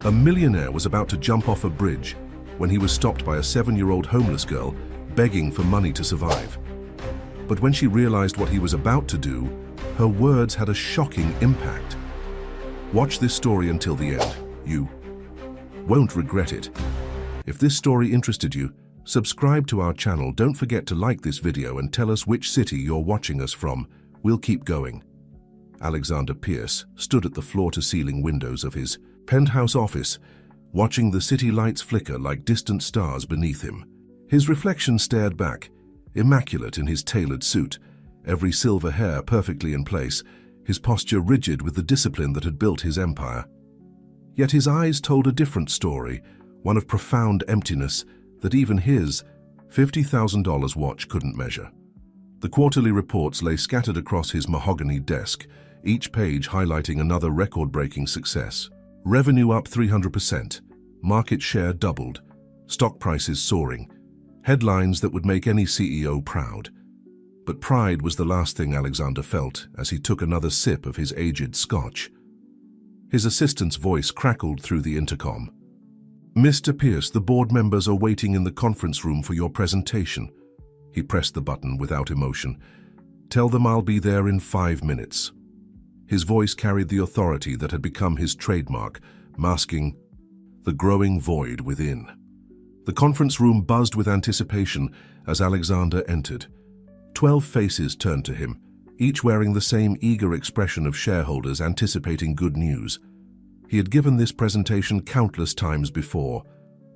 A millionaire was about to jump off a bridge when he was stopped by a 7-year-old homeless girl begging for money to survive. But when she realized what he was about to do, her words had a shocking impact. Watch this story until the end. You won't regret it. If this story interested you, subscribe to our channel. Don't forget to like this video and tell us which city you're watching us from. We'll keep going. Alexander Pierce stood at the floor-to-ceiling windows of his penthouse office, watching the city lights flicker like distant stars beneath him. His reflection stared back, immaculate in his tailored suit, every silver hair perfectly in place, his posture rigid with the discipline that had built his empire. Yet his eyes told a different story, one of profound emptiness that even his $50,000 watch couldn't measure. The quarterly reports lay scattered across his mahogany desk, each page highlighting another record-breaking success. Revenue up 300%, market share doubled, stock prices soaring, headlines that would make any CEO proud. But pride was the last thing Alexander felt as he took another sip of his aged scotch. His assistant's voice crackled through the intercom. "Mr. Pierce, the board members are waiting in the conference room for your presentation." He pressed the button without emotion. "Tell them I'll be there in 5 minutes." His voice carried the authority that had become his trademark, masking the growing void within. The conference room buzzed with anticipation as Alexander entered. 12 faces turned to him, each wearing the same eager expression of shareholders anticipating good news. He had given this presentation countless times before.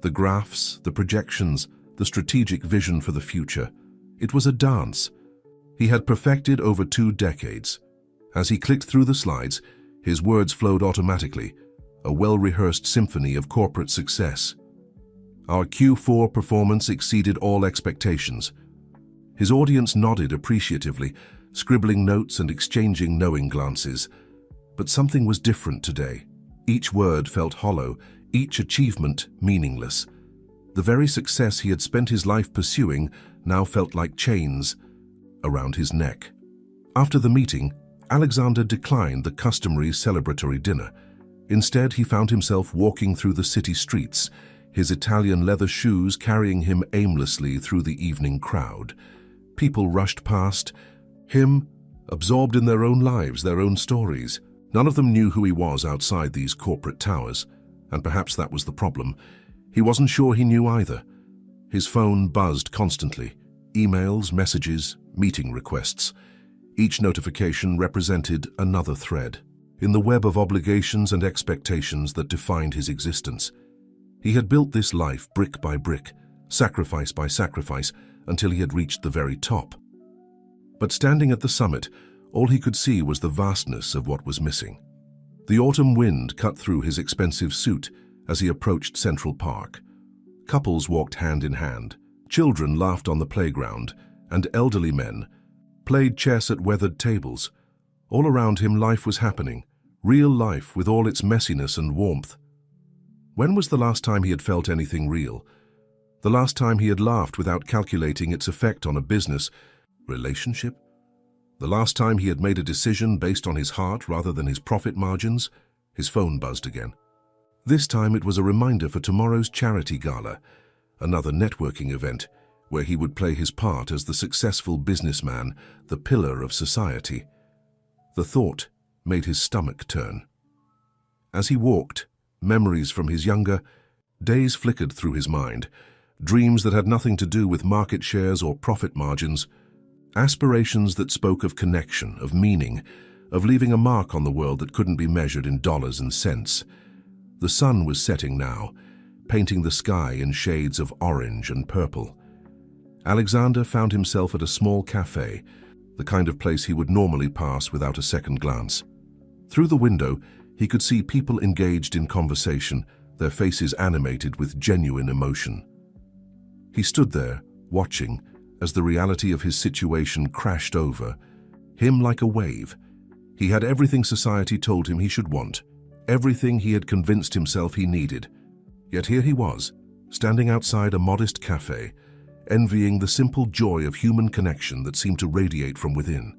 The graphs, the projections, the strategic vision for the future. It was a dance he had perfected over 2 decades. As he clicked through the slides, his words flowed automatically, a well-rehearsed symphony of corporate success. Our Q4 performance exceeded all expectations. His audience nodded appreciatively, scribbling notes and exchanging knowing glances. But something was different today. Each word felt hollow, each achievement meaningless. The very success he had spent his life pursuing now felt like chains around his neck. After the meeting, Alexander declined the customary celebratory dinner. Instead, he found himself walking through the city streets, his Italian leather shoes carrying him aimlessly through the evening crowd. People rushed past him, absorbed in their own lives, their own stories. None of them knew who he was outside these corporate towers, and perhaps that was the problem. He wasn't sure he knew either. His phone buzzed constantly. Emails, messages, meeting requests. Each notification represented another thread in the web of obligations and expectations that defined his existence. He had built this life brick by brick, sacrifice by sacrifice, until he had reached the very top. But standing at the summit, all he could see was the vastness of what was missing. The autumn wind cut through his expensive suit as he approached Central Park. Couples walked hand in hand, children laughed on the playground, and elderly men played chess at weathered tables. All around him life was happening, real life with all its messiness and warmth. When was the last time he had felt anything real? The last time he had laughed without calculating its effect on a business relationship? The last time he had made a decision based on his heart rather than his profit margins? His phone buzzed again. This time it was a reminder for tomorrow's charity gala, another networking event where he would play his part as the successful businessman, the pillar of society. The thought made his stomach turn. As he walked, memories from his younger days flickered through his mind, dreams that had nothing to do with market shares or profit margins, aspirations that spoke of connection, of meaning, of leaving a mark on the world that couldn't be measured in dollars and cents. The sun was setting now, painting the sky in shades of orange and purple. Alexander found himself at a small cafe, the kind of place he would normally pass without a second glance. Through the window, he could see people engaged in conversation, their faces animated with genuine emotion. He stood there, watching, as the reality of his situation crashed over him like a wave. He had everything society told him he should want, everything he had convinced himself he needed. Yet here he was, standing outside a modest cafe, envying the simple joy of human connection that seemed to radiate from within.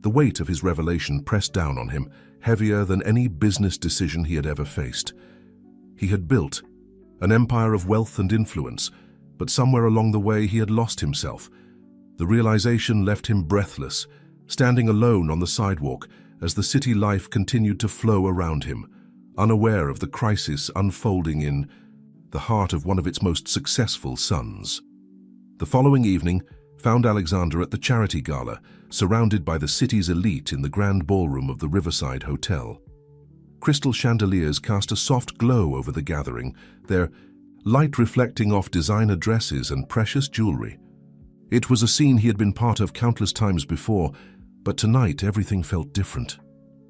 The weight of his revelation pressed down on him, heavier than any business decision he had ever faced. he had built, an empire of wealth and influence, but somewhere along the way he had lost himself. The realization left him breathless, standing alone on the sidewalk as the city life continued to flow around him, unaware of the crisis unfolding in the heart of one of its most successful sons. The following evening found Alexander at the charity gala, surrounded by the city's elite in the grand ballroom of the Riverside Hotel. Crystal chandeliers cast a soft glow over the gathering, their light reflecting off designer dresses and precious jewelry. It was a scene he had been part of countless times before, but tonight everything felt different.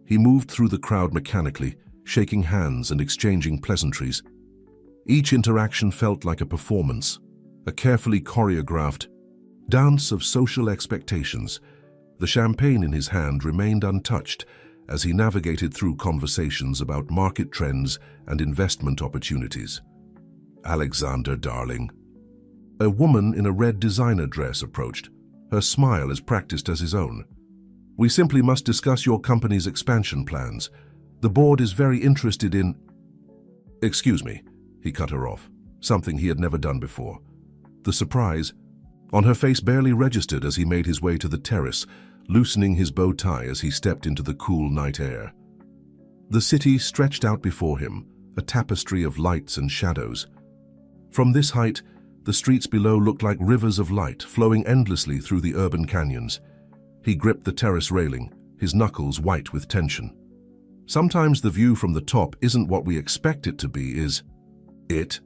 He moved through the crowd mechanically, shaking hands and exchanging pleasantries. Each interaction felt like a performance, a carefully choreographed dance of social expectations. The champagne in his hand remained untouched as he navigated through conversations about market trends and investment opportunities. "Alexander, darling." A woman in a red designer dress approached, her smile as practiced as his own. "We simply must discuss your company's expansion plans. The board is very interested in—" "Excuse me," he cut her off, something he had never done before. The surprise on her face barely registered as he made his way to the terrace, loosening his bow tie as he stepped into the cool night air. The city stretched out before him, a tapestry of lights and shadows. From this height, the streets below looked like rivers of light flowing endlessly through the urban canyons. He gripped the terrace railing, his knuckles white with tension. Sometimes the view from the top isn't what we expect it to be, is it?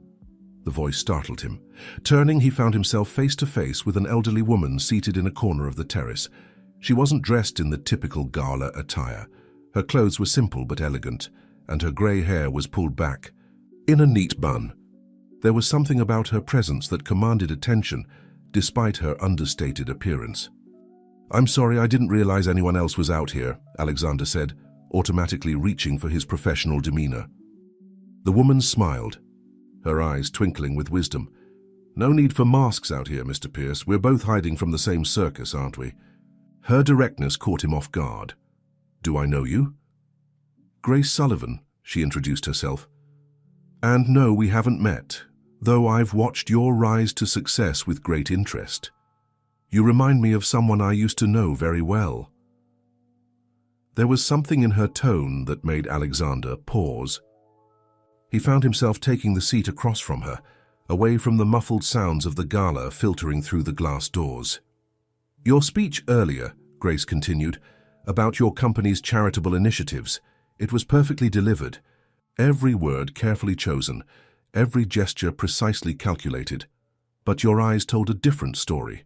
The voice startled him. Turning, he found himself face to face with an elderly woman seated in a corner of the terrace. She wasn't dressed in the typical gala attire. Her clothes were simple but elegant, and her grey hair was pulled back in a neat bun. There was something about her presence that commanded attention, despite her understated appearance. "I'm sorry, I didn't realize anyone else was out here," Alexander said, automatically reaching for his professional demeanor. The woman smiled, her eyes twinkling with wisdom. "No need for masks out here, Mr. Pierce. We're both hiding from the same circus, aren't we?" Her directness caught him off guard. "Do I know you?" "Grace Sullivan," she introduced herself. "And no, we haven't met, though I've watched your rise to success with great interest. You remind me of someone I used to know very well." There was something in her tone that made Alexander pause. He found himself taking the seat across from her, away from the muffled sounds of the gala filtering through the glass doors. "Your speech earlier," Grace continued, "about your company's charitable initiatives, it was perfectly delivered. Every word carefully chosen, every gesture precisely calculated. But your eyes told a different story."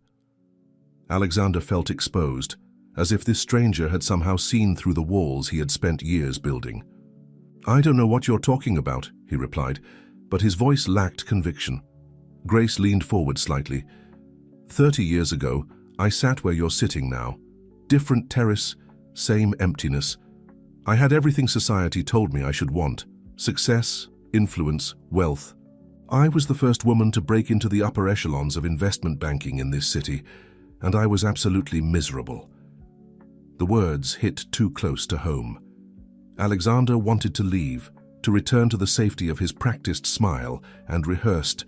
Alexander felt exposed, as if this stranger had somehow seen through the walls he had spent years building. "I don't know what you're talking about," he replied, but his voice lacked conviction. Grace leaned forward slightly. 30 years ago, I sat where you're sitting now. Different terrace, same emptiness. I had everything society told me I should want: success, influence, wealth. I was the first woman to break into the upper echelons of investment banking in this city, and I was absolutely miserable. The words hit too close to home. Alexander wanted to leave, to return to the safety of his practiced smile and rehearsed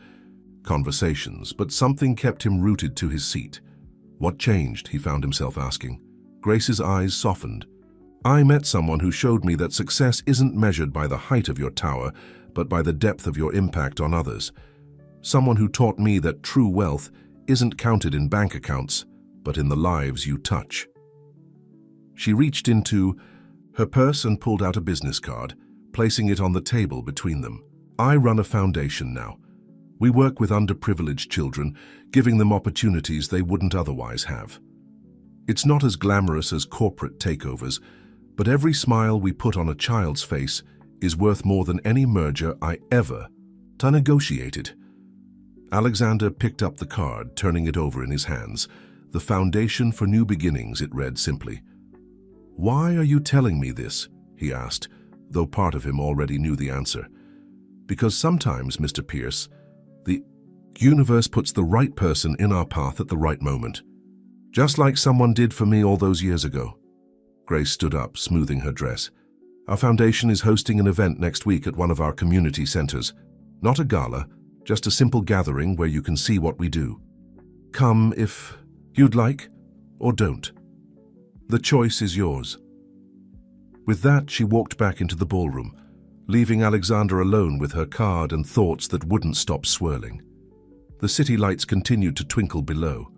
conversations, but something kept him rooted to his seat. What changed, he found himself asking. Grace's eyes softened. "I met someone who showed me that success isn't measured by the height of your tower, but by the depth of your impact on others. Someone who taught me that true wealth isn't counted in bank accounts, but in the lives you touch." She reached into her purse and pulled out a business card, placing it on the table between them. "I run a foundation now. We work with underprivileged children, giving them opportunities they wouldn't otherwise have. It's not as glamorous as corporate takeovers, but every smile we put on a child's face is worth more than any merger I ever negotiated." Alexander picked up the card, turning it over in his hands. "The Foundation for New Beginnings," it read simply. "Why are you telling me this?" he asked, though part of him already knew the answer. "Because sometimes, Mr. Pierce, the universe puts the right person in our path at the right moment. Just like someone did for me all those years ago." Grace stood up, smoothing her dress. Our foundation is hosting an event next week at one of our community centers. Not a gala, just a simple gathering where you can see what we do. Come if you'd like, or don't. The choice is yours." With that, she walked back into the ballroom, leaving Alexander alone with her card and thoughts that wouldn't stop swirling. The city lights continued to twinkle below,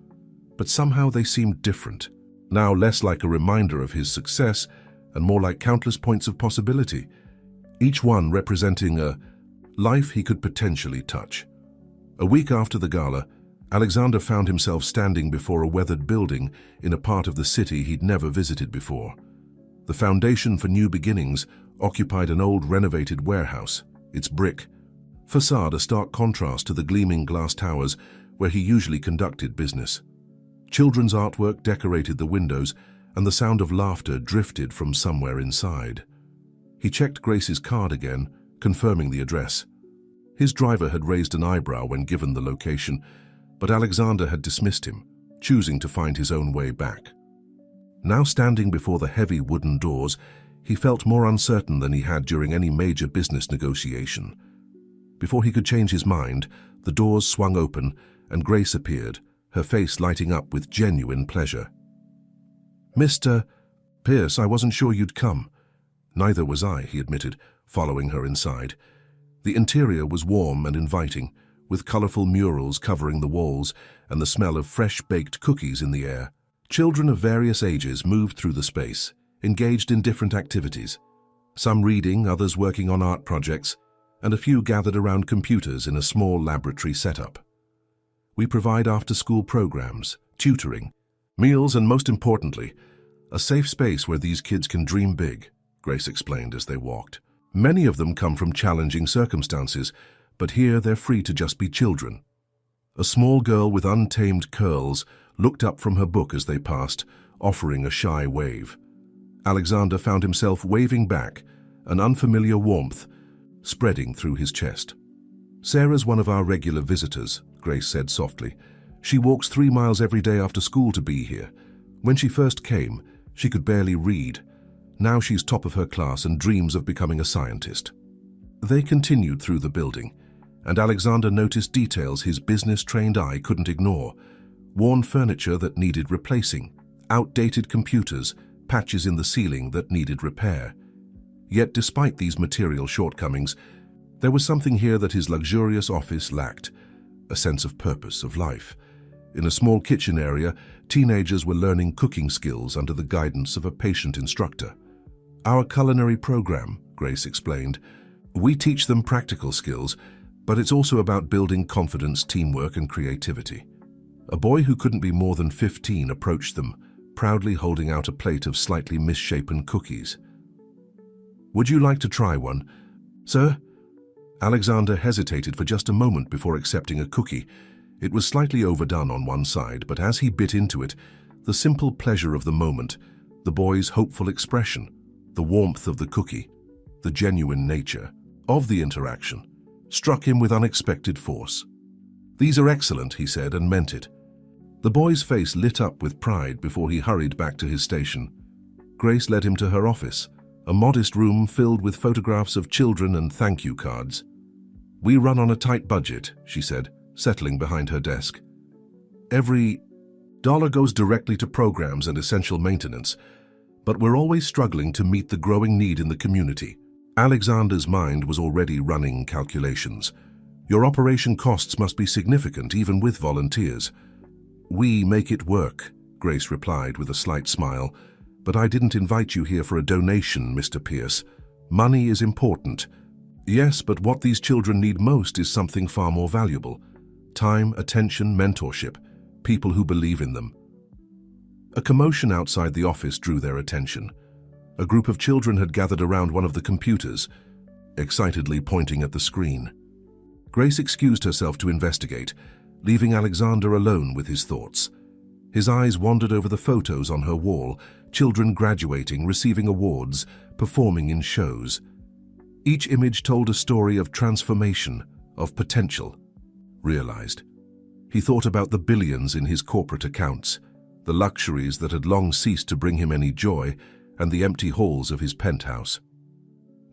but somehow they seemed different, now less like a reminder of his success and more like countless points of possibility, each one representing a life he could potentially touch. A week after the gala, Alexander found himself standing before a weathered building in a part of the city he'd never visited before. The foundation for new beginnings occupied an old renovated warehouse, its brick facade a stark contrast to the gleaming glass towers where he usually conducted business. Children's artwork decorated the windows, and the sound of laughter drifted from somewhere inside. He checked Grace's card again, confirming the address. His driver had raised an eyebrow when given the location, but Alexander had dismissed him, choosing to find his own way back. Now standing before the heavy wooden doors, he felt more uncertain than he had during any major business negotiation. Before he could change his mind, the doors swung open and Grace appeared, her face lighting up with genuine pleasure. "Mr. Pierce, I wasn't sure you'd come." "Neither was I," he admitted, following her inside. The interior was warm and inviting, with colorful murals covering the walls and the smell of fresh-baked cookies in the air. Children of various ages moved through the space, engaged in different activities, some reading, others working on art projects, and a few gathered around computers in a small laboratory setup. "We provide after-school programs, tutoring, meals, and most importantly, a safe space where these kids can dream big," Grace explained as they walked. "Many of them come from challenging circumstances, but here they're free to just be children." A small girl with untamed curls looked up from her book as they passed, offering a shy wave. Alexander found himself waving back, an unfamiliar warmth spreading through his chest. "Sarah's one of our regular visitors," Grace said softly. "She walks 3 miles every day after school to be here. When she first came, she could barely read. Now she's top of her class and dreams of becoming a scientist." They continued through the building, and Alexander noticed details his business-trained eye couldn't ignore. Worn furniture that needed replacing, outdated computers, patches in the ceiling that needed repair. Yet despite these material shortcomings, there was something here that his luxurious office lacked, a sense of purpose, of life. In a small kitchen area, teenagers were learning cooking skills under the guidance of a patient instructor. "Our culinary program," Grace explained. "We teach them practical skills, but it's also about building confidence, teamwork, and creativity." A boy who couldn't be more than 15 approached them, proudly holding out a plate of slightly misshapen cookies. "Would you like to try one, sir?" Alexander hesitated for just a moment before accepting a cookie. It was slightly overdone on one side, but as he bit into it, the simple pleasure of the moment, the boy's hopeful expression, the warmth of the cookie, the genuine nature of the interaction, struck him with unexpected force. "These are excellent," he said, and meant it. The boy's face lit up with pride before he hurried back to his station. Grace led him to her office, a modest room filled with photographs of children and thank you cards. "We run on a tight budget," she said, settling behind her desk. "Every dollar goes directly to programs and essential maintenance, but we're always struggling to meet the growing need in the community." Alexander's mind was already running calculations. "Your operation costs must be significant, even with volunteers." "We make it work," Grace replied with a slight smile. "But I didn't invite you here for a donation, Mr. Pierce. Money is important. Yes, but what these children need most is something far more valuable. Time, attention, mentorship, people who believe in them." A commotion outside the office drew their attention. A group of children had gathered around one of the computers, excitedly pointing at the screen. Grace excused herself to investigate, leaving Alexander alone with his thoughts. His eyes wandered over the photos on her wall, children graduating, receiving awards, performing in shows. Each image told a story of transformation, of potential. Realized. He thought about the billions in his corporate accounts, the luxuries that had long ceased to bring him any joy, and the empty halls of his penthouse.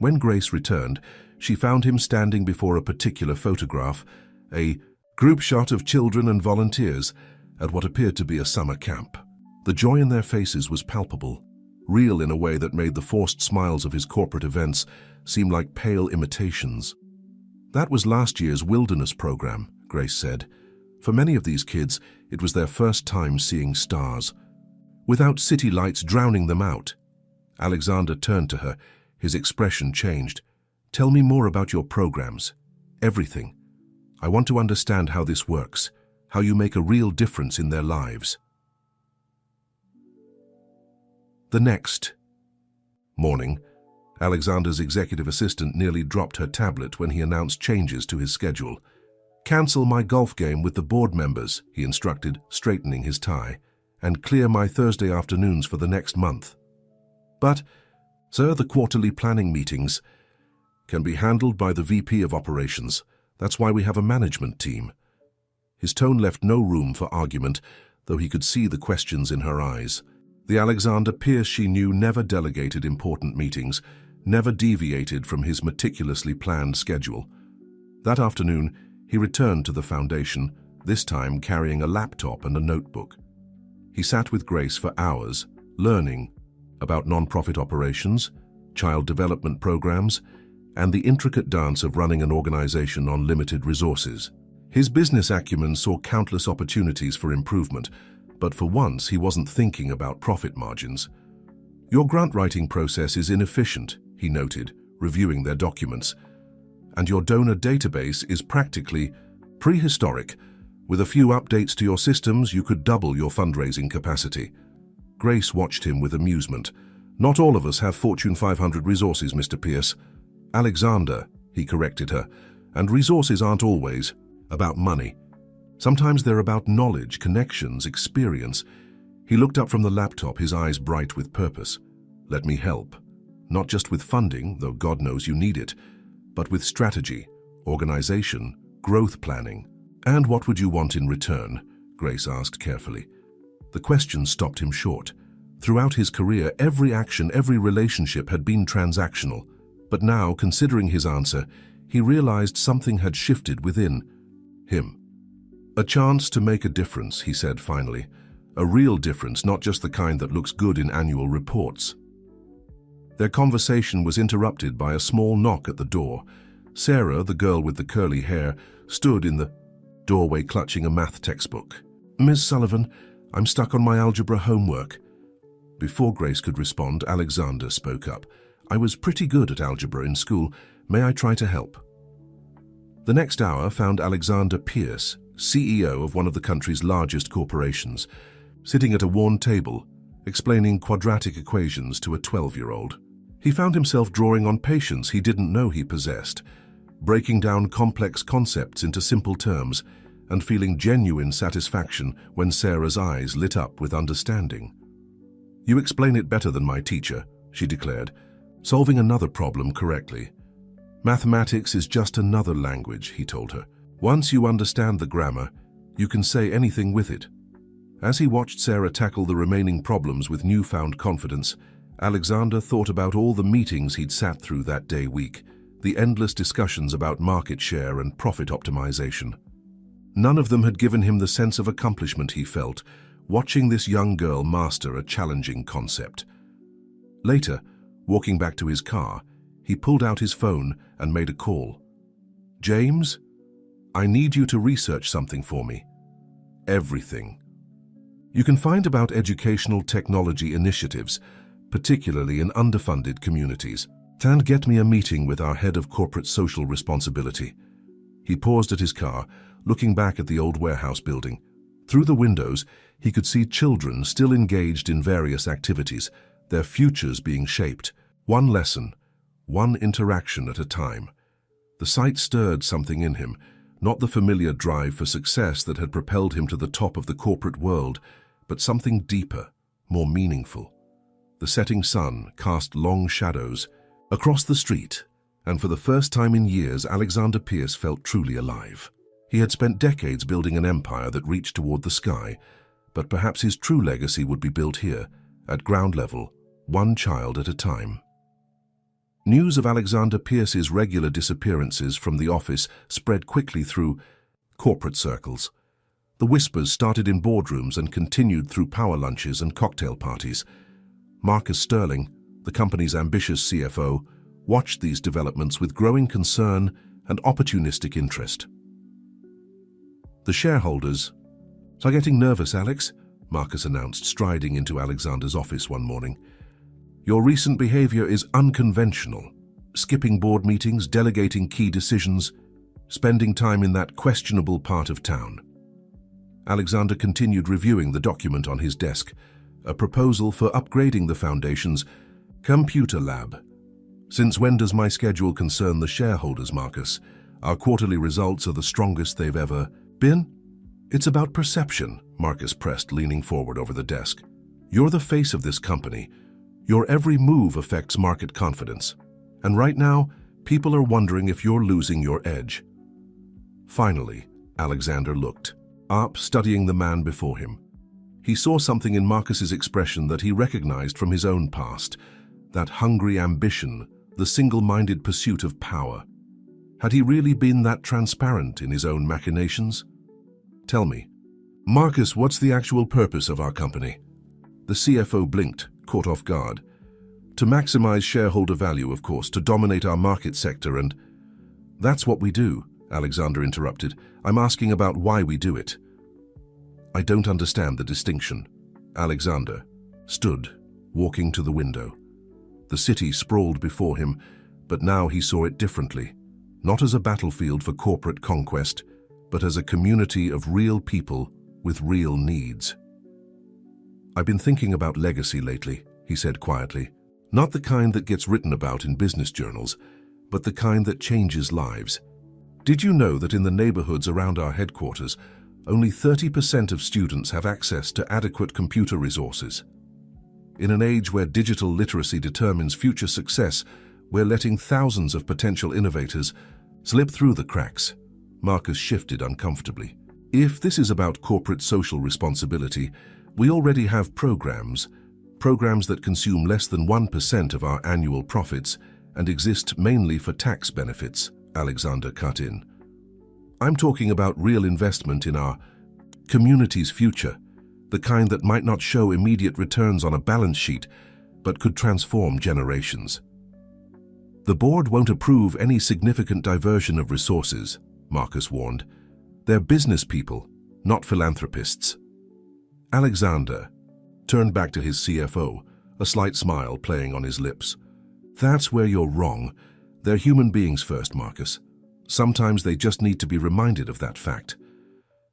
When Grace returned, she found him standing before a particular photograph, a group shot of children and volunteers at what appeared to be a summer camp. The joy in their faces was palpable, real in a way that made the forced smiles of his corporate events seem like pale imitations. That was last year's wilderness program, Grace said. For many of these kids, it was their first time seeing stars. Without city lights drowning them out. Alexander turned to her, his expression changed. Tell me more about your programs. Everything. I want to understand how this works, how you make a real difference in their lives. The next morning, Alexander's executive assistant nearly dropped her tablet when he announced changes to his schedule. Cancel my golf game with the board members, he instructed, straightening his tie, and clear my Thursday afternoons for the next month. But, sir, the quarterly planning meetings can be handled by the VP of Operations. That's why we have a management team. His tone left no room for argument, though he could see the questions in her eyes. The Alexander Pierce she knew never delegated important meetings, never deviated from his meticulously planned schedule. That afternoon, he returned to the foundation, this time carrying a laptop and a notebook. He sat with Grace for hours, learning about nonprofit operations, child development programs, and the intricate dance of running an organization on limited resources. His business acumen saw countless opportunities for improvement, but for once he wasn't thinking about profit margins. Your grant writing process is inefficient, he noted, reviewing their documents, and your donor database is practically prehistoric. With a few updates to your systems, you could double your fundraising capacity. Grace watched him with amusement. Not all of us have Fortune 500 resources, Mr. Pierce. Alexander, he corrected her, and resources aren't always about money. Sometimes they're about knowledge, connections, experience. He looked up from the laptop, his eyes bright with purpose. Let me help. Not just with funding, though God knows you need it, but with strategy, organization, growth planning. And what would you want in return? Grace asked carefully. The question stopped him short. Throughout his career, every action, every relationship had been transactional. But now, considering his answer, he realized something had shifted within him. A chance to make a difference, he said finally. A real difference, not just the kind that looks good in annual reports. Their conversation was interrupted by a small knock at the door. Sarah, the girl with the curly hair, stood in the doorway clutching a math textbook. Ms. Sullivan, I'm stuck on my algebra homework. Before Grace could respond, Alexander spoke up. I was pretty good at algebra in school. May I try to help? The next hour found Alexander Pierce, CEO of one of the country's largest corporations, sitting at a worn table, explaining quadratic equations to a 12-year-old. He found himself drawing on patience he didn't know he possessed, breaking down complex concepts into simple terms, and feeling genuine satisfaction when Sarah's eyes lit up with understanding. You explain it better than my teacher, she declared, solving another problem correctly. Mathematics is just another language, he told her. Once you understand the grammar, you can say anything with it. As he watched Sarah tackle the remaining problems with newfound confidence, Alexander thought about all the meetings he'd sat through that week, the endless discussions about market share and profit optimization. None of them had given him the sense of accomplishment he felt, watching this young girl master a challenging concept. Later, walking back to his car, he pulled out his phone and made a call. James, I need you to research something for me. Everything. You can find about educational technology initiatives, particularly in underfunded communities, and get me a meeting with our head of corporate social responsibility. He paused at his car, looking back at the old warehouse building. Through the windows, he could see children still engaged in various activities, their futures being shaped, one lesson, one interaction at a time. The sight stirred something in him, not the familiar drive for success that had propelled him to the top of the corporate world, but something deeper, more meaningful. The setting sun cast long shadows across the street, and for the first time in years, Alexander Pierce felt truly alive. He had spent decades building an empire that reached toward the sky, but perhaps his true legacy would be built here, at ground level, one child at a time. News of Alexander Pierce's regular disappearances from the office spread quickly through corporate circles. The whispers started in boardrooms and continued through power lunches and cocktail parties. Marcus Sterling, the company's ambitious CFO, watched these developments with growing concern and opportunistic interest. The shareholders are getting nervous, Alex, Marcus announced, striding into Alexander's office one morning. Your recent behavior is unconventional. Skipping board meetings, delegating key decisions, spending time in that questionable part of town. Alexander continued reviewing the document on his desk, a proposal for upgrading the foundation's computer lab. Since when does my schedule concern the shareholders, Marcus? Our quarterly results are the strongest they've ever been. It's about perception, Marcus pressed, leaning forward over the desk. You're the face of this company. Your every move affects market confidence. And right now, people are wondering if you're losing your edge. Finally, Alexander looked up, studying the man before him. He saw something in Marcus's expression that he recognized from his own past, that hungry ambition, the single-minded pursuit of power. Had he really been that transparent in his own machinations? Tell me, Marcus, what's the actual purpose of our company? The CFO blinked, caught off guard. To maximize shareholder value, of course, to dominate our market sector, and that's what we do, Alexander interrupted. I'm asking about why we do it. I don't understand the distinction. Alexander stood, walking to the window. The city sprawled before him, but now he saw it differently, not as a battlefield for corporate conquest, but as a community of real people with real needs. I've been thinking about legacy lately, he said quietly. Not the kind that gets written about in business journals, but the kind that changes lives. Did you know that in the neighborhoods around our headquarters, only 30% of students have access to adequate computer resources? In an age where digital literacy determines future success, we're letting thousands of potential innovators slip through the cracks. Marcus shifted uncomfortably. If this is about corporate social responsibility, we already have programs that consume less than 1% of our annual profits and exist mainly for tax benefits, Alexander cut in. I'm talking about real investment in our community's future, the kind that might not show immediate returns on a balance sheet, but could transform generations. The board won't approve any significant diversion of resources, Marcus warned. They're business people, not philanthropists. Alexander turned back to his CFO, a slight smile playing on his lips. That's where you're wrong. They're human beings first, Marcus. Sometimes they just need to be reminded of that fact.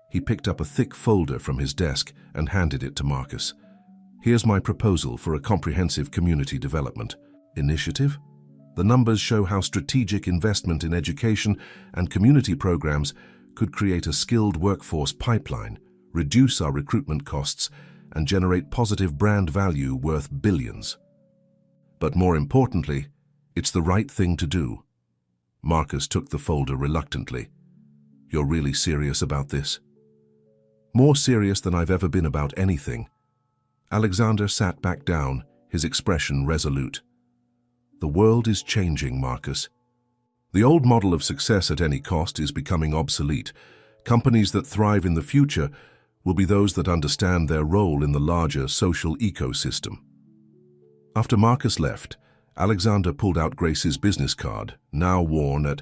He picked up a thick folder from his desk and handed it to Marcus. Here's my proposal for a comprehensive community development initiative. The numbers show how strategic investment in education and community programs could create a skilled workforce pipeline, reduce our recruitment costs, and generate positive brand value worth billions. But more importantly, it's the right thing to do. Marcus took the folder reluctantly. You're really serious about this? More serious than I've ever been about anything. Alexander sat back down, his expression resolute. The world is changing, Marcus. The old model of success at any cost is becoming obsolete. Companies that thrive in the future will be those that understand their role in the larger social ecosystem. After Marcus left, Alexander pulled out Grace's business card, now worn at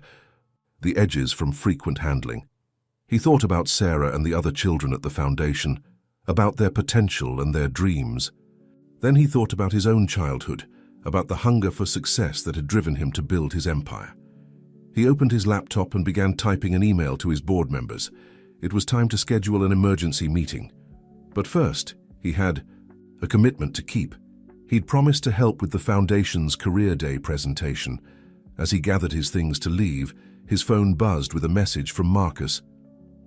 the edges from frequent handling. He thought about Sarah and the other children at the foundation, about their potential and their dreams. Then he thought about his own childhood, about the hunger for success that had driven him to build his empire. He opened his laptop and began typing an email to his board members. It was time to schedule an emergency meeting. But first, he had a commitment to keep. He'd promised to help with the Foundation's Career Day presentation. As he gathered his things to leave, his phone buzzed with a message from Marcus.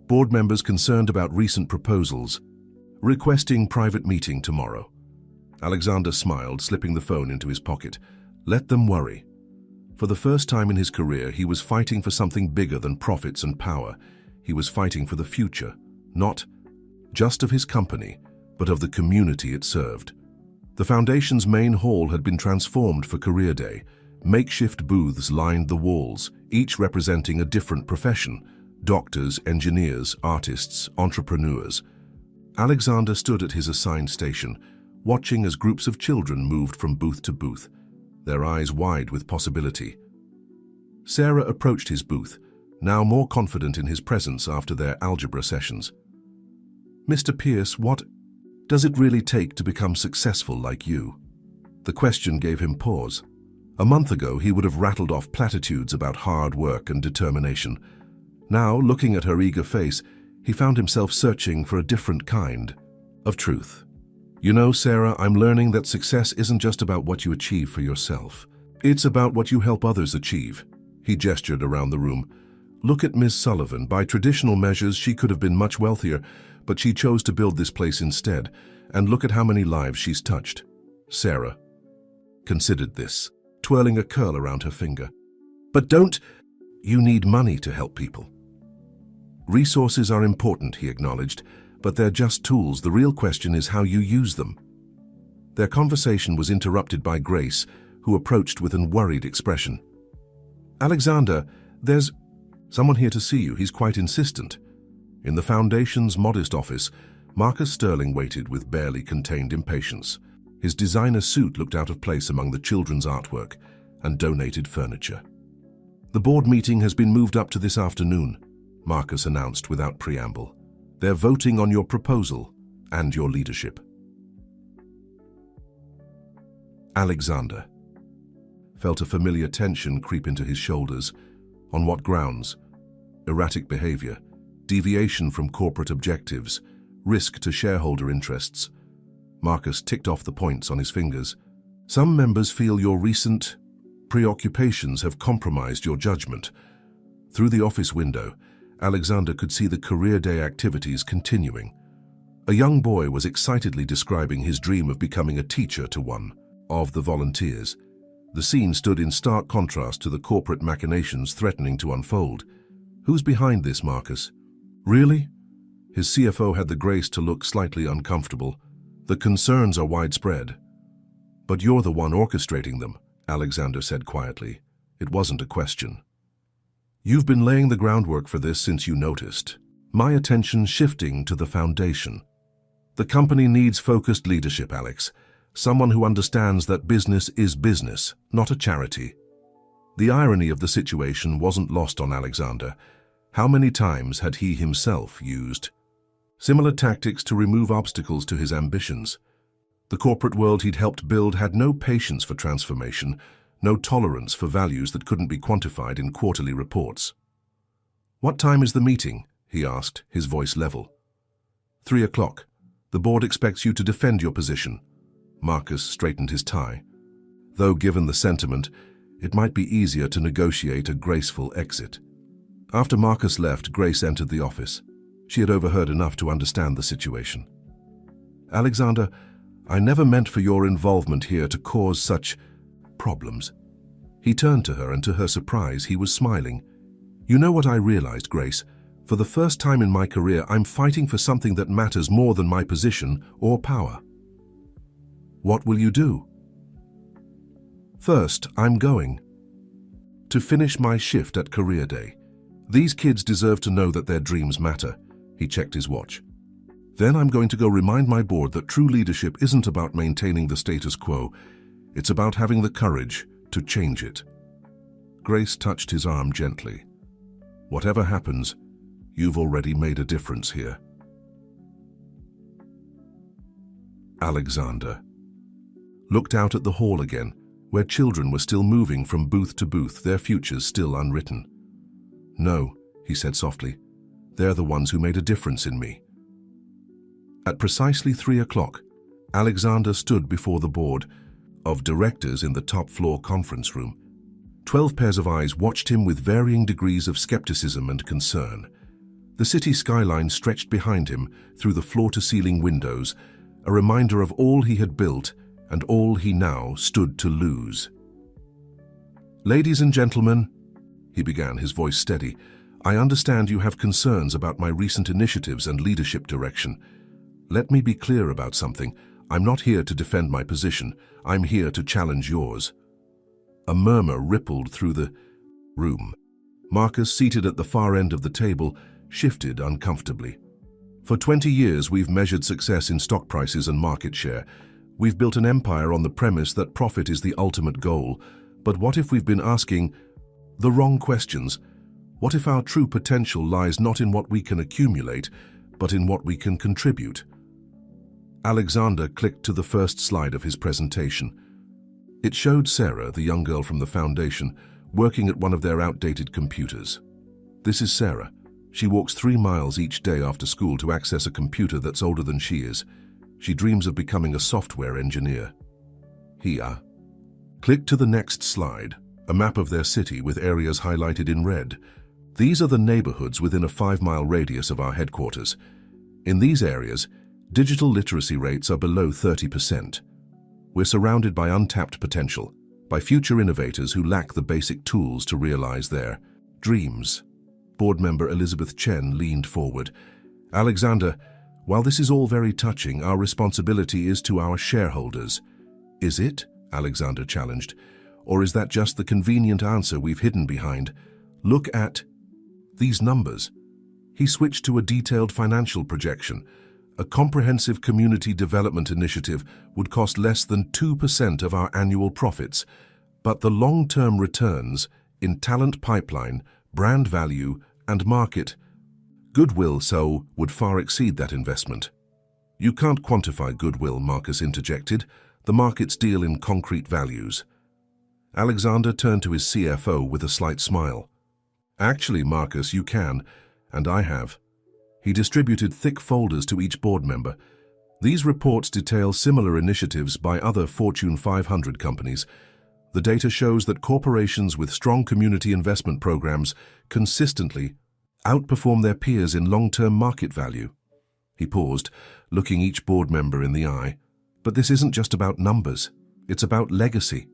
Board members concerned about recent proposals, requesting private meeting tomorrow. Alexander smiled, slipping the phone into his pocket. Let them worry. For the first time in his career, he was fighting for something bigger than profits and power. He was fighting for the future, not just of his company, but of the community it served. The Foundation's main hall had been transformed for Career Day, Makeshift booths lined the walls, each representing a different profession: doctors, engineers, artists, entrepreneurs. Alexander stood at his assigned station, watching as groups of children moved from booth to booth, their eyes wide with possibility. Sarah approached his booth, now more confident in his presence after their algebra sessions. "Mr. Pierce, what does it really take to become successful like you?" The question gave him pause. A month ago, he would have rattled off platitudes about hard work and determination. Now, looking at her eager face, he found himself searching for a different kind of truth. "You know, Sarah, I'm learning that success isn't just about what you achieve for yourself. It's about what you help others achieve." He gestured around the room. "Look at Ms. Sullivan. By traditional measures, she could have been much wealthier, but she chose to build this place instead. And look at how many lives she's touched." Sarah considered this, twirling a curl around her finger. "But you need money to help people." "Resources are important," he acknowledged, "but they're just tools. The real question is how you use them." Their conversation was interrupted by Grace, who approached with an worried expression. "Alexander, there's someone here to see you. He's quite insistent." In the Foundation's modest office, Marcus Sterling waited with barely contained impatience. His designer suit looked out of place among the children's artwork and donated furniture. "The board meeting has been moved up to this afternoon," Marcus announced without preamble. "They're voting on your proposal and your leadership." Alexander felt a familiar tension creep into his shoulders. On what grounds? Erratic behavior, deviation from corporate objectives, risk to shareholder interests. Marcus ticked off the points on his fingers. "Some members feel your recent preoccupations have compromised your judgment." Through the office window, Alexander could see the career day activities continuing. A young boy was excitedly describing his dream of becoming a teacher to one of the volunteers. The scene stood in stark contrast to the corporate machinations threatening to unfold. "Who's behind this, Marcus?" "Really?" His CFO had the grace to look slightly uncomfortable. "The concerns are widespread." "But you're the one orchestrating them," Alexander said quietly. It wasn't a question. "You've been laying the groundwork for this since you noticed." My attention shifting to the Foundation. "The company needs focused leadership, Alex. Someone who understands that business is business, not a charity." The irony of the situation wasn't lost on Alexander. How many times had he himself used similar tactics to remove obstacles to his ambitions? The corporate world he'd helped build had no patience for transformation, no tolerance for values that couldn't be quantified in quarterly reports. "What time is the meeting?" he asked, his voice level. 3 o'clock. The board expects you to defend your position." Marcus straightened his tie. Though given the sentiment, it might be easier to negotiate a graceful exit. After Marcus left, Grace entered the office. She had overheard enough to understand the situation. "Alexander, I never meant for your involvement here to cause such problems." He turned to her, and to her surprise, he was smiling. "You know what I realized, Grace? For the first time in my career, I'm fighting for something that matters more than my position or power." "What will you do?" "First, I'm going to finish my shift at Career Day. These kids deserve to know that their dreams matter." He checked his watch. "Then I'm going to go remind my board that true leadership isn't about maintaining the status quo. It's about having the courage to change it." Grace touched his arm gently. "Whatever happens, you've already made a difference here." Alexander looked out at the hall again, where children were still moving from booth to booth, their futures still unwritten. "No," he said softly, "they're the ones who made a difference in me." At precisely 3 o'clock, Alexander stood before the board of directors in the top-floor conference room. 12 pairs of eyes watched him with varying degrees of skepticism and concern. The city skyline stretched behind him through the floor-to-ceiling windows, a reminder of all he had built and all he now stood to lose. "Ladies and gentlemen," he began, his voice steady, "I understand you have concerns about my recent initiatives and leadership direction. Let me be clear about something. I'm not here to defend my position. I'm here to challenge yours." A murmur rippled through the room. Marcus, seated at the far end of the table, shifted uncomfortably. For 20 years, we've measured success in stock prices and market share. We've built an empire on the premise that profit is the ultimate goal. But what if we've been asking the wrong questions? What if our true potential lies not in what we can accumulate, but in what we can contribute? Alexander clicked to the first slide of his presentation. It showed Sarah, the young girl from the foundation, working at one of their outdated computers. This is Sarah. She walks 3 miles each day after school to access a computer that's older than she is. She dreams of becoming a software engineer. Here. Click to the next slide, a map of their city with areas highlighted in red. These are the neighborhoods within a 5-mile radius of our headquarters. In these areas, digital literacy rates are below 30%. We're surrounded by untapped potential, by future innovators who lack the basic tools to realize their dreams. Board member Elizabeth Chen leaned forward. Alexander, while this is all very touching, our responsibility is to our shareholders. Is it? Alexander challenged. Or is that just the convenient answer we've hidden behind? Look at these numbers. He switched to a detailed financial projection. A comprehensive community development initiative would cost less than 2% of our annual profits, but the long-term returns in talent pipeline, brand value, and market goodwill would far exceed that investment. You can't quantify goodwill, Marcus interjected. The markets deal in concrete values. Alexander turned to his CFO with a slight smile. Actually, Marcus, you can, and I have. He distributed thick folders to each board member. These reports detail similar initiatives by other Fortune 500 companies. The data shows that corporations with strong community investment programs consistently outperform their peers in long-term market value. He paused, looking each board member in the eye. But this isn't just about numbers. It's about legacy.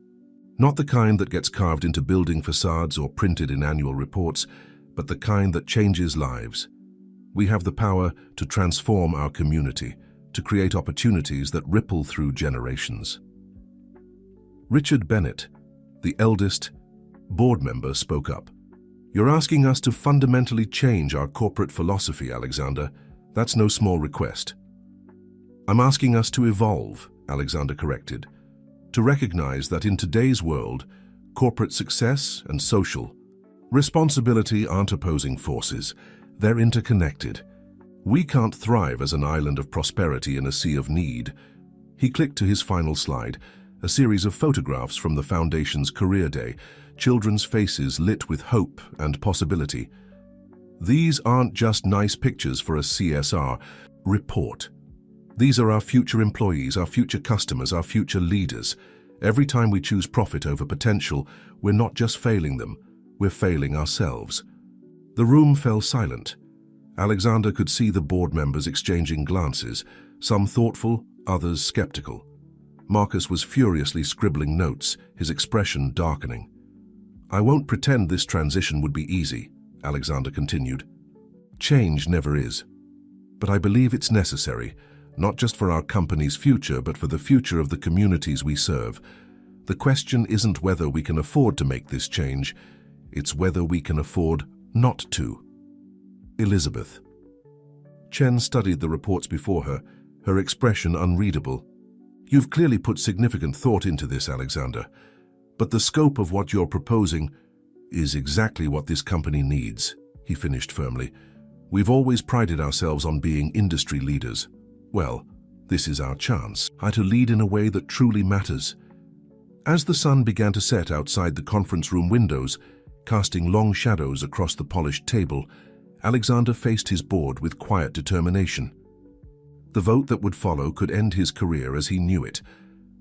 Not the kind that gets carved into building facades or printed in annual reports, but the kind that changes lives. We have the power to transform our community, to create opportunities that ripple through generations. Richard Bennett, the eldest board member, spoke up. You're asking us to fundamentally change our corporate philosophy, Alexander. That's no small request. I'm asking us to evolve, Alexander corrected, to recognize that in today's world, corporate success and social responsibility aren't opposing forces. They're interconnected. We can't thrive as an island of prosperity in a sea of need. He clicked to his final slide, a series of photographs from the Foundation's career day, children's faces lit with hope and possibility. These aren't just nice pictures for a CSR report. These are our future employees, our future customers, our future leaders. Every time we choose profit over potential, we're not just failing them, we're failing ourselves. The room fell silent. Alexander could see the board members exchanging glances, some thoughtful, others skeptical. Marcus was furiously scribbling notes, his expression darkening. I won't pretend this transition would be easy, Alexander continued. Change never is. But I believe it's necessary, not just for our company's future, but for the future of the communities we serve. The question isn't whether we can afford to make this change, it's whether we can afford not to. Elizabeth. Chen studied the reports before her, her expression unreadable. You've clearly put significant thought into this, Alexander, but the scope of what you're proposing is exactly what this company needs, he finished firmly. We've always prided ourselves on being industry leaders. Well, this is our chance to lead in a way that truly matters. As the sun began to set outside the conference room windows, casting long shadows across the polished table, Alexander faced his board with quiet determination. The vote that would follow could end his career as he knew it,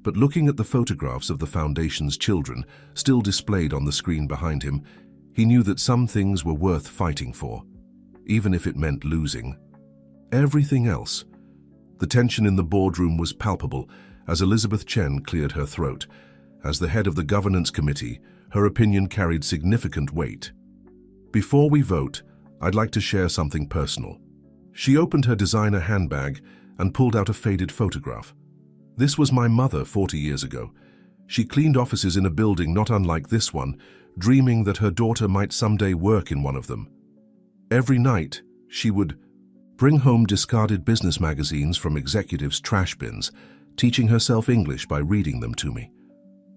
but looking at the photographs of the Foundation's children still displayed on the screen behind him, he knew that some things were worth fighting for, even if it meant losing everything else. The tension in the boardroom was palpable as Elizabeth Chen cleared her throat. As the head of the governance committee, her opinion carried significant weight. Before we vote, I'd like to share something personal. She opened her designer handbag and pulled out a faded photograph. This was my mother 40 years ago. She cleaned offices in a building not unlike this one, dreaming that her daughter might someday work in one of them. Every night, she would bring home discarded business magazines from executives' trash bins, teaching herself English by reading them to me.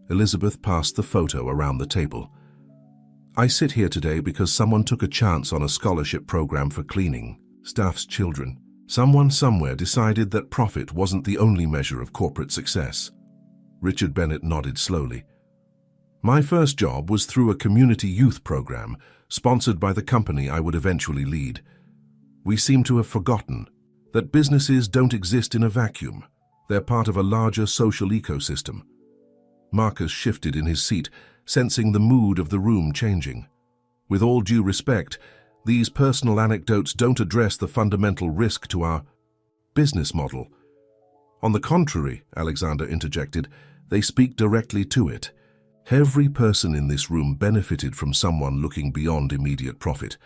Elizabeth passed the photo around the table. I sit here today because someone took a chance on a scholarship program for cleaning staff's children. Someone somewhere decided that profit wasn't the only measure of corporate success. Richard Bennett nodded slowly. My first job was through a community youth program, sponsored by the company I would eventually lead. We seem to have forgotten that businesses don't exist in a vacuum. They're part of a larger social ecosystem. Marcus shifted in his seat, sensing the mood of the room changing. With all due respect, these personal anecdotes don't address the fundamental risk to our business model. On the contrary, Alexander interjected, they speak directly to it. Every person in this room benefited from someone looking beyond immediate profit.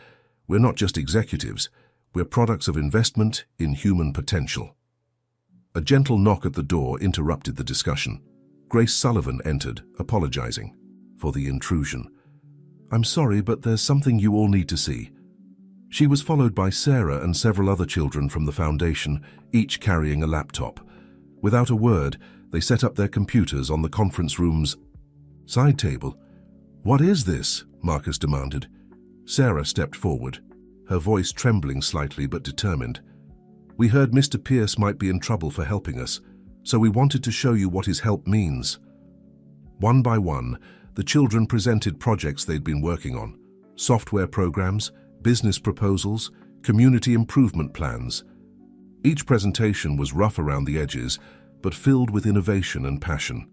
We're not just executives, we're products of investment in human potential. A gentle knock at the door interrupted the discussion. Grace Sullivan entered, apologizing for the intrusion. I'm sorry, but there's something you all need to see. She was followed by Sarah and several other children from the foundation, each carrying a laptop. Without a word, they set up their computers on the conference room's side table. What is this? Marcus demanded. Sarah stepped forward, her voice trembling slightly but determined. We heard Mr. Pierce might be in trouble for helping us, so we wanted to show you what his help means. One by one, the children presented projects they'd been working on: software programs, business proposals, community improvement plans. Each presentation was rough around the edges, but filled with innovation and passion.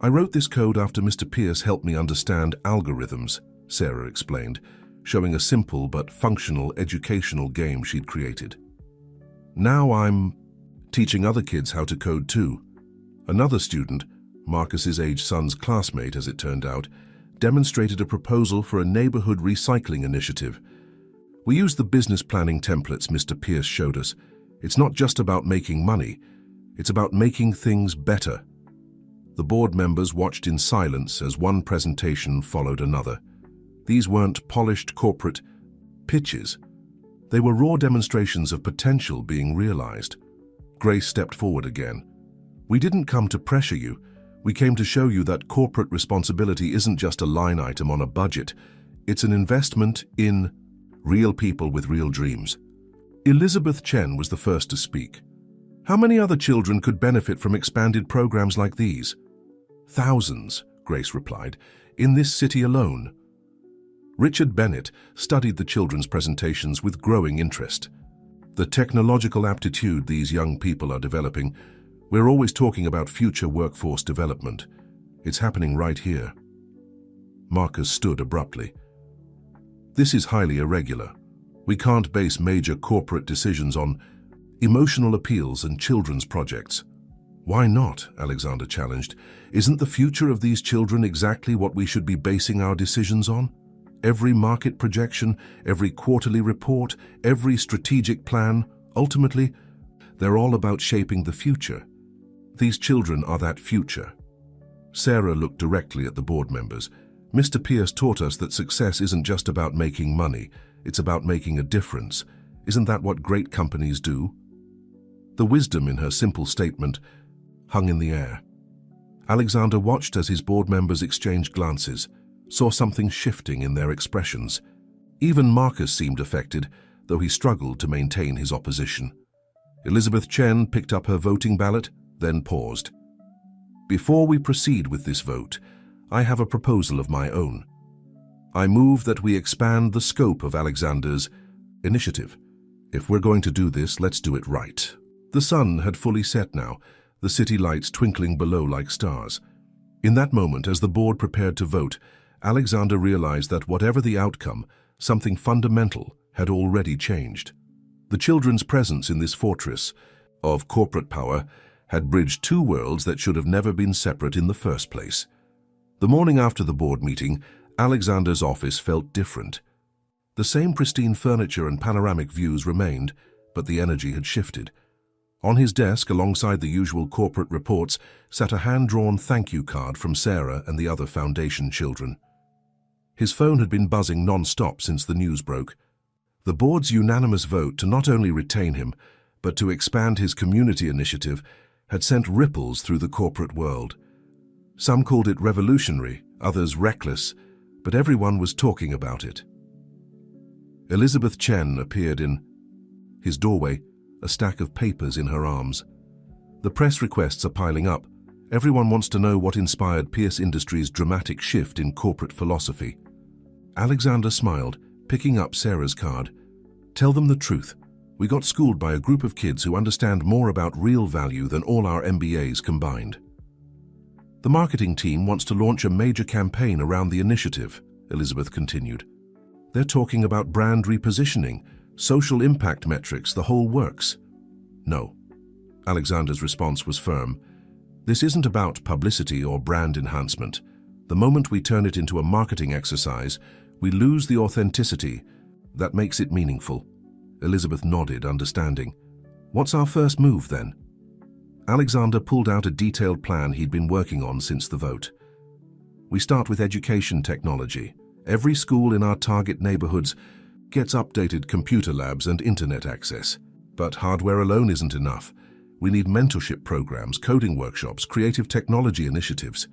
I wrote this code after Mr. Pierce helped me understand algorithms, Sarah explained, showing a simple but functional educational game she'd created. Now I'm teaching other kids how to code too. Another student, Marcus's age son's classmate as it turned out, demonstrated a proposal for a neighborhood recycling initiative. We used the business planning templates Mr. Pierce showed us. It's not just about making money, it's about making things better. The board members watched in silence as one presentation followed another. These weren't polished corporate pitches. They were raw demonstrations of potential being realized. Grace stepped forward again. We didn't come to pressure you. We came to show you that corporate responsibility isn't just a line item on a budget. It's an investment in real people with real dreams. Elizabeth Chen was the first to speak. How many other children could benefit from expanded programs like these? Thousands, Grace replied, in this city alone. Richard Bennett studied the children's presentations with growing interest. The technological aptitude these young people are developing, we're always talking about future workforce development. It's happening right here. Marcus stood abruptly. This is highly irregular. We can't base major corporate decisions on emotional appeals and children's projects. Why not? Alexander challenged. Isn't the future of these children exactly what we should be basing our decisions on? Every market projection, every quarterly report, every strategic plan, ultimately, they're all about shaping the future. These children are that future. Sarah looked directly at the board members. Mr. Pierce taught us that success isn't just about making money, it's about making a difference. Isn't that what great companies do? The wisdom in her simple statement hung in the air. Alexander watched as his board members exchanged glances, saw something shifting in their expressions. Even Marcus seemed affected, though he struggled to maintain his opposition. Elizabeth Chen picked up her voting ballot, then paused. Before we proceed with this vote, I have a proposal of my own. I move that we expand the scope of Alexander's initiative. If we're going to do this, let's do it right. The sun had fully set now, the city lights twinkling below like stars. In that moment, as the board prepared to vote, Alexander realized that whatever the outcome, something fundamental had already changed. The children's presence in this fortress of corporate power had bridged two worlds that should have never been separate in the first place. The morning after the board meeting, Alexander's office felt different. The same pristine furniture and panoramic views remained, but the energy had shifted. On his desk, alongside the usual corporate reports, sat a hand-drawn thank you card from Sarah and the other foundation children. His phone had been buzzing non-stop since the news broke. The board's unanimous vote to not only retain him, but to expand his community initiative had sent ripples through the corporate world. Some called it revolutionary, others reckless, but everyone was talking about it. Elizabeth Chen appeared in his doorway, a stack of papers in her arms. The press requests are piling up. Everyone wants to know what inspired Pierce Industries' dramatic shift in corporate philosophy. Alexander smiled, picking up Sarah's card. Tell them the truth. We got schooled by a group of kids who understand more about real value than all our MBAs combined. The marketing team wants to launch a major campaign around the initiative, Elizabeth continued. They're talking about brand repositioning, social impact metrics, the whole works. No. Alexander's response was firm. This isn't about publicity or brand enhancement. The moment we turn it into a marketing exercise, we lose the authenticity that makes it meaningful. Elizabeth nodded, understanding. What's our first move, then? Alexander pulled out a detailed plan he'd been working on since the vote. We start with education technology. Every school in our target neighborhoods gets updated computer labs and internet access. But hardware alone isn't enough. We need mentorship programs, coding workshops, creative technology initiatives.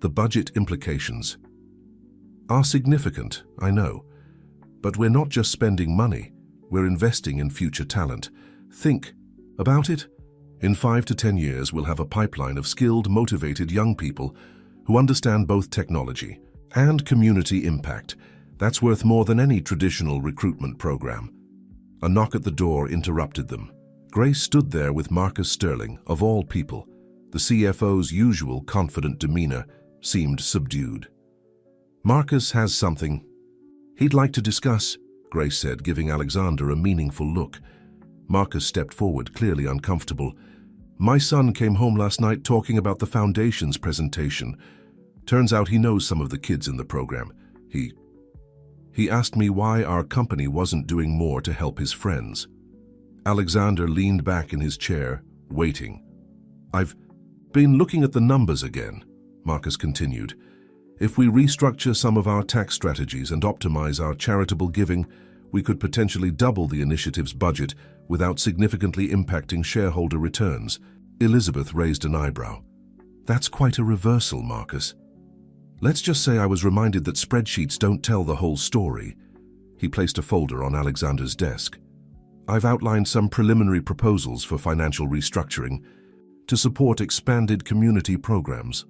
The budget implications are significant, I know. But we're not just spending money, we're investing in future talent. Think about it. In 5 to 10 years, we'll have a pipeline of skilled, motivated young people who understand both technology and community impact. That's worth more than any traditional recruitment program. A knock at the door interrupted them. Grace stood there with Marcus Sterling, of all people. The CFO's usual confident demeanor seemed subdued. Marcus has something he'd like to discuss, Grace said, giving Alexander a meaningful look. Marcus stepped forward, clearly uncomfortable. My son came home last night talking about the foundation's presentation. Turns out he knows some of the kids in the program. He asked me why our company wasn't doing more to help his friends. Alexander leaned back in his chair, waiting. I've been looking at the numbers again, Marcus continued. If we restructure some of our tax strategies and optimize our charitable giving, we could potentially double the initiative's budget without significantly impacting shareholder returns. Elizabeth raised an eyebrow. That's quite a reversal, Marcus. Let's just say I was reminded that spreadsheets don't tell the whole story. He placed a folder on Alexander's desk. I've outlined some preliminary proposals for financial restructuring to support expanded community programs.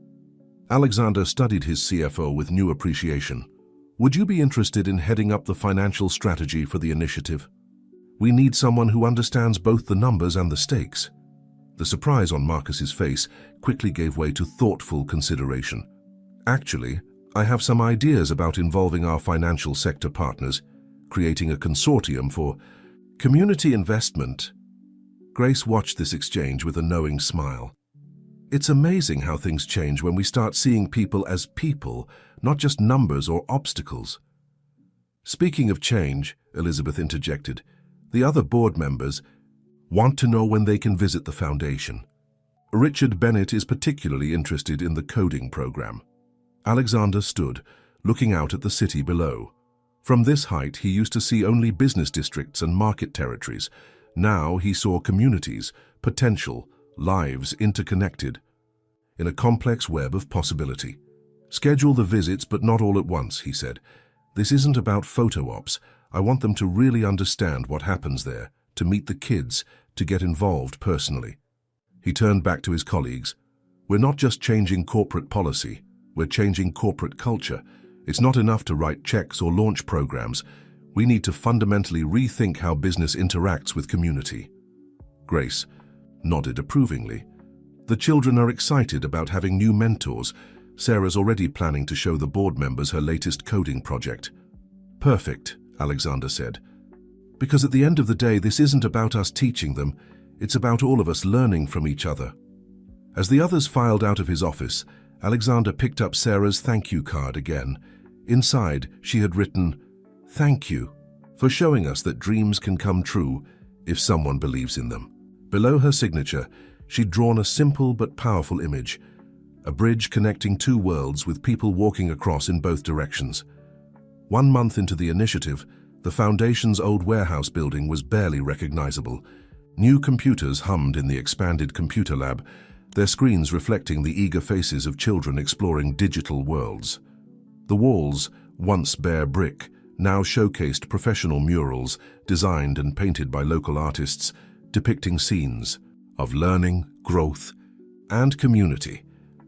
Alexander studied his CFO with new appreciation. Would you be interested in heading up the financial strategy for the initiative? We need someone who understands both the numbers and the stakes. The surprise on Marcus's face quickly gave way to thoughtful consideration. Actually, I have some ideas about involving our financial sector partners, creating a consortium for community investment. Grace watched this exchange with a knowing smile. It's amazing how things change when we start seeing people as people, not just numbers or obstacles. Speaking of change, Elizabeth interjected, the other board members want to know when they can visit the foundation. Richard Bennett is particularly interested in the coding program. Alexander stood, looking out at the city below. From this height, he used to see only business districts and market territories. Now he saw communities, potential, lives interconnected, in a complex web of possibility. Schedule the visits, but not all at once, he said. This isn't about photo ops. I want them to really understand what happens there, to meet the kids, to get involved personally. He turned back to his colleagues. We're not just changing corporate policy, we're changing corporate culture. It's not enough to write checks or launch programs. We need to fundamentally rethink how business interacts with community. Grace nodded approvingly. The children are excited about having new mentors. Sarah's already planning to show the board members her latest coding project. Perfect, Alexander said. Because at the end of the day, this isn't about us teaching them. It's about all of us learning from each other. As the others filed out of his office, Alexander picked up Sarah's thank you card again. Inside, she had written, "Thank you for showing us that dreams can come true if someone believes in them." Below her signature, she'd drawn a simple but powerful image, a bridge connecting two worlds with people walking across in both directions. 1 month into the initiative, the Foundation's old warehouse building was barely recognizable. New computers hummed in the expanded computer lab, their screens reflecting the eager faces of children exploring digital worlds. The walls, once bare brick, now showcased professional murals designed and painted by local artists, depicting scenes of learning, growth, and community.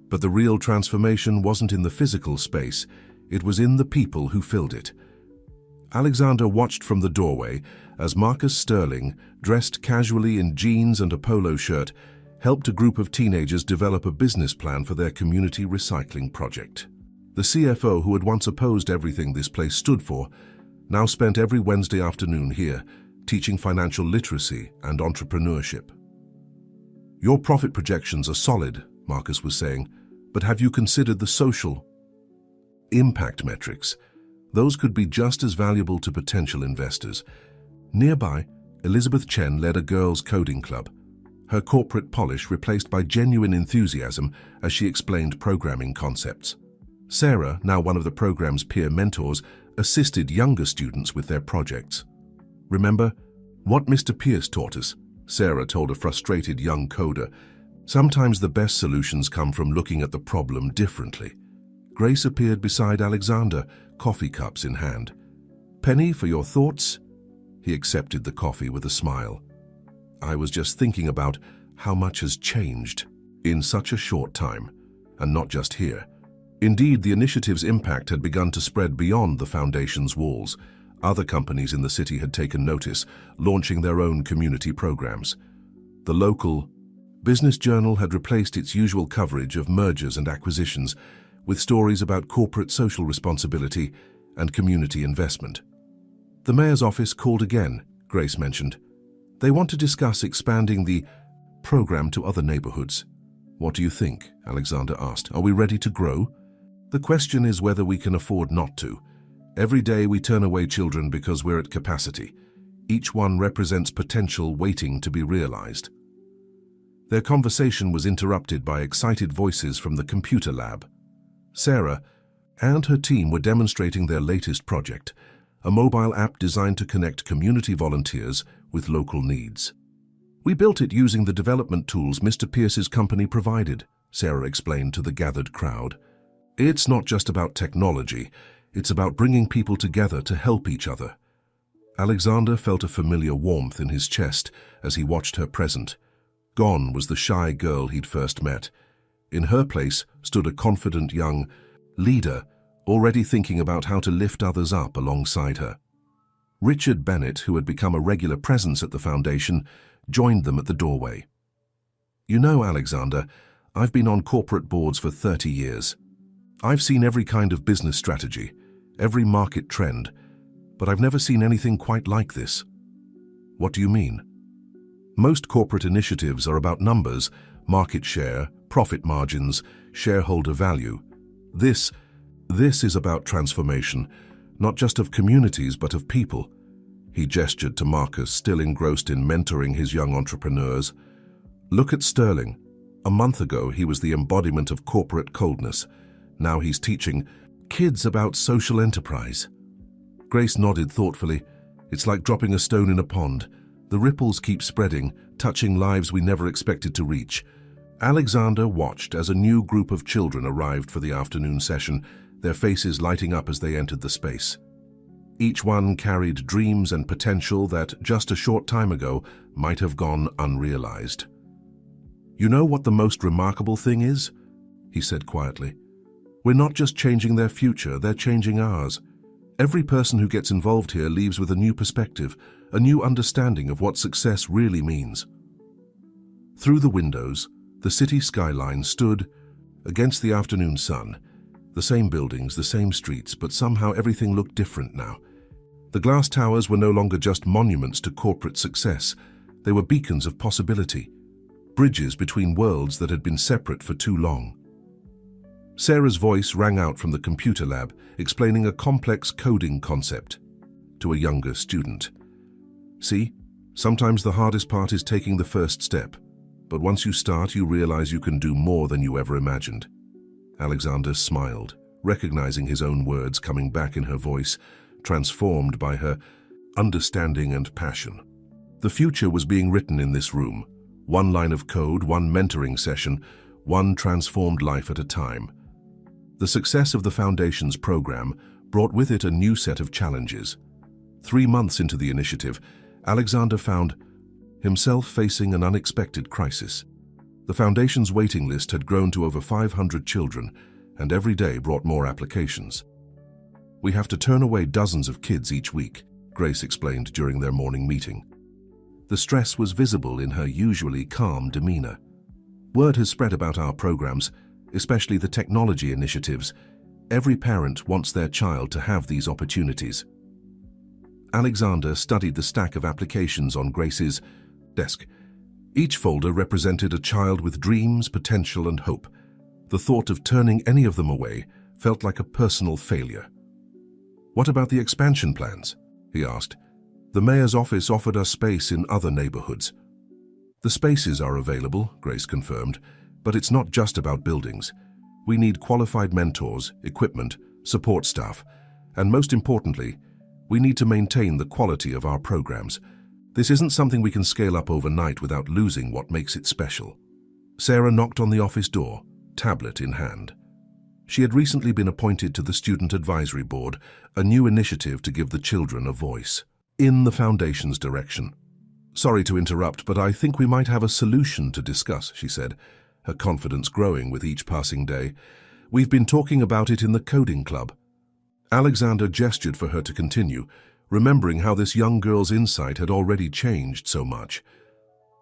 But the real transformation wasn't in the physical space, it was in the people who filled it. Alexander watched from the doorway as Marcus Sterling, dressed casually in jeans and a polo shirt, helped a group of teenagers develop a business plan for their community recycling project. The CFO, who had once opposed everything this place stood for, now spent every Wednesday afternoon here, teaching financial literacy and entrepreneurship. "Your profit projections are solid," Marcus was saying, "but have you considered the social impact metrics? Those could be just as valuable to potential investors." Nearby, Elizabeth Chen led a girls' coding club, her corporate polish replaced by genuine enthusiasm as she explained programming concepts. Sarah, now one of the program's peer mentors, assisted younger students with their projects. "Remember what Mr. Pierce taught us?" Sarah told a frustrated young coder. "Sometimes the best solutions come from looking at the problem differently." Grace appeared beside Alexander, coffee cups in hand. "Penny, for your thoughts?" He accepted the coffee with a smile. "I was just thinking about how much has changed in such a short time, and not just here." Indeed, the initiative's impact had begun to spread beyond the Foundation's walls. Other companies in the city had taken notice, launching their own community programs. The local Business Journal had replaced its usual coverage of mergers and acquisitions with stories about corporate social responsibility and community investment. The mayor's office called again, Grace mentioned. "They want to discuss expanding the program to other neighborhoods." "What do you think?" Alexander asked. "Are we ready to grow?" "The question is whether we can afford not to. Every day we turn away children because we're at capacity. Each one represents potential waiting to be realized." Their conversation was interrupted by excited voices from the computer lab. Sarah and her team were demonstrating their latest project, a mobile app designed to connect community volunteers with local needs. "We built it using the development tools Mr. Pierce's company provided," Sarah explained to the gathered crowd. "It's not just about technology, it's about bringing people together to help each other." Alexander felt a familiar warmth in his chest as he watched her present. Gone was the shy girl he'd first met. In her place stood a confident young leader, already thinking about how to lift others up alongside her. Richard Bennett, who had become a regular presence at the Foundation, joined them at the doorway. "You know, Alexander, I've been on corporate boards for 30 years. I've seen every kind of business strategy, every market trend, but I've never seen anything quite like this." "What do you mean?" "Most corporate initiatives are about numbers, market share, profit margins, shareholder value. This is about transformation, not just of communities but of people." He gestured to Marcus, still engrossed in mentoring his young entrepreneurs. "Look at Sterling. A month ago he was the embodiment of corporate coldness. Now he's teaching kids about social enterprise." Grace nodded thoughtfully. "It's like dropping a stone in a pond. The ripples keep spreading, touching lives we never expected to reach." Alexander watched as a new group of children arrived for the afternoon session, their faces lighting up as they entered the space. Each one carried dreams and potential that, just a short time ago, might have gone unrealized. "You know what the most remarkable thing is?" he said quietly. "We're not just changing their future, they're changing ours. Every person who gets involved here leaves with a new perspective, a new understanding of what success really means." Through the windows, the city skyline stood against the afternoon sun. The same buildings, the same streets, but somehow everything looked different now. The glass towers were no longer just monuments to corporate success. They were beacons of possibility, bridges between worlds that had been separate for too long. Sarah's voice rang out from the computer lab, explaining a complex coding concept to a younger student. "See, Sometimes the hardest part is taking the first step, but once you start, you realize you can do more than you ever imagined. Alexander smiled, recognizing his own words coming back in her voice, transformed by her understanding and passion. The future was being written in this room. One line of code, one mentoring session, one transformed life at a time. The success of the Foundation's program brought with it a new set of challenges. 3 months into the initiative, Alexander found himself facing an unexpected crisis. The Foundation's waiting list had grown to over 500 children, and every day brought more applications. "We have to turn away dozens of kids each week," Grace explained during their morning meeting. The stress was visible in her usually calm demeanor. "Word has spread about our programs, especially the technology initiatives. Every parent wants their child to have these opportunities." Alexander studied the stack of applications on Grace's desk. Each folder represented a child with dreams, potential, and hope. The thought of turning any of them away felt like a personal failure. "What about the expansion plans?" he asked. "The mayor's office offered us space in other neighborhoods." "The spaces are available," Grace confirmed, "but it's not just about buildings. We need qualified mentors, equipment, support staff, and most importantly, we need to maintain the quality of our programs. This isn't something we can scale up overnight without losing what makes it special." Sarah knocked on the office door, tablet in hand. She had recently been appointed to the Student Advisory Board, a new initiative to give the children a voice in the Foundation's direction. "Sorry to interrupt, but I think we might have a solution to discuss," she said, her confidence growing with each passing day. "We've been talking about it in the coding club." Alexander gestured for her to continue, remembering how this young girl's insight had already changed so much.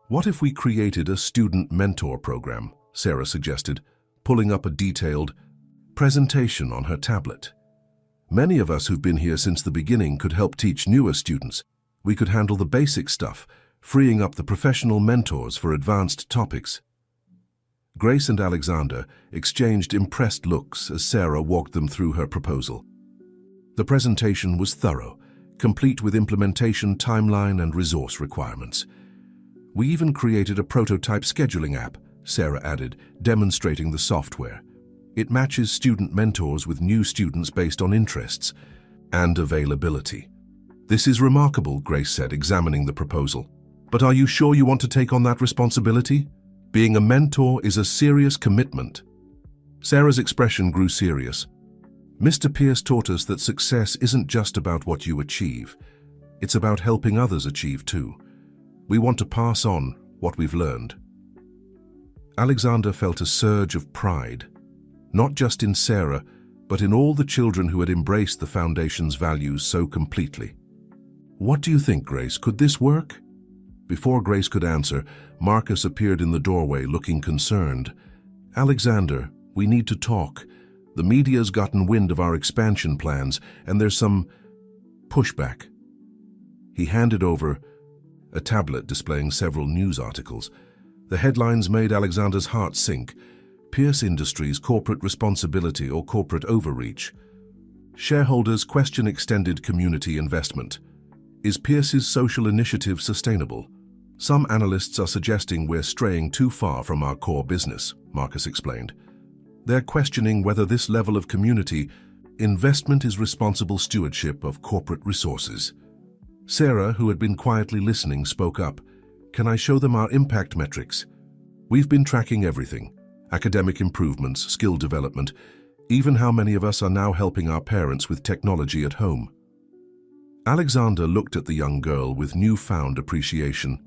"What if we created a student mentor program?" Sarah suggested, pulling up a detailed presentation on her tablet. "Many of us who've been here since the beginning could help teach newer students. We could handle the basic stuff, freeing up the professional mentors for advanced topics." Grace and Alexander exchanged impressed looks as Sarah walked them through her proposal. The presentation was thorough, complete with implementation timeline and resource requirements. "We even created a prototype scheduling app," Sarah added, demonstrating the software. "It matches student mentors with new students based on interests and availability." "This is remarkable," Grace said, examining the proposal. "But are you sure you want to take on that responsibility? Being a mentor is a serious commitment." Sarah's expression grew serious. "Mr. Pierce taught us that success isn't just about what you achieve. It's about helping others achieve too. We want to pass on what we've learned." Alexander felt a surge of pride, not just in Sarah, but in all the children who had embraced the Foundation's values so completely. "What do you think, Grace? Could this work?" Before Grace could answer, Marcus appeared in the doorway looking concerned. "Alexander, we need to talk. The media's gotten wind of our expansion plans, and there's some pushback." He handed over a tablet displaying several news articles. The headlines made Alexander's heart sink. "Pierce Industries' corporate responsibility or corporate overreach. Shareholders question extended community investment. Is Pierce's social initiative sustainable? Some analysts are suggesting we're straying too far from our core business," Marcus explained. "They're questioning whether this level of community investment is responsible stewardship of corporate resources." Sarah, who had been quietly listening, spoke up. "Can I show them our impact metrics? We've been tracking everything: academic improvements, skill development, even how many of us are now helping our parents with technology at home." Alexander looked at the young girl with newfound appreciation.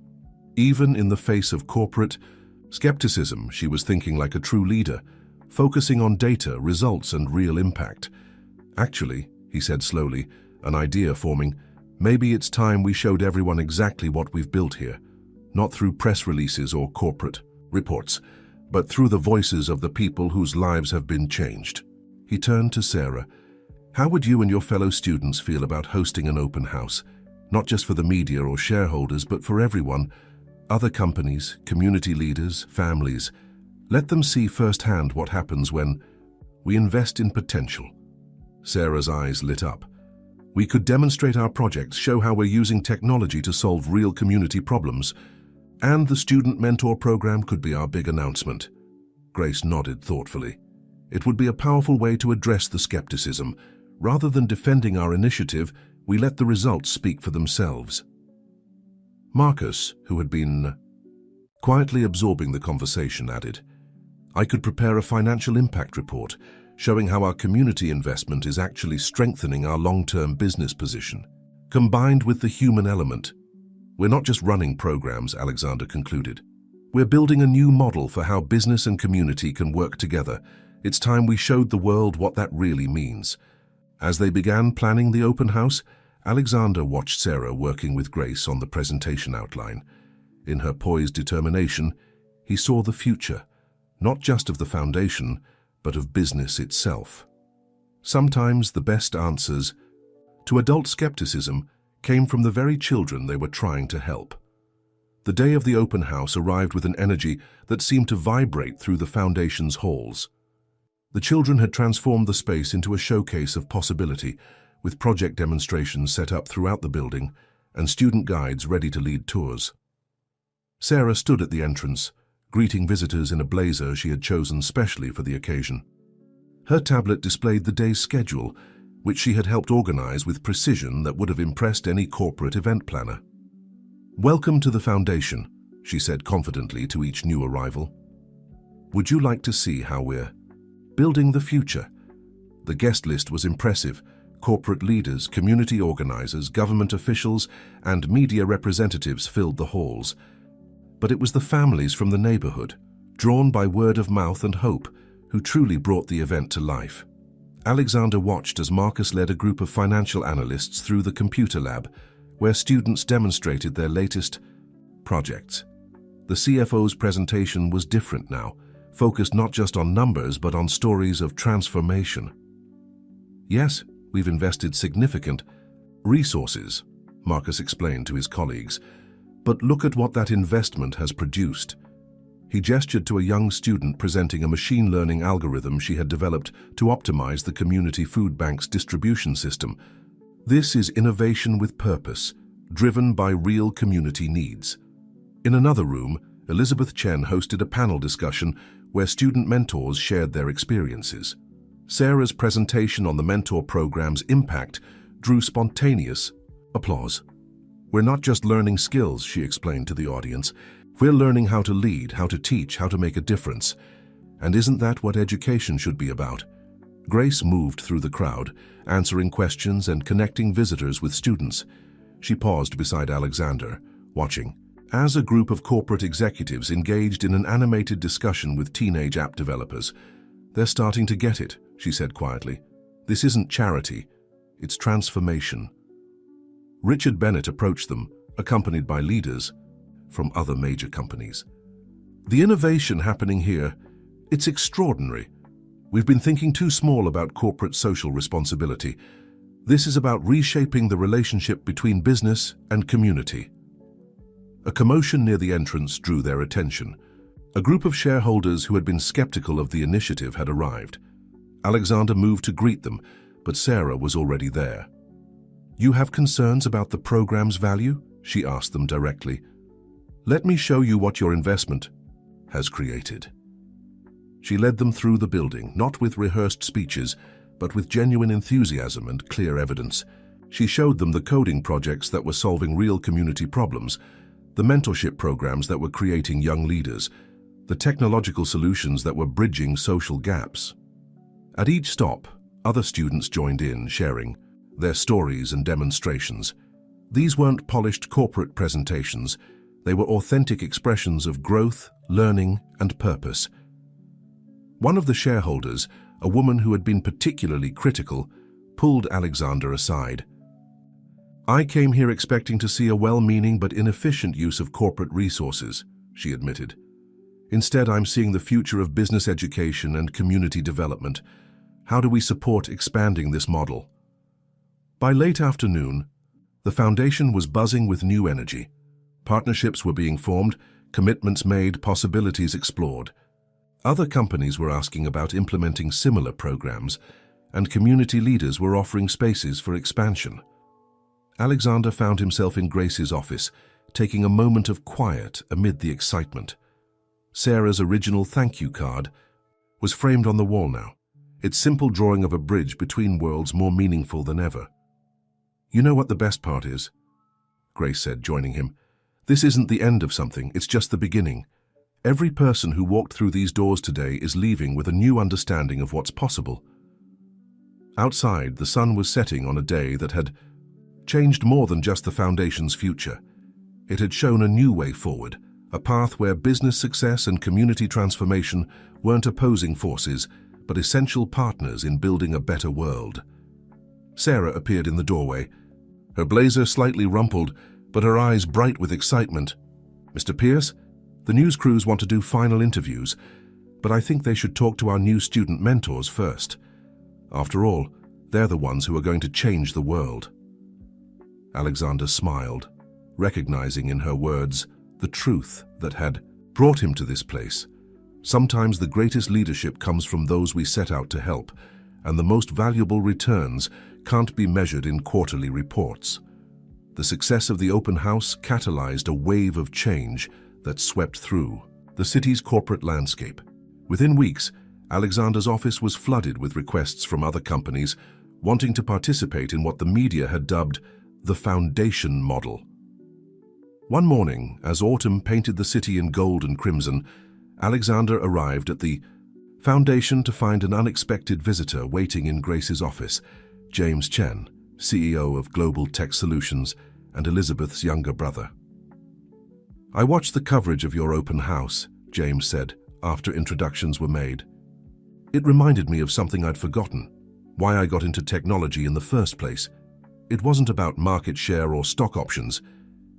Even in the face of corporate skepticism, she was thinking like a true leader, focusing on data, results, and real impact. "Actually," he said slowly, an idea forming, "maybe it's time we showed everyone exactly what we've built here, not through press releases or corporate reports, but through the voices of the people whose lives have been changed." He turned to Sarah. "How would you and your fellow students feel about hosting an open house, not just for the media or shareholders, but for everyone, other companies, community leaders, families? Let them see firsthand what happens when we invest in potential." Sarah's eyes lit up. We could demonstrate our projects, show how we're using technology to solve real community problems, and the student mentor program could be our big announcement. Grace nodded thoughtfully. It would be a powerful way to address the skepticism. Rather than defending our initiative, we let the results speak for themselves. Marcus, who had been quietly absorbing the conversation, added, I could prepare a financial impact report showing how our community investment is actually strengthening our long-term business position. Combined with the human element, we're not just running programs, Alexander concluded. We're building a new model for how business and community can work together. It's time we showed the world what that really means. As they began planning the open house, Alexander watched Sarah working with Grace on the presentation outline. In her poised determination, he saw the future, not just of the foundation, but of business itself. Sometimes the best answers to adult skepticism came from the very children they were trying to help. The day of the open house arrived with an energy that seemed to vibrate through the foundation's halls. The children had transformed the space into a showcase of possibility, with project demonstrations set up throughout the building and student guides ready to lead tours. Sarah stood at the entrance, greeting visitors in a blazer she had chosen specially for the occasion. Her tablet displayed the day's schedule, which she had helped organize with precision that would have impressed any corporate event planner. Welcome to the foundation, she said confidently to each new arrival. Would you like to see how we're building the future? The guest list was impressive. Corporate leaders, community organizers, government officials, and media representatives filled the halls. But it was the families from the neighborhood, drawn by word of mouth and hope, who truly brought the event to life. Alexander watched as Marcus led a group of financial analysts through the computer lab, where students demonstrated their latest projects. The CFO's presentation was different now, focused not just on numbers but on stories of transformation. Yes, we've invested significant resources, Marcus explained to his colleagues, but look at what that investment has produced. He gestured to a young student presenting a machine learning algorithm she had developed to optimize the community food bank's distribution system. This is innovation with purpose, driven by real community needs. In another room, Elizabeth Chen hosted a panel discussion where student mentors shared their experiences. Sarah's presentation on the mentor program's impact drew spontaneous applause. We're not just learning skills, she explained to the audience. We're learning how to lead, how to teach, how to make a difference. And isn't that what education should be about? Grace moved through the crowd, answering questions and connecting visitors with students. She paused beside Alexander, watching, as a group of corporate executives engaged in an animated discussion with teenage app developers. They're starting to get it, she said quietly. This isn't charity, it's transformation. Richard Bennett approached them, accompanied by leaders from other major companies. The innovation happening here, it's extraordinary. We've been thinking too small about corporate social responsibility. This is about reshaping the relationship between business and community. A commotion near the entrance drew their attention. A group of shareholders who had been skeptical of the initiative had arrived. Alexander moved to greet them, but Sarah was already there. You have concerns about the program's value? She asked them directly. Let me show you what your investment has created. She led them through the building, not with rehearsed speeches, but with genuine enthusiasm and clear evidence. She showed them the coding projects that were solving real community problems, the mentorship programs that were creating young leaders, the technological solutions that were bridging social gaps. At each stop, other students joined in, sharing their stories and demonstrations. These weren't polished corporate presentations. They were authentic expressions of growth, learning, and purpose. One of the shareholders, a woman who had been particularly critical, pulled Alexander aside. I came here expecting to see a well-meaning but inefficient use of corporate resources, she admitted. Instead, I'm seeing the future of business education and community development. How do we support expanding this model? By late afternoon, the foundation was buzzing with new energy. Partnerships were being formed, commitments made, possibilities explored. Other companies were asking about implementing similar programs, and community leaders were offering spaces for expansion. Alexander found himself in Grace's office, taking a moment of quiet amid the excitement. Sarah's original thank you card was framed on the wall now, its simple drawing of a bridge between worlds more meaningful than ever. "You know what the best part is?" Grace said, joining him. "This isn't the end of something, it's just the beginning. Every person who walked through these doors today is leaving with a new understanding of what's possible." Outside, the sun was setting on a day that had changed more than just the Foundation's future. It had shown a new way forward, a path where business success and community transformation weren't opposing forces, but essential partners in building a better world. Sarah appeared in the doorway, her blazer slightly rumpled, but her eyes bright with excitement. "Mr. Pierce, the news crews want to do final interviews, but I think they should talk to our new student mentors first. After all, they're the ones who are going to change the world." Alexander smiled, recognizing in her words the truth that had brought him to this place. Sometimes the greatest leadership comes from those we set out to help, and the most valuable returns can't be measured in quarterly reports. The success of the open house catalyzed a wave of change that swept through the city's corporate landscape. Within weeks, Alexander's office was flooded with requests from other companies wanting to participate in what the media had dubbed the Foundation model. One morning, as autumn painted the city in gold and crimson, Alexander arrived at the Foundation to find an unexpected visitor waiting in Grace's office, James Chen, CEO of Global Tech Solutions and Elizabeth's younger brother. "I watched the coverage of your open house," James said, after introductions were made. "It reminded me of something I'd forgotten, why I got into technology in the first place. It wasn't about market share or stock options.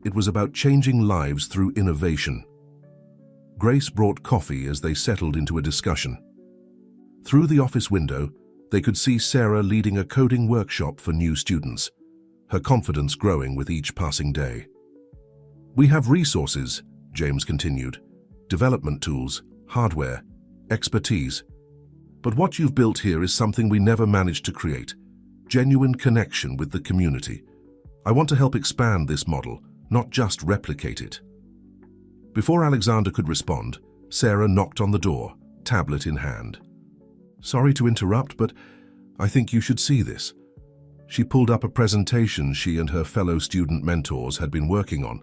It was about changing lives through innovation." Grace brought coffee as they settled into a discussion. Through the office window, they could see Sarah leading a coding workshop for new students, her confidence growing with each passing day. "We have resources," James continued, "development tools, hardware, expertise. But what you've built here is something we never managed to create, genuine connection with the community. I want to help expand this model, not just replicate it." Before Alexander could respond, Sarah knocked on the door, tablet in hand. "Sorry to interrupt, but I think you should see this." She pulled up a presentation she and her fellow student mentors had been working on.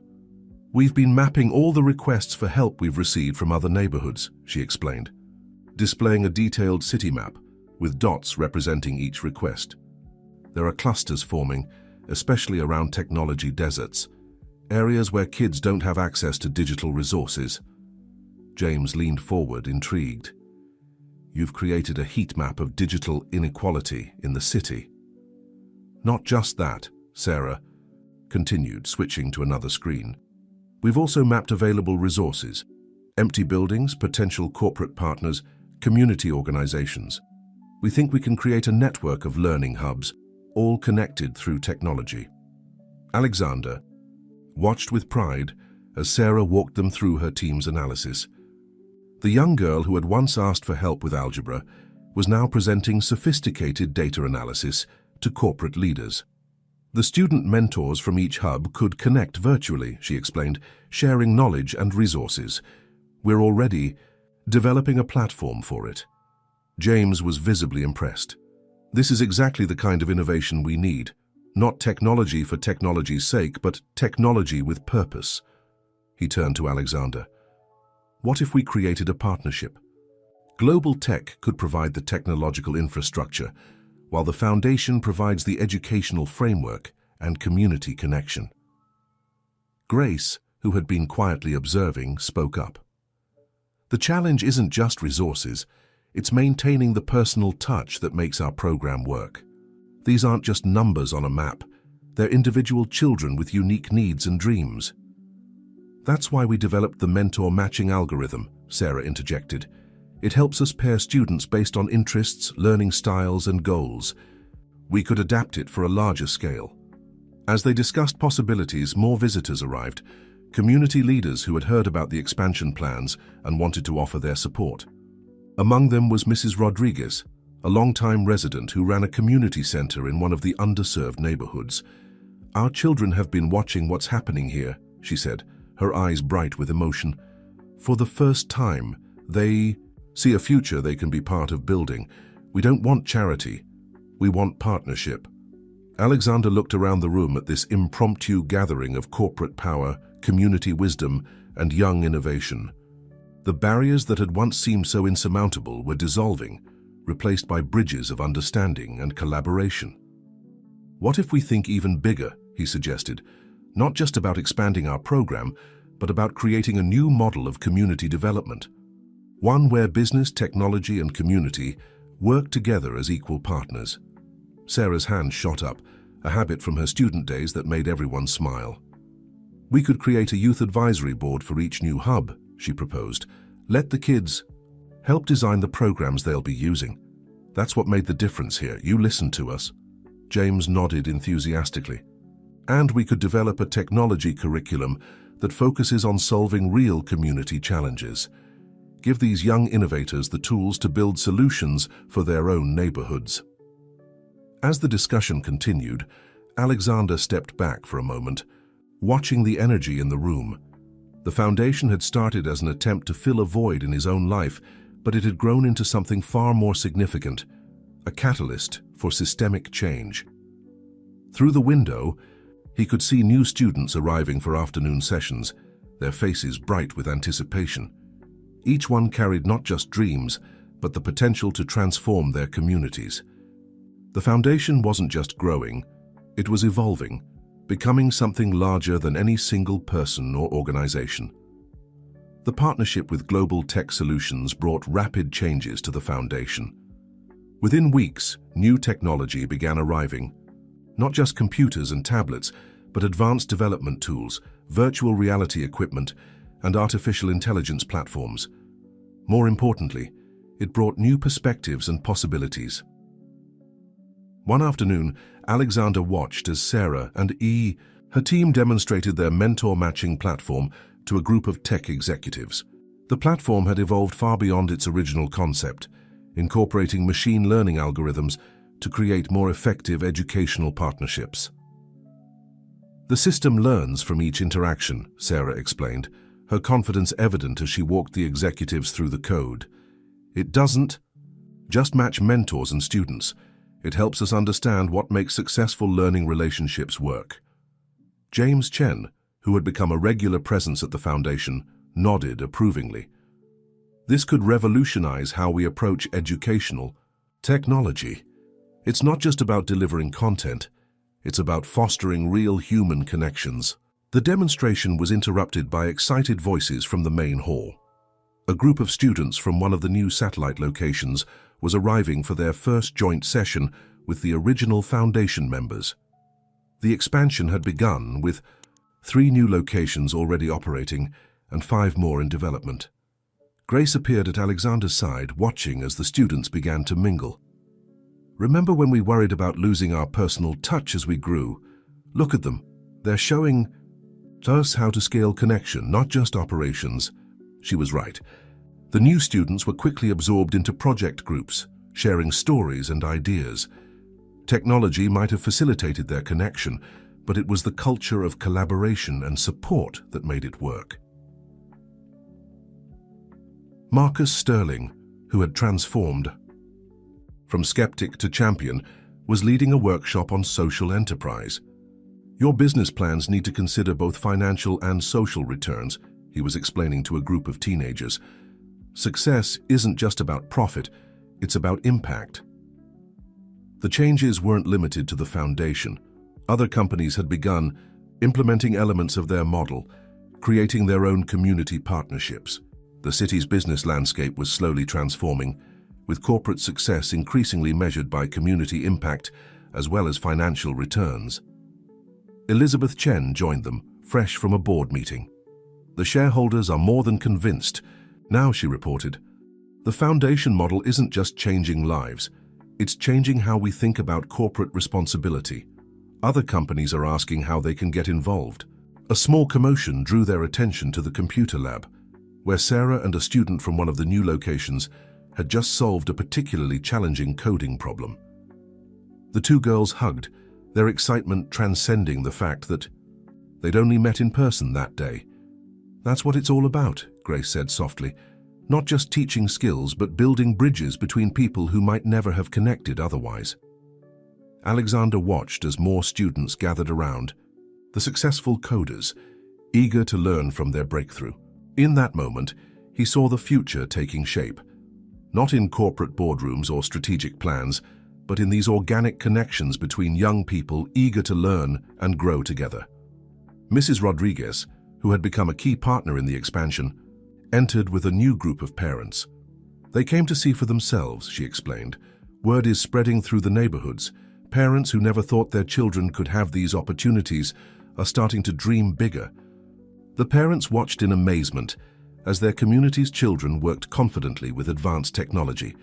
"We've been mapping all the requests for help we've received from other neighborhoods," she explained, displaying a detailed city map with dots representing each request. There are clusters forming, especially around technology deserts, areas where kids don't have access to digital resources. James leaned forward, intrigued. "You've created a heat map of digital inequality in the city." "Not just that," Sarah continued, switching to another screen. "We've also mapped available resources, empty buildings, potential corporate partners, community organizations. We think we can create a network of learning hubs, all connected through technology." Alexander watched with pride as Sarah walked them through her team's analysis. The young girl who had once asked for help with algebra was now presenting sophisticated data analysis to corporate leaders. The student mentors from each hub could connect virtually, she explained, sharing knowledge and resources. "We're already developing a platform for it." James was visibly impressed. "This is exactly the kind of innovation we need. Not technology for technology's sake, but technology with purpose." He turned to Alexander. "What if we created a partnership? Global Tech could provide the technological infrastructure, while the Foundation provides the educational framework and community connection." Grace, who had been quietly observing, spoke up. "The challenge isn't just resources, it's maintaining the personal touch that makes our program work. These aren't just numbers on a map, they're individual children with unique needs and dreams." "That's why we developed the mentor matching algorithm," Sarah interjected. "It helps us pair students based on interests, learning styles, and goals. We could adapt it for a larger scale." As they discussed possibilities, more visitors arrived, community leaders who had heard about the expansion plans and wanted to offer their support. Among them was Mrs. Rodriguez, a longtime resident who ran a community center in one of the underserved neighborhoods. "Our children have been watching what's happening here," she said, her eyes bright with emotion. "For the first time, they see a future they can be part of building. We don't want charity. We want partnership." Alexander looked around the room at this impromptu gathering of corporate power, community wisdom, and young innovation. The barriers that had once seemed so insurmountable were dissolving, replaced by bridges of understanding and collaboration. "What if we think even bigger?" he suggested. "Not just about expanding our program, but about creating a new model of community development. One where business, technology, and community work together as equal partners." Sarah's hand shot up, a habit from her student days that made everyone smile. "We could create a youth advisory board for each new hub," she proposed. "Let the kids help design the programs they'll be using. That's what made the difference here. You listened to us." James nodded enthusiastically. "And we could develop a technology curriculum that focuses on solving real community challenges. Give these young innovators the tools to build solutions for their own neighborhoods." As the discussion continued, Alexander stepped back for a moment, watching the energy in the room. The foundation had started as an attempt to fill a void in his own life, but it had grown into something far more significant, a catalyst for systemic change. Through the window, he could see new students arriving for afternoon sessions, their faces bright with anticipation. Each one carried not just dreams, but the potential to transform their communities. The foundation wasn't just growing, it was evolving, becoming something larger than any single person or organization. The partnership with Global Tech Solutions brought rapid changes to the foundation. Within weeks, new technology began arriving. Not just computers and tablets, but advanced development tools, virtual reality equipment, and artificial intelligence platforms. More importantly, it brought new perspectives and possibilities. One afternoon, Alexander watched as Sarah and her team demonstrated their mentor matching platform to a group of tech executives. The platform had evolved far beyond its original concept, incorporating machine learning algorithms to create more effective educational partnerships. "The system learns from each interaction," Sarah explained, her confidence evident as she walked the executives through the code. "It doesn't just match mentors and students. It helps us understand what makes successful learning relationships work." James Chen, who had become a regular presence at the foundation, nodded approvingly. "This could revolutionize how we approach educational technology. It's not just about delivering content, it's about fostering real human connections." The demonstration was interrupted by excited voices from the main hall. A group of students from one of the new satellite locations was arriving for their first joint session with the original foundation members. The expansion had begun with 3 new locations already operating and 5 more in development. Grace appeared at Alexander's side, watching as the students began to mingle. "Remember when we worried about losing our personal touch as we grew? Look at them. They're showing us how to scale connection, not just operations." She was right. The new students were quickly absorbed into project groups, sharing stories and ideas. Technology might have facilitated their connection, but it was the culture of collaboration and support that made it work. Marcus Sterling, who had transformed from skeptic to champion, was leading a workshop on social enterprise. "Your business plans need to consider both financial and social returns," he was explaining to a group of teenagers. "Success isn't just about profit, it's about impact." The changes weren't limited to the foundation. Other companies had begun implementing elements of their model, creating their own community partnerships. The city's business landscape was slowly transforming, with corporate success increasingly measured by community impact as well as financial returns. Elizabeth Chen joined them, fresh from a board meeting. "The shareholders are more than convinced now," she reported. "The foundation model isn't just changing lives, it's changing how we think about corporate responsibility. Other companies are asking how they can get involved." A small commotion drew their attention to the computer lab, where Sarah and a student from one of the new locations had just solved a particularly challenging coding problem. The two girls hugged, their excitement transcending the fact that they'd only met in person that day. "That's what it's all about," Grace said softly. "Not just teaching skills, but building bridges between people who might never have connected otherwise." Alexander watched as more students gathered around, the successful coders, eager to learn from their breakthrough. In that moment, he saw the future taking shape, not in corporate boardrooms or strategic plans, but in these organic connections between young people eager to learn and grow together. Mrs. Rodriguez, who had become a key partner in the expansion, entered with a new group of parents. "They came to see for themselves," she explained. "Word is spreading through the neighborhoods. Parents who never thought their children could have these opportunities are starting to dream bigger." The parents watched in amazement as their community's children worked confidently with advanced technology,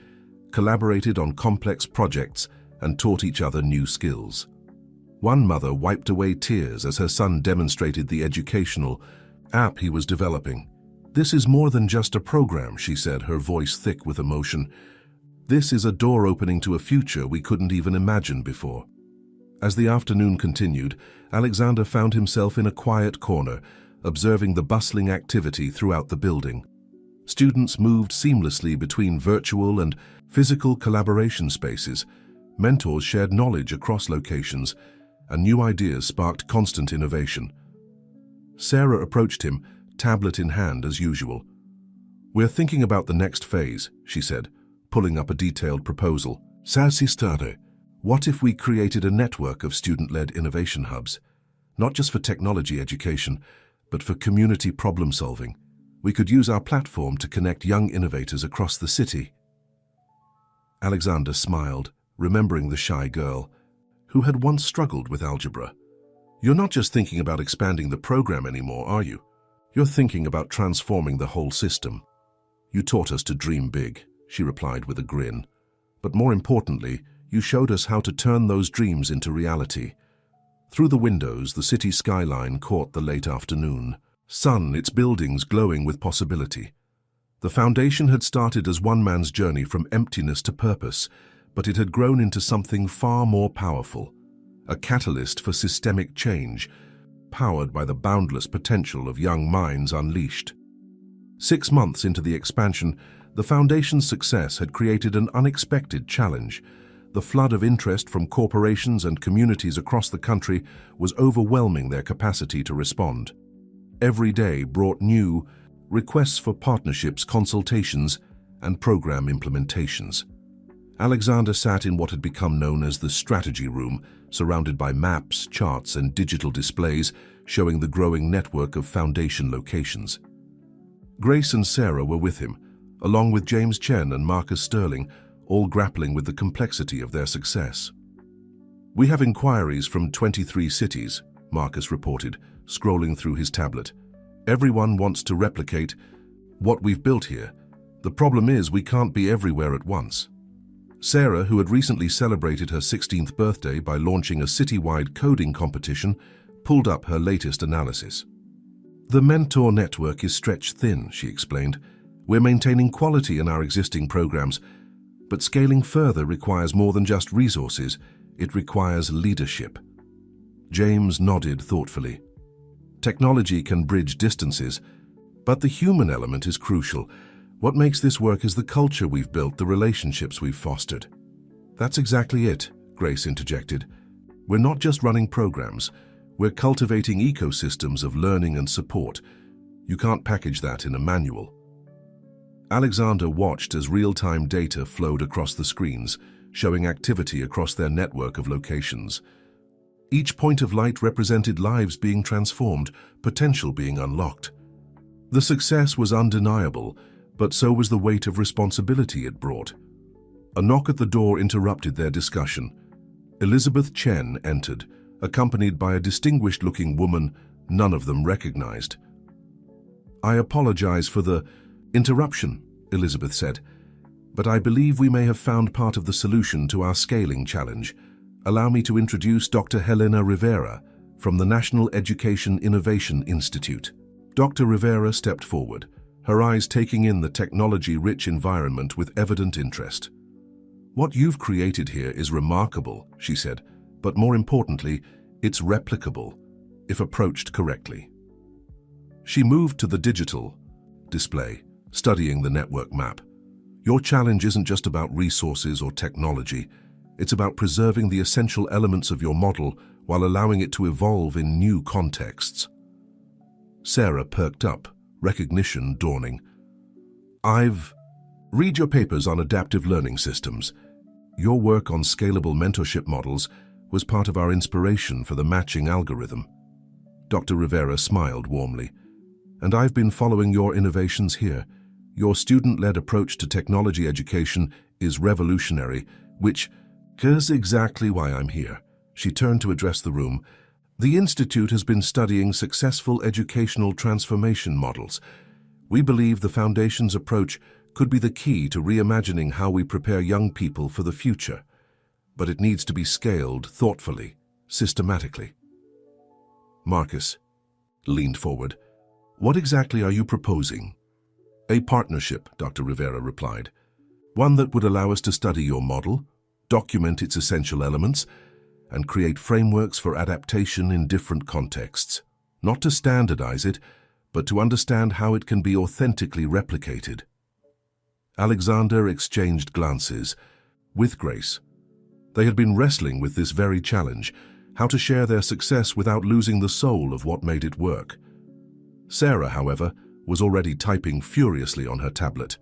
collaborated on complex projects, and taught each other new skills. One mother wiped away tears as her son demonstrated the educational app he was developing. "This is more than just a program," she said, her voice thick with emotion. "This is a door opening to a future we couldn't even imagine before." As the afternoon continued, Alexander found himself in a quiet corner, observing the bustling activity throughout the building. Students moved seamlessly between virtual and physical collaboration spaces. Mentors shared knowledge across locations, and new ideas sparked constant innovation. Sarah approached him, tablet in hand as usual. "We're thinking about the next phase," she said, pulling up a detailed proposal. "Sister, what if we created a network of student-led innovation hubs? Not just for technology education, but for community problem-solving. We could use our platform to connect young innovators across the city." Alexander smiled, remembering the shy girl who had once struggled with algebra. "You're not just thinking about expanding the program anymore, are you? You're thinking about transforming the whole system." "You taught us to dream big," she replied with a grin. "But more importantly, you showed us how to turn those dreams into reality." Through the windows, the city skyline caught the late afternoon sun, its buildings glowing with possibility. The foundation had started as one man's journey from emptiness to purpose, but it had grown into something far more powerful, a catalyst for systemic change, powered by the boundless potential of young minds unleashed. 6 months into the expansion, the foundation's success had created an unexpected challenge. The flood of interest from corporations and communities across the country was overwhelming their capacity to respond. Every day brought new requests for partnerships, consultations, and program implementations. Alexander sat in what had become known as the strategy room, surrounded by maps, charts, and digital displays showing the growing network of foundation locations. Grace and Sarah were with him, along with James Chen and Marcus Sterling, all grappling with the complexity of their success. "We have inquiries from 23 cities, Marcus reported, scrolling through his tablet. "Everyone wants to replicate what we've built here. The problem is we can't be everywhere at once." Sarah, who had recently celebrated her 16th birthday by launching a citywide coding competition, pulled up her latest analysis. "The mentor network is stretched thin," she explained. "We're maintaining quality in our existing programs, but scaling further requires more than just resources. It requires leadership." James nodded thoughtfully. "Technology can bridge distances, but the human element is crucial. What makes this work is the culture we've built, the relationships we've fostered." "That's exactly it," Grace interjected. "We're not just running programs. We're cultivating ecosystems of learning and support. You can't package that in a manual." Alexander watched as real-time data flowed across the screens, showing activity across their network of locations. Each point of light represented lives being transformed, potential being unlocked. The success was undeniable, but so was the weight of responsibility it brought. A knock at the door interrupted their discussion. Elizabeth Chen entered, accompanied by a distinguished-looking woman none of them recognized. "I apologize for the interruption," Elizabeth said, "but I believe we may have found part of the solution to our scaling challenge. Allow me to introduce Dr. Helena Rivera from the National Education Innovation Institute." Dr. Rivera stepped forward, her eyes taking in the technology-rich environment with evident interest. "What you've created here is remarkable," she said, "but more importantly, it's replicable, if approached correctly." She moved to the digital display, studying the network map. "Your challenge isn't just about resources or technology. It's about preserving the essential elements of your model while allowing it to evolve in new contexts." Sarah perked up, recognition dawning. Read your papers on adaptive learning systems. Your work on scalable mentorship models was part of our inspiration for the matching algorithm." Dr. Rivera smiled warmly. "And I've been following your innovations here. Your student-led approach to technology education is revolutionary, which is exactly why I'm here." She turned to address the room. "The Institute has been studying successful educational transformation models. We believe the Foundation's approach could be the key to reimagining how we prepare young people for the future. But it needs to be scaled thoughtfully, systematically." Marcus leaned forward. "What exactly are you proposing?" "A partnership," Dr. Rivera replied. "One that would allow us to study your model, document its essential elements, and create frameworks for adaptation in different contexts. Not to standardize it, but to understand how it can be authentically replicated." Alexander exchanged glances with Grace. They had been wrestling with this very challenge, how to share their success without losing the soul of what made it work. Sarah, however, was already typing furiously on her tablet.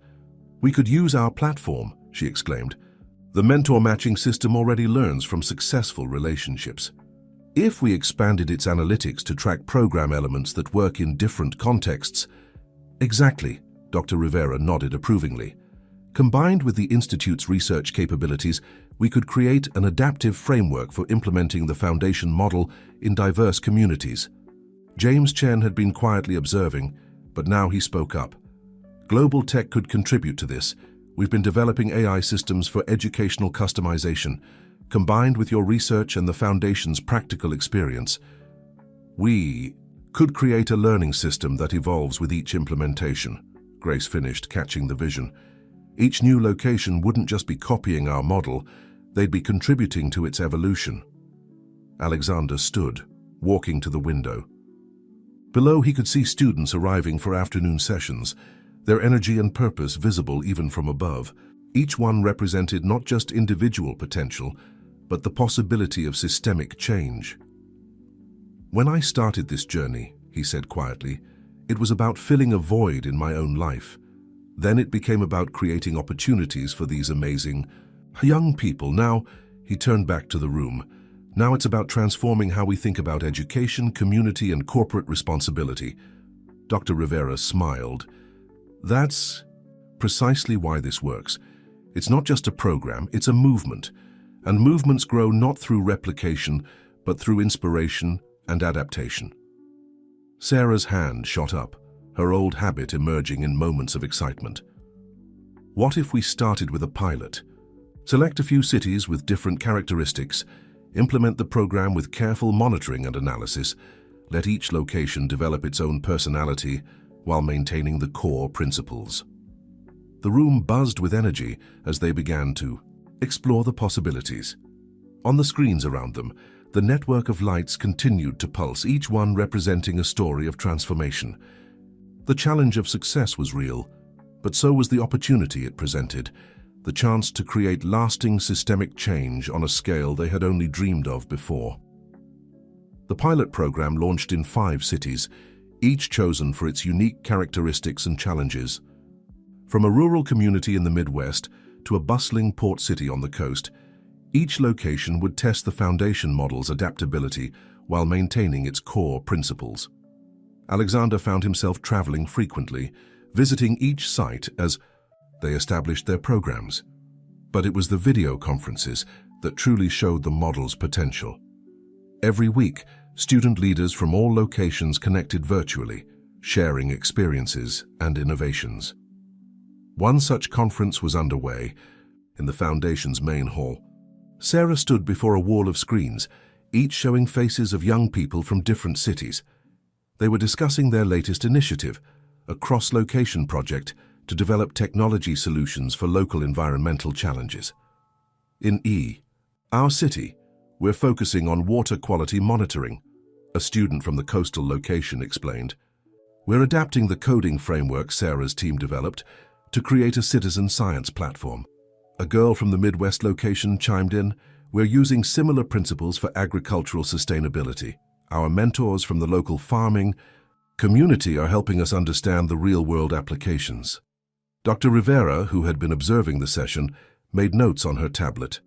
"We could use our platform," she exclaimed. "The mentor matching system already learns from successful relationships. If we expanded its analytics to track program elements that work in different contexts—" "Exactly," Dr. Rivera nodded approvingly. "Combined with the Institute's research capabilities, we could create an adaptive framework for implementing the Foundation model in diverse communities." James Chen had been quietly observing, but now he spoke up. "Global tech could contribute to this. We've been developing AI systems for educational customization. Combined with your research and the Foundation's practical experience, we could create a learning system that evolves with each implementation." Grace finished, catching the vision. "Each new location wouldn't just be copying our model, they'd be contributing to its evolution." Alexander stood, walking to the window. Below, he could see students arriving for afternoon sessions, their energy and purpose visible even from above. Each one represented not just individual potential, but the possibility of systemic change. "When I started this journey," he said quietly, "it was about filling a void in my own life. Then it became about creating opportunities for these amazing young people. Now," he turned back to the room, "now it's about transforming how we think about education, community, and corporate responsibility." Dr. Rivera smiled. "That's precisely why this works. It's not just a program, it's a movement. And movements grow not through replication, but through inspiration and adaptation." Sarah's hand shot up, her old habit emerging in moments of excitement. "What if we started with a pilot? Select a few cities with different characteristics, implement the program with careful monitoring and analysis, let each location develop its own personality while maintaining the core principles." The room buzzed with energy as they began to explore the possibilities. On the screens around them, the network of lights continued to pulse, each one representing a story of transformation. The challenge of success was real, but so was the opportunity it presented, the chance to create lasting systemic change on a scale they had only dreamed of before. The pilot program launched in 5 cities, each chosen for its unique characteristics and challenges. From a rural community in the Midwest to a bustling port city on the coast, each location would test the Foundation model's adaptability while maintaining its core principles. Alexander found himself traveling frequently, visiting each site as they established their programs. But it was the video conferences that truly showed the model's potential. Every week, student leaders from all locations connected virtually, sharing experiences and innovations. One such conference was underway in the Foundation's main hall. Sarah stood before a wall of screens, each showing faces of young people from different cities. They were discussing their latest initiative, a cross-location project to develop technology solutions for local environmental challenges. In E, our city, we're focusing on water quality monitoring, a student from the coastal location explained. We're adapting the coding framework Sarah's team developed to create a citizen science platform. A girl from the Midwest location chimed in, we're using similar principles for agricultural sustainability. Our mentors from the local farming community are helping us understand the real-world applications. Dr. Rivera, who had been observing the session, made notes on her tablet.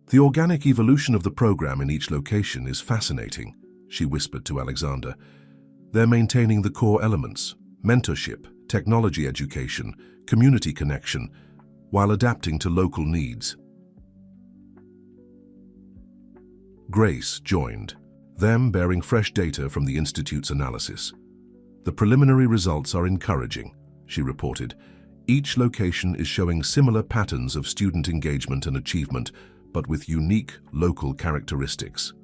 The organic evolution of the program in each location is fascinating, she whispered to Alexander. They're maintaining the core elements, mentorship, technology education, community connection, while adapting to local needs. Grace joined, them bearing fresh data from the Institute's analysis. The preliminary results are encouraging, she reported. Each location is showing similar patterns of student engagement and achievement, but with unique local characteristics.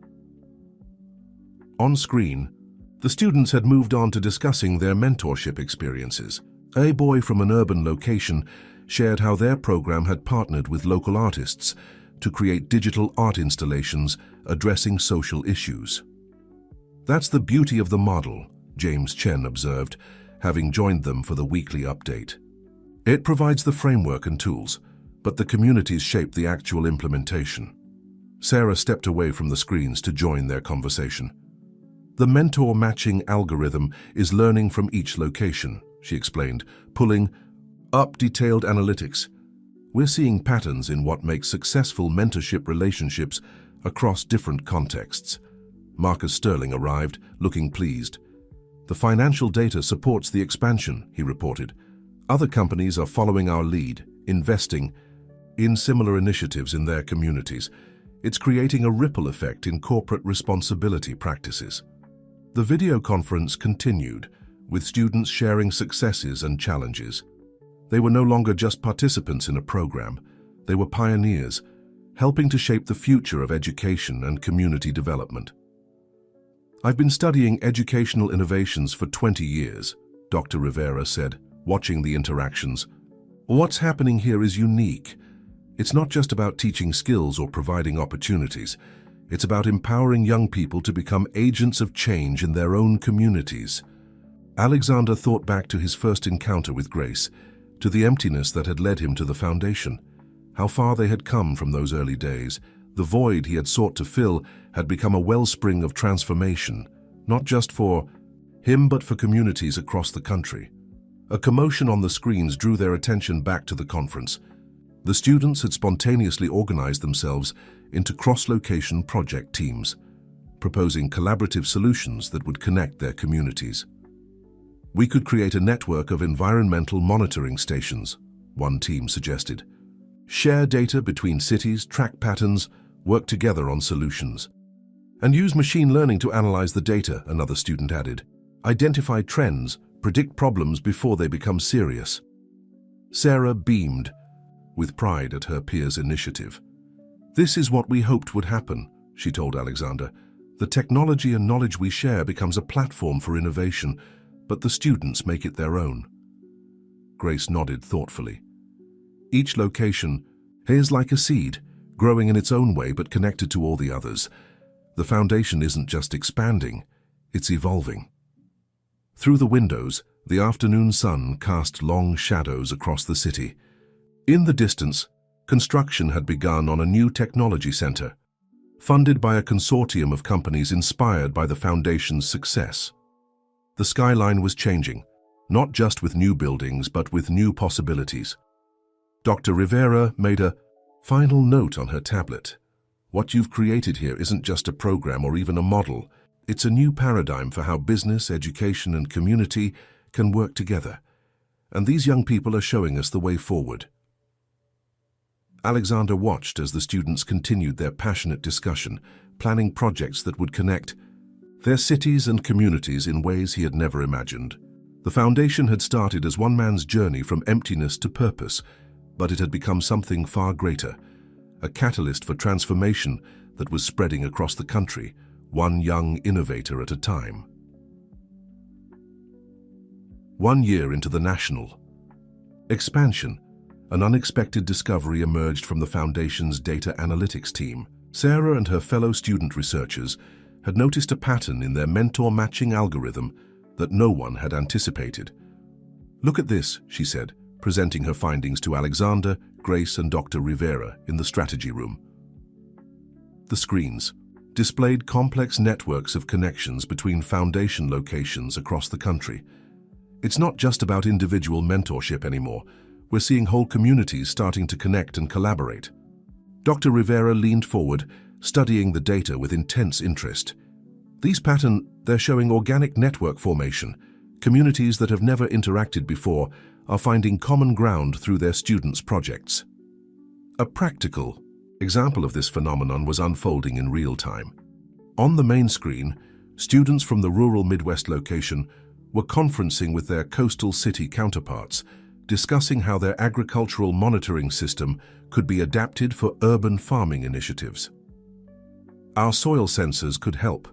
On screen, the students had moved on to discussing their mentorship experiences. A boy from an urban location shared how their program had partnered with local artists to create digital art installations addressing social issues. That's the beauty of the model, James Chen observed, having joined them for the weekly update. It provides the framework and tools, but the communities shape the actual implementation. Sarah stepped away from the screens to join their conversation. The mentor matching algorithm is learning from each location, she explained, pulling up detailed analytics. We're seeing patterns in what makes successful mentorship relationships across different contexts. Marcus Sterling arrived, looking pleased. The financial data supports the expansion, he reported. Other companies are following our lead, investing in similar initiatives in their communities. It's creating a ripple effect in corporate responsibility practices. The video conference continued, with students sharing successes and challenges. They were no longer just participants in a program. They were pioneers, helping to shape the future of education and community development. I've been studying educational innovations for 20 years, Dr. Rivera said, watching the interactions. What's happening here is unique. It's not just about teaching skills or providing opportunities. It's about empowering young people to become agents of change in their own communities. Alexander thought back to his first encounter with Grace, to the emptiness that had led him to the foundation. How far they had come from those early days. The void he had sought to fill had become a wellspring of transformation, not just for him but for communities across the country. A commotion on the screens drew their attention back to the conference. The students had spontaneously organized themselves into cross-location project teams, proposing collaborative solutions that would connect their communities. We could create a network of environmental monitoring stations, one team suggested. Share data between cities, track patterns, work together on solutions. And use machine learning to analyze the data, another student added. Identify trends, predict problems before they become serious. Sarah beamed with pride at her peers' initiative. This is what we hoped would happen, she told Alexander. The technology and knowledge we share becomes a platform for innovation, but the students make it their own. Grace nodded thoughtfully. Each location is like a seed, growing in its own way but connected to all the others. The foundation isn't just expanding, it's evolving. Through the windows, the afternoon sun cast long shadows across the city. In the distance, construction had begun on a new technology center, funded by a consortium of companies inspired by the foundation's success. The skyline was changing, not just with new buildings, but with new possibilities. Dr. Rivera made a final note on her tablet. What you've created here isn't just a program or even a model. It's a new paradigm for how business, education, and community can work together. And these young people are showing us the way forward. Alexander watched as the students continued their passionate discussion, planning projects that would connect their cities and communities in ways he had never imagined. The foundation had started as one man's journey from emptiness to purpose, but it had become something far greater, a catalyst for transformation that was spreading across the country, one young innovator at a time. 1 year into the national expansion, an unexpected discovery emerged from the Foundation's data analytics team. Sarah and her fellow student researchers had noticed a pattern in their mentor matching algorithm that no one had anticipated. "Look at this," she said, presenting her findings to Alexander, Grace, and Dr. Rivera in the strategy room. The screens displayed complex networks of connections between Foundation locations across the country. It's not just about individual mentorship anymore. We're seeing whole communities starting to connect and collaborate. Dr. Rivera leaned forward, studying the data with intense interest. These patterns, they're showing organic network formation. Communities that have never interacted before are finding common ground through their students' projects. A practical example of this phenomenon was unfolding in real time. On the main screen, students from the rural Midwest location were conferencing with their coastal city counterparts, discussing how their agricultural monitoring system could be adapted for urban farming initiatives. "Our soil sensors could help.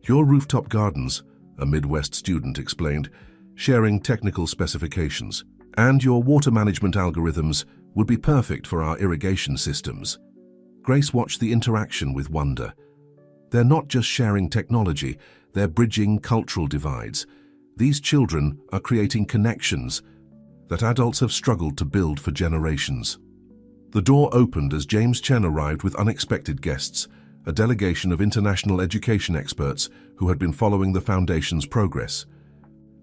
Your rooftop gardens," a Midwest student explained, sharing technical specifications, "and your water management algorithms would be perfect for our irrigation systems." Grace watched the interaction with wonder. They're not just sharing technology, they're bridging cultural divides. These children are creating connections that adults have struggled to build for generations. The door opened as James Chen arrived with unexpected guests, a delegation of international education experts who had been following the Foundation's progress.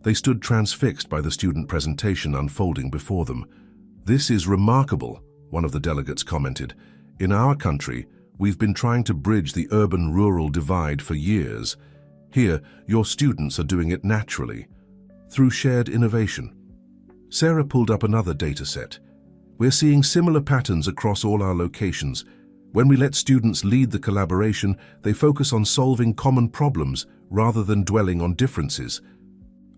They stood transfixed by the student presentation unfolding before them. "This is remarkable," one of the delegates commented. "In our country, we've been trying to bridge the urban-rural divide for years. Here, your students are doing it naturally, through shared innovation." Sarah pulled up another data set. "We're seeing similar patterns across all our locations. When we let students lead the collaboration, they focus on solving common problems rather than dwelling on differences."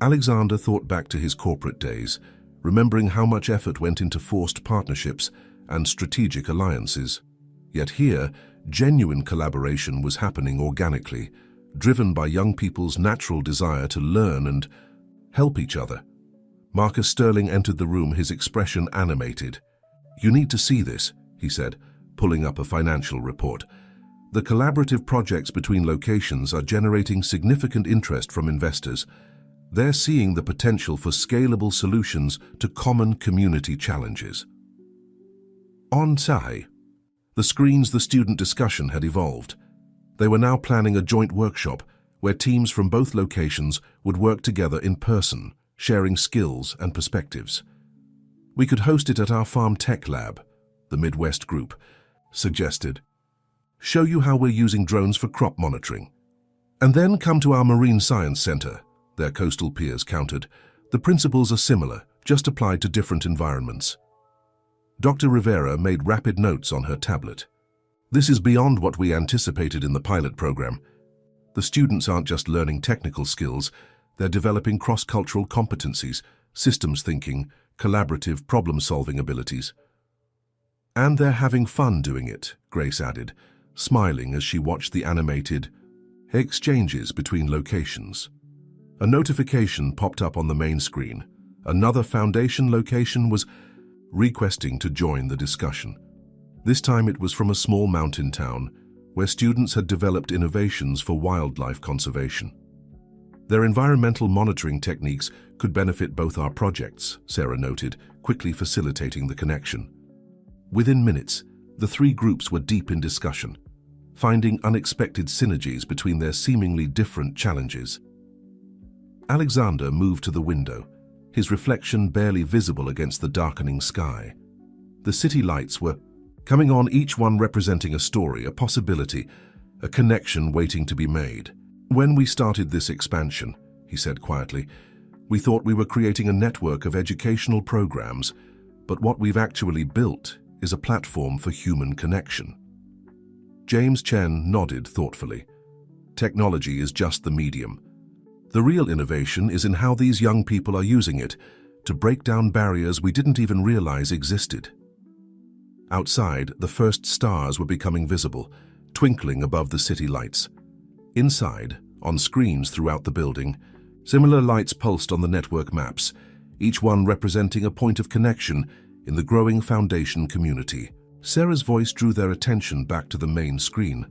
Alexander thought back to his corporate days, remembering how much effort went into forced partnerships and strategic alliances. Yet here, genuine collaboration was happening organically, driven by young people's natural desire to learn and help each other. Marcus Sterling entered the room, his expression animated. "You need to see this," he said, pulling up a financial report. "The collaborative projects between locations are generating significant interest from investors. They're seeing the potential for scalable solutions to common community challenges." On Sahi, the screens the student discussion had evolved. They were now planning a joint workshop where teams from both locations would work together in person, sharing skills and perspectives. "We could host it at our farm tech lab," the Midwest group suggested. "Show you how we're using drones for crop monitoring. And then come to our marine science center," their coastal peers countered. "The principles are similar, just applied to different environments." Dr. Rivera made rapid notes on her tablet. "This is beyond what we anticipated in the pilot program. The students aren't just learning technical skills, they're developing cross-cultural competencies, systems thinking, collaborative problem-solving abilities. And they're having fun doing it," Grace added, smiling as she watched the animated exchanges between locations. A notification popped up on the main screen. Another Foundation location was requesting to join the discussion. This time it was from a small mountain town where students had developed innovations for wildlife conservation. Their environmental monitoring techniques could benefit both our projects, Sarah noted, quickly facilitating the connection. Within minutes, the three groups were deep in discussion, finding unexpected synergies between their seemingly different challenges. Alexander moved to the window, his reflection barely visible against the darkening sky. The city lights were coming on, each one representing a story, a possibility, a connection waiting to be made. "When we started this expansion," he said quietly, "we thought we were creating a network of educational programs, but what we've actually built is a platform for human connection." James Chen nodded thoughtfully. "Technology is just the medium. The real innovation is in how these young people are using it to break down barriers we didn't even realize existed." Outside, the first stars were becoming visible, twinkling above the city lights. Inside, on screens throughout the building, Similar lights pulsed on the network maps, each one representing a point of connection in the growing foundation community. Sarah's voice drew their attention back to the main screen.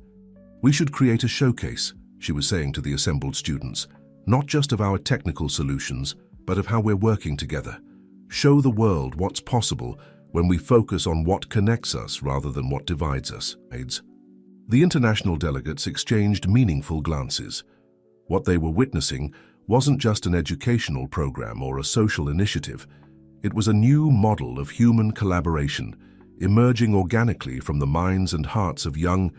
"We should create a showcase," she was saying to the assembled students, "not just of our technical solutions, but of how we're working together. Show the world what's possible when we focus on what connects us rather than what divides us." The international delegates exchanged meaningful glances. What they were witnessing wasn't just an educational program or a social initiative. It was a new model of human collaboration, emerging organically from the minds and hearts of young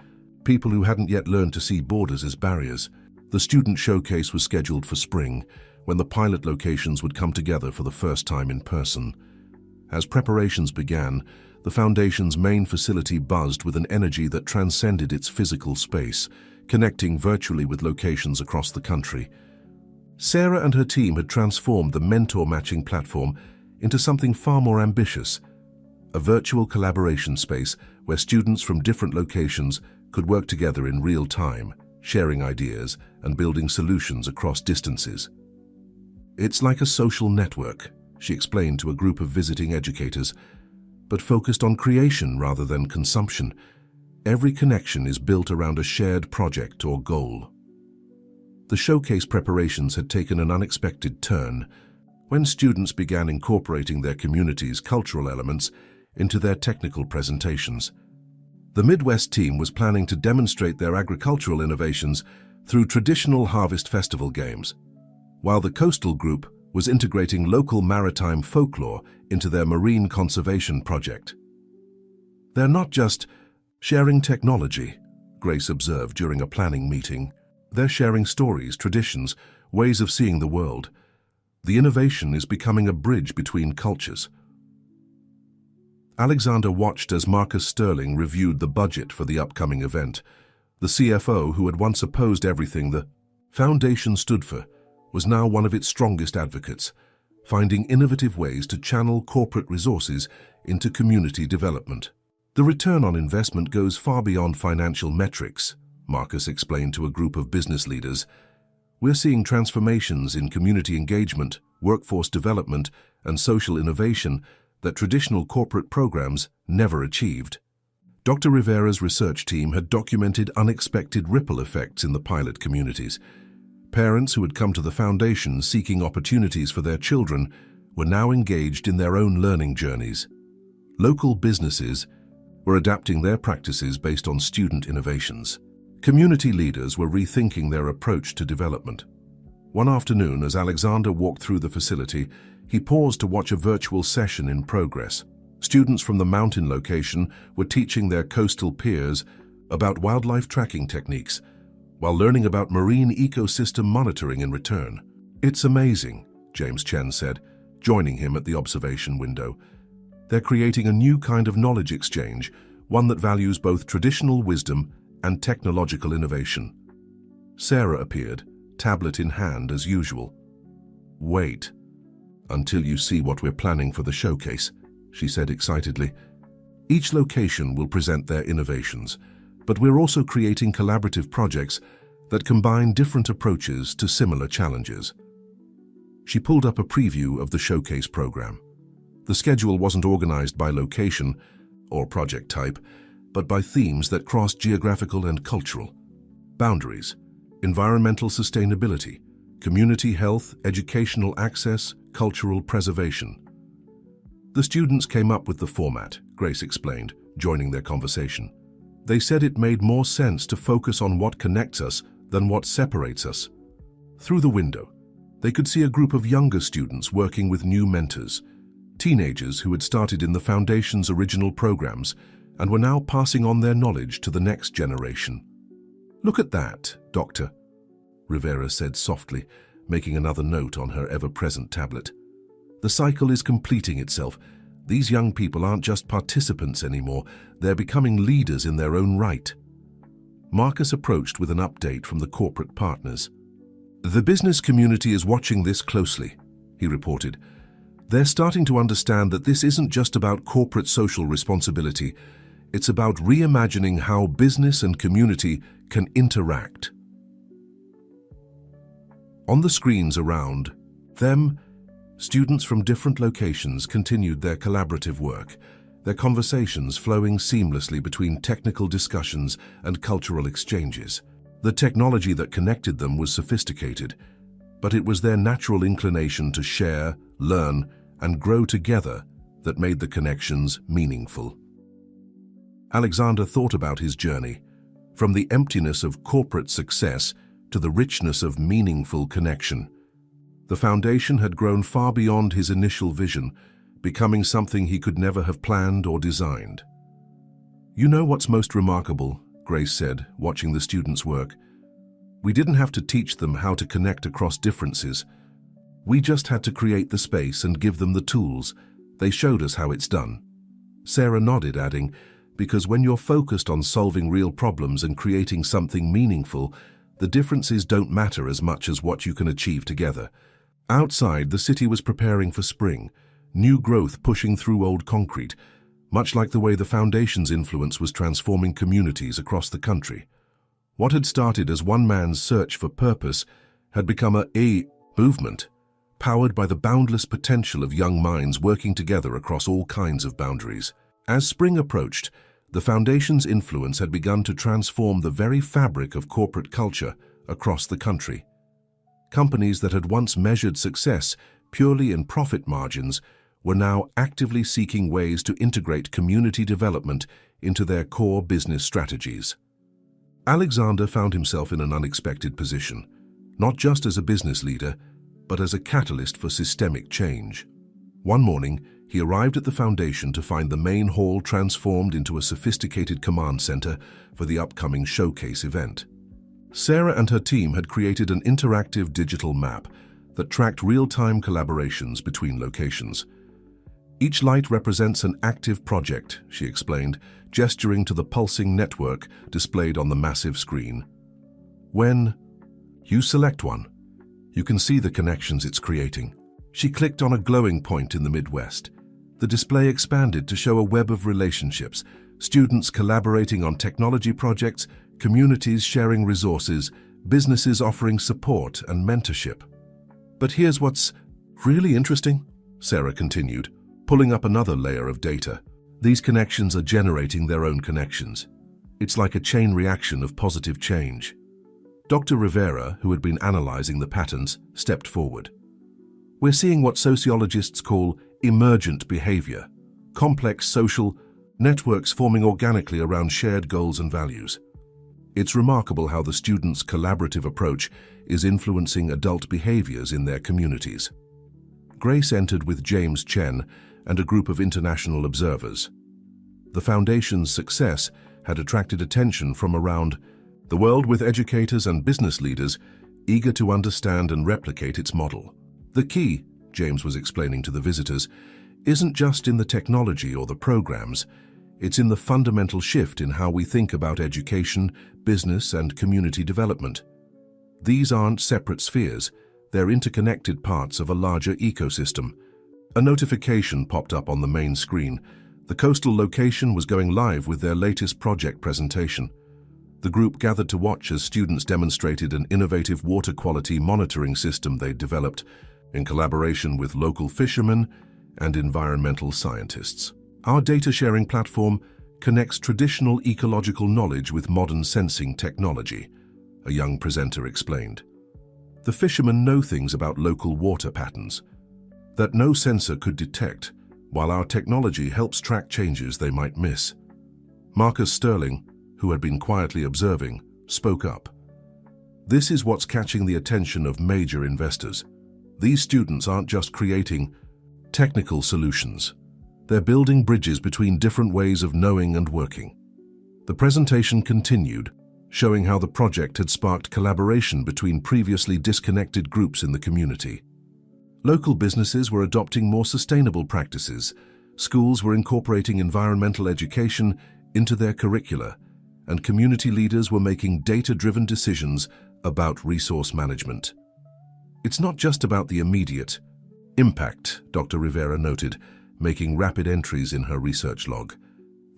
people who hadn't yet learned to see borders as barriers. The student showcase was scheduled for spring, when the pilot locations would come together for the first time in person. As preparations began, the Foundation's main facility buzzed with an energy that transcended its physical space, connecting virtually with locations across the country. Sarah and her team had transformed the mentor matching platform into something far more ambitious, a virtual collaboration space where students from different locations could work together in real time, sharing ideas and building solutions across distances. "It's like a social network," she explained to a group of visiting educators, "but focused on creation rather than consumption. Every connection is built around a shared project or goal." The showcase preparations had taken an unexpected turn when students began incorporating their community's cultural elements into their technical presentations. The Midwest team was planning to demonstrate their agricultural innovations through traditional harvest festival games, while the coastal group was integrating local maritime folklore into their marine conservation project. "They're not just sharing technology," Grace observed during a planning meeting. "They're sharing stories, traditions, ways of seeing the world. The innovation is becoming a bridge between cultures." Alexander watched as Marcus Sterling reviewed the budget for the upcoming event. The CFO, who had once opposed everything the Foundation stood for, was now one of its strongest advocates, finding innovative ways to channel corporate resources into community development. "The return on investment goes far beyond financial metrics," Marcus explained to a group of business leaders. "We're seeing transformations in community engagement, workforce development, and social innovation that traditional corporate programs never achieved." Dr. Rivera's research team had documented unexpected ripple effects in the pilot communities. Parents who had come to the Foundation seeking opportunities for their children were now engaged in their own learning journeys. Local businesses were adapting their practices based on student innovations. Community leaders were rethinking their approach to development. One afternoon, as Alexander walked through the facility, he paused to watch a virtual session in progress. Students from the mountain location were teaching their coastal peers about wildlife tracking techniques, while learning about marine ecosystem monitoring in return. "It's amazing," James Chen said, joining him at the observation window. "They're creating a new kind of knowledge exchange, one that values both traditional wisdom and technological innovation." Sarah appeared, tablet in hand as usual. "Wait until you see what we're planning for the showcase," she said excitedly. "Each location will present their innovations, but we're also creating collaborative projects that combine different approaches to similar challenges." She pulled up a preview of the showcase program. The schedule wasn't organized by location or project type, but by themes that crossed geographical and cultural boundaries: environmental sustainability, community health, educational access, cultural preservation. "The students came up with the format," Grace explained, joining their conversation. "They said it made more sense to focus on what connects us than what separates us." Through the window, they could see a group of younger students working with new mentors, teenagers who had started in the Foundation's original programs and were now passing on their knowledge to the next generation. "Look at that, Doctor," Rivera said softly, making another note on her ever-present tablet. "The cycle is completing itself. These young people aren't just participants anymore, they're becoming leaders in their own right." Marcus approached with an update from the corporate partners. "The business community is watching this closely," he reported. "They're starting to understand that this isn't just about corporate social responsibility, it's about reimagining how business and community can interact." On the screens around them, students from different locations continued their collaborative work, their conversations flowing seamlessly between technical discussions and cultural exchanges. The technology that connected them was sophisticated, but it was their natural inclination to share, learn, and grow together that made the connections meaningful. Alexander thought about his journey, from the emptiness of corporate success to the richness of meaningful connection. The foundation had grown far beyond his initial vision, becoming something he could never have planned or designed. "You know what's most remarkable," Grace said, watching the students work. "We didn't have to teach them how to connect across differences. We just had to create the space and give them the tools. They showed us how it's done." Sarah nodded, adding, "Because when you're focused on solving real problems and creating something meaningful, the differences don't matter as much as what you can achieve together." Outside, the city was preparing for spring, new growth pushing through old concrete, much like the way the Foundation's influence was transforming communities across the country. What had started as one man's search for purpose had become a movement, powered by the boundless potential of young minds working together across all kinds of boundaries. As spring approached, the Foundation's influence had begun to transform the very fabric of corporate culture across the country. Companies that had once measured success purely in profit margins were now actively seeking ways to integrate community development into their core business strategies. Alexander found himself in an unexpected position, not just as a business leader, but as a catalyst for systemic change. One morning, he arrived at the Foundation to find the main hall transformed into a sophisticated command center for the upcoming showcase event. Sarah and her team had created an interactive digital map that tracked real-time collaborations between locations. "Each light represents an active project," she explained, gesturing to the pulsing network displayed on the massive screen. "When you select one, you can see the connections it's creating." She clicked on a glowing point in the Midwest. The display expanded to show a web of relationships, students collaborating on technology projects, communities sharing resources, businesses offering support and mentorship. "But here's what's really interesting," Sarah continued, pulling up another layer of data. "These connections are generating their own connections. It's like a chain reaction of positive change." Dr. Rivera, who had been analyzing the patterns, stepped forward. "We're seeing what sociologists call emergent behavior, complex social networks forming organically around shared goals and values. It's remarkable how the students' collaborative approach is influencing adult behaviors in their communities." Grace entered with James Chen and a group of international observers. The Foundation's success had attracted attention from around the world, with educators and business leaders eager to understand and replicate its model. "The key," James was explaining to the visitors, "isn't just in the technology or the programs. It's in the fundamental shift in how we think about education, business, and community development. These aren't separate spheres. They're interconnected parts of a larger ecosystem." A notification popped up on the main screen. The coastal location was going live with their latest project presentation. The group gathered to watch as students demonstrated an innovative water quality monitoring system they'd developed in collaboration with local fishermen and environmental scientists. "Our data-sharing platform connects traditional ecological knowledge with modern sensing technology," a young presenter explained. "The fishermen know things about local water patterns that no sensor could detect, while our technology helps track changes they might miss." Marcus Sterling, who had been quietly observing, spoke up. "This is what's catching the attention of major investors. These students aren't just creating technical solutions. They're building bridges between different ways of knowing and working." The presentation continued, showing how the project had sparked collaboration between previously disconnected groups in the community. Local businesses were adopting more sustainable practices, schools were incorporating environmental education into their curricula, and community leaders were making data-driven decisions about resource management. "It's not just about the immediate impact," Dr. Rivera noted, making rapid entries in her research log.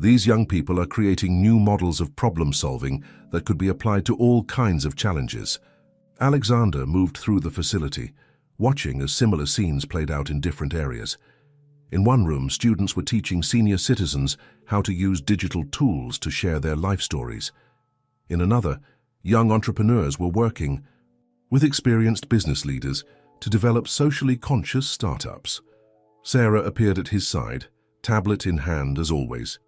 "These young people are creating new models of problem-solving that could be applied to all kinds of challenges." Alexander moved through the facility, watching as similar scenes played out in different areas. In one room, students were teaching senior citizens how to use digital tools to share their life stories. In another, young entrepreneurs were working with experienced business leaders to develop socially conscious startups. Sarah appeared at his side, tablet in hand as always.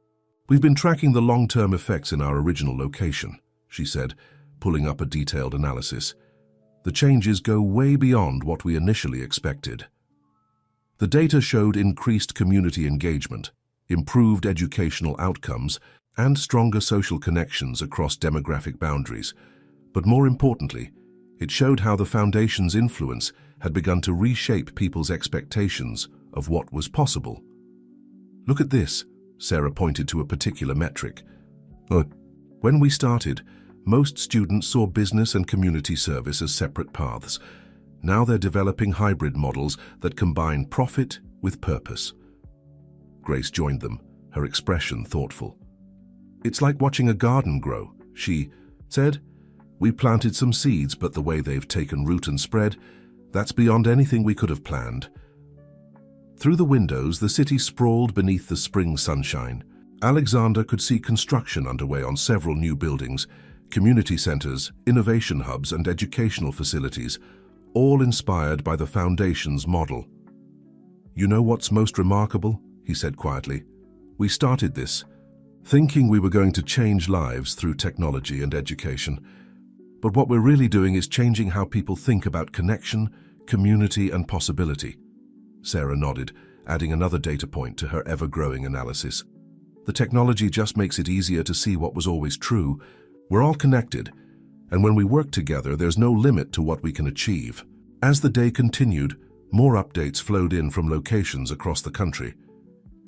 "We've been tracking the long-term effects in our original location," she said, pulling up a detailed analysis. "The changes go way beyond what we initially expected." The data showed increased community engagement, improved educational outcomes, and stronger social connections across demographic boundaries. But more importantly, it showed how the Foundation's influence had begun to reshape people's expectations of what was possible. "Look at this," Sarah pointed to a particular metric. "When we started, most students saw business and community service as separate paths. Now they're developing hybrid models that combine profit with purpose." Grace joined them, her expression thoughtful. "It's like watching a garden grow," she said. "We planted some seeds, but the way they've taken root and spread, that's beyond anything we could have planned." Through the windows, the city sprawled beneath the spring sunshine. Alexander could see construction underway on several new buildings, community centers, innovation hubs, and educational facilities, all inspired by the Foundation's model. "You know what's most remarkable?" he said quietly. "We started this, thinking we were going to change lives through technology and education. But what we're really doing is changing how people think about connection, community, and possibility." Sarah nodded, adding another data point to her ever-growing analysis. "The technology just makes it easier to see what was always true. We're all connected, and when we work together, there's no limit to what we can achieve." As the day continued, more updates flowed in from locations across the country.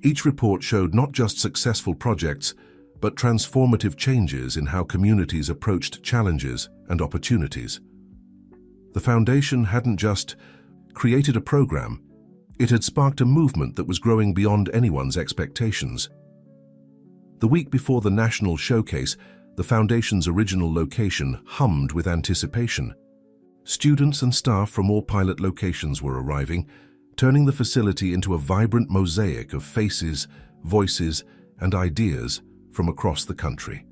Each report showed not just successful projects, but transformative changes in how communities approached challenges and opportunities. The Foundation hadn't just created a program, it had sparked a movement that was growing beyond anyone's expectations. The week before the national showcase, the Foundation's original location hummed with anticipation. Students and staff from all pilot locations were arriving, turning the facility into a vibrant mosaic of faces, voices, and ideas from across the country.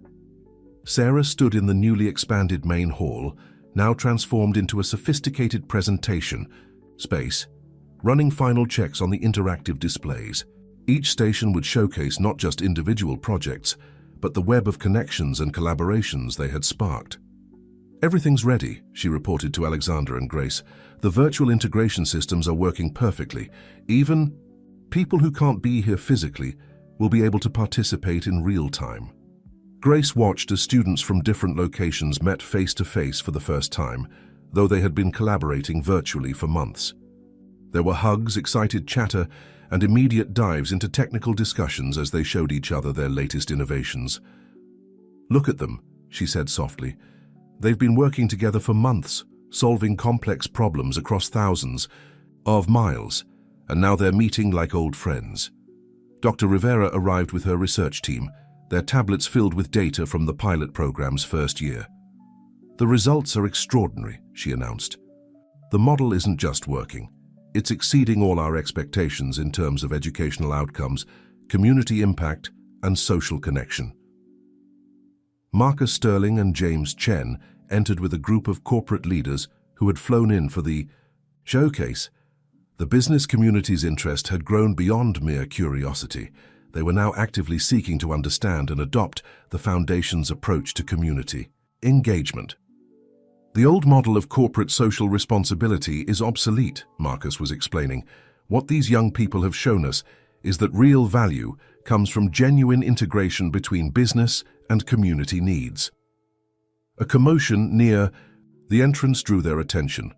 Sarah stood in the newly expanded main hall, now transformed into a sophisticated presentation space, running final checks on the interactive displays. Each station would showcase not just individual projects, but the web of connections and collaborations they had sparked. "Everything's ready," she reported to Alexander and Grace. "The virtual integration systems are working perfectly. Even people who can't be here physically will be able to participate in real time." Grace watched as students from different locations met face-to-face for the first time, though they had been collaborating virtually for months. There were hugs, excited chatter, and immediate dives into technical discussions as they showed each other their latest innovations. "Look at them," she said softly. "They've been working together for months, solving complex problems across thousands of miles, and now they're meeting like old friends." Dr. Rivera arrived with her research team, their tablets filled with data from the pilot program's first year. "The results are extraordinary," she announced. "The model isn't just working. It's exceeding all our expectations in terms of educational outcomes, community impact, and social connection." Marcus Sterling and James Chen entered with a group of corporate leaders who had flown in for the showcase. The business community's interest had grown beyond mere curiosity. They were now actively seeking to understand and adopt the Foundation's approach to community engagement. "The old model of corporate social responsibility is obsolete," Marcus was explaining. "What these young people have shown us is that real value comes from genuine integration between business and community needs." A commotion near the entrance drew their attention.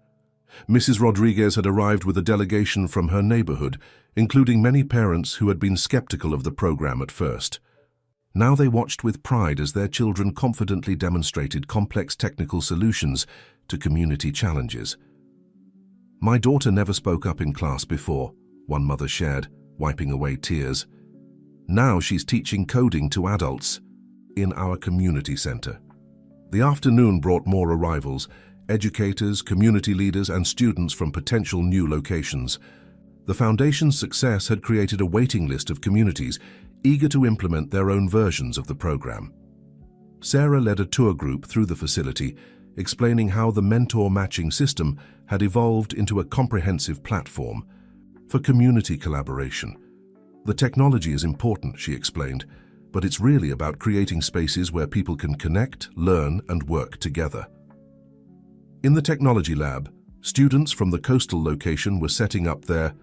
Mrs. Rodriguez had arrived with a delegation from her neighborhood, including many parents who had been skeptical of the program at first. Now they watched with pride as their children confidently demonstrated complex technical solutions to community challenges. "My daughter never spoke up in class before," one mother shared, wiping away tears. "Now she's teaching coding to adults in our community center." The afternoon brought more arrivals, educators, community leaders, and students from potential new locations. The Foundation's success had created a waiting list of communities eager to implement their own versions of the program. Sarah led a tour group through the facility, explaining how the mentor matching system had evolved into a comprehensive platform for community collaboration. The technology is important, she explained, but it's really about creating spaces where people can connect, learn, and work together. In the technology lab, students from the coastal location were setting up their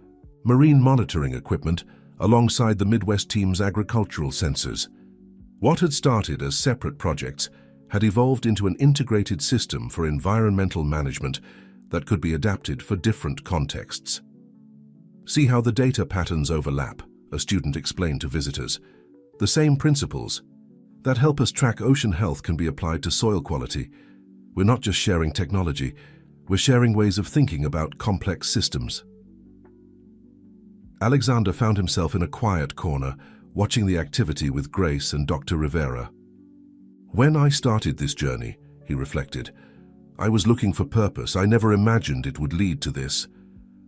marine monitoring equipment alongside the Midwest team's agricultural sensors. What had started as separate projects had evolved into an integrated system for environmental management that could be adapted for different contexts. "See how the data patterns overlap," a student explained to visitors. "The same principles that help us track ocean health can be applied to soil quality. We're not just sharing technology, we're sharing ways of thinking about complex systems." Alexander found himself in a quiet corner, watching the activity with Grace and Dr. Rivera. "When I started this journey," he reflected, "I was looking for purpose. I never imagined it would lead to this."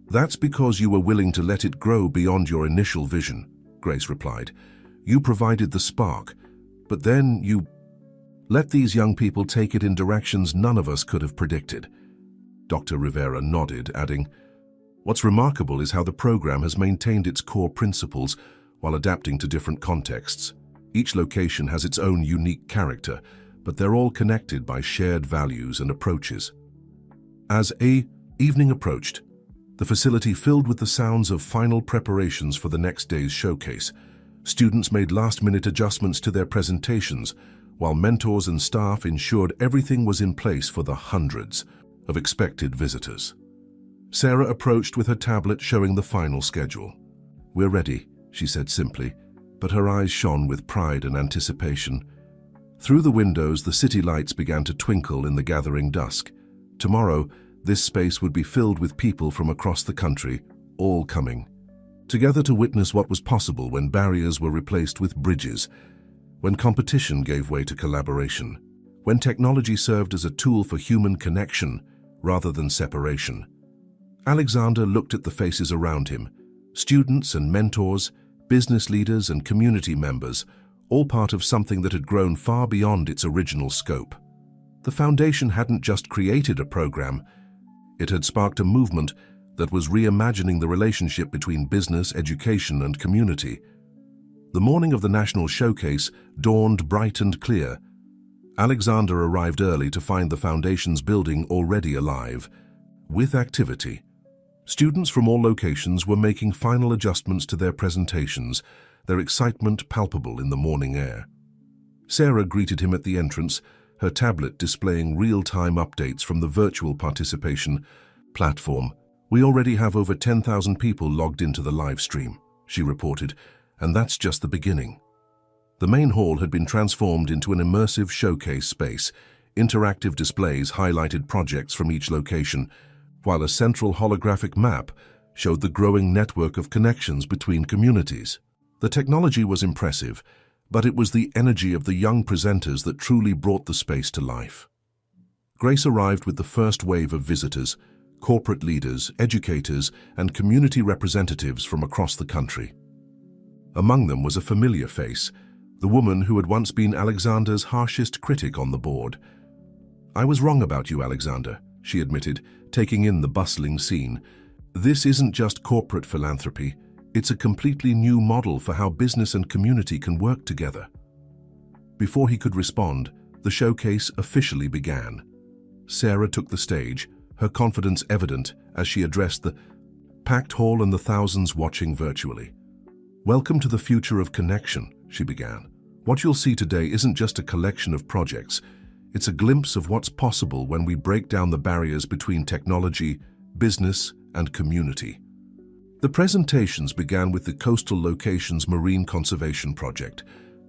"That's because you were willing to let it grow beyond your initial vision," Grace replied. "You provided the spark, but then you let these young people take it in directions none of us could have predicted." Dr. Rivera nodded, adding, "What's remarkable is how the program has maintained its core principles while adapting to different contexts. Each location has its own unique character, but they're all connected by shared values and approaches." As evening approached, the facility filled with the sounds of final preparations for the next day's showcase. Students made last-minute adjustments to their presentations, while mentors and staff ensured everything was in place for the hundreds of expected visitors. Sarah approached with her tablet showing the final schedule. "We're ready," she said simply, but her eyes shone with pride and anticipation. Through the windows, the city lights began to twinkle in the gathering dusk. Tomorrow, this space would be filled with people from across the country, all coming together to witness what was possible when barriers were replaced with bridges, when competition gave way to collaboration, when technology served as a tool for human connection rather than separation. Alexander looked at the faces around him, students and mentors, business leaders and community members, all part of something that had grown far beyond its original scope. The Foundation hadn't just created a program, it had sparked a movement that was reimagining the relationship between business, education, and community. The morning of the National Showcase dawned bright and clear. Alexander arrived early to find the Foundation's building already alive with activity. Students from all locations were making final adjustments to their presentations, their excitement palpable in the morning air. Sarah greeted him at the entrance, her tablet displaying real-time updates from the virtual participation platform. "We already have over 10,000 people logged into the live stream," she reported, "and that's just the beginning." The main hall had been transformed into an immersive showcase space. Interactive displays highlighted projects from each location, while a central holographic map showed the growing network of connections between communities. The technology was impressive, but it was the energy of the young presenters that truly brought the space to life. Grace arrived with the first wave of visitors, corporate leaders, educators, and community representatives from across the country. Among them was a familiar face, the woman who had once been Alexander's harshest critic on the board. "I was wrong about you, Alexander," she admitted, taking in the bustling scene. "This isn't just corporate philanthropy, it's a completely new model for how business and community can work together." Before he could respond, the showcase officially began. Sarah took the stage, her confidence evident as she addressed the packed hall and the thousands watching virtually. "Welcome to the future of connection," she began. "What you'll see today isn't just a collection of projects, it's a glimpse of what's possible when we break down the barriers between technology, business, and community." The presentations began with the coastal location's marine conservation project.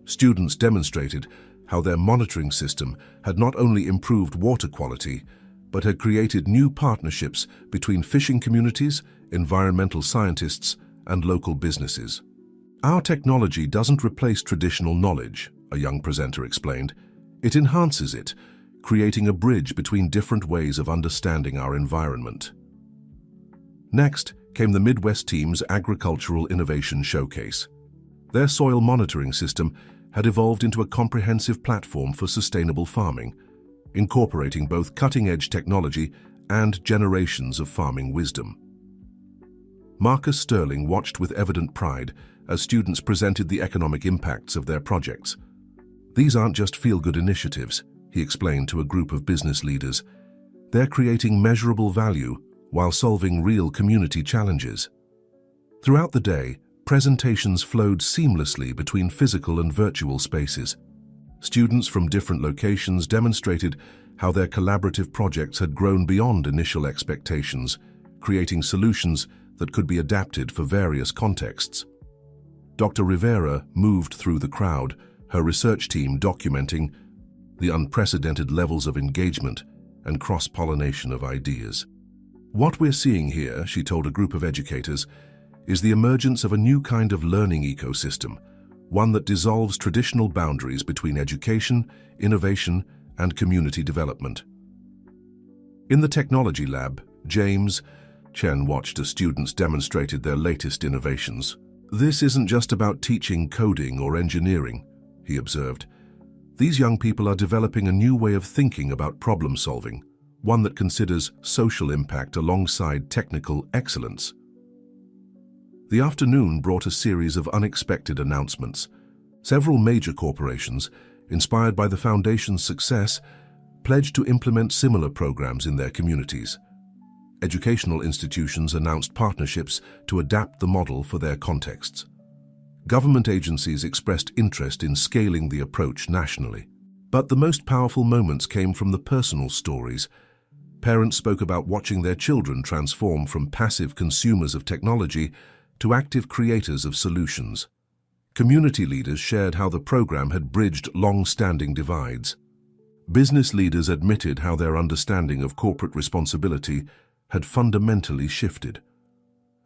Students demonstrated how their monitoring system had not only improved water quality, but had created new partnerships between fishing communities, environmental scientists, and local businesses. "Our technology doesn't replace traditional knowledge," a young presenter explained. "It enhances it, creating a bridge between different ways of understanding our environment. Next came the Midwest team's Agricultural Innovation Showcase. Their soil monitoring system had evolved into a comprehensive platform for sustainable farming, incorporating both cutting-edge technology and generations of farming wisdom. Marcus Sterling watched with evident pride as students presented the economic impacts of their projects. "These aren't just feel-good initiatives," he explained to a group of business leaders. "They're creating measurable value while solving real community challenges." Throughout the day, presentations flowed seamlessly between physical and virtual spaces. Students from different locations demonstrated how their collaborative projects had grown beyond initial expectations, creating solutions that could be adapted for various contexts. Dr. Rivera moved through the crowd, her research team documenting the unprecedented levels of engagement and cross-pollination of ideas. "What we're seeing here," she told a group of educators, "is the emergence of a new kind of learning ecosystem, one that dissolves traditional boundaries between education, innovation, and community development." In the technology lab, James Chen watched as students demonstrated their latest innovations. "This isn't just about teaching coding or engineering," he observed. "These young people are developing a new way of thinking about problem solving, one that considers social impact alongside technical excellence." The afternoon brought a series of unexpected announcements. Several major corporations, inspired by the Foundation's success, pledged to implement similar programs in their communities. Educational institutions announced partnerships to adapt the model for their contexts. Government agencies expressed interest in scaling the approach nationally. But the most powerful moments came from the personal stories. Parents spoke about watching their children transform from passive consumers of technology to active creators of solutions. Community leaders shared how the program had bridged long-standing divides. Business leaders admitted how their understanding of corporate responsibility had fundamentally shifted.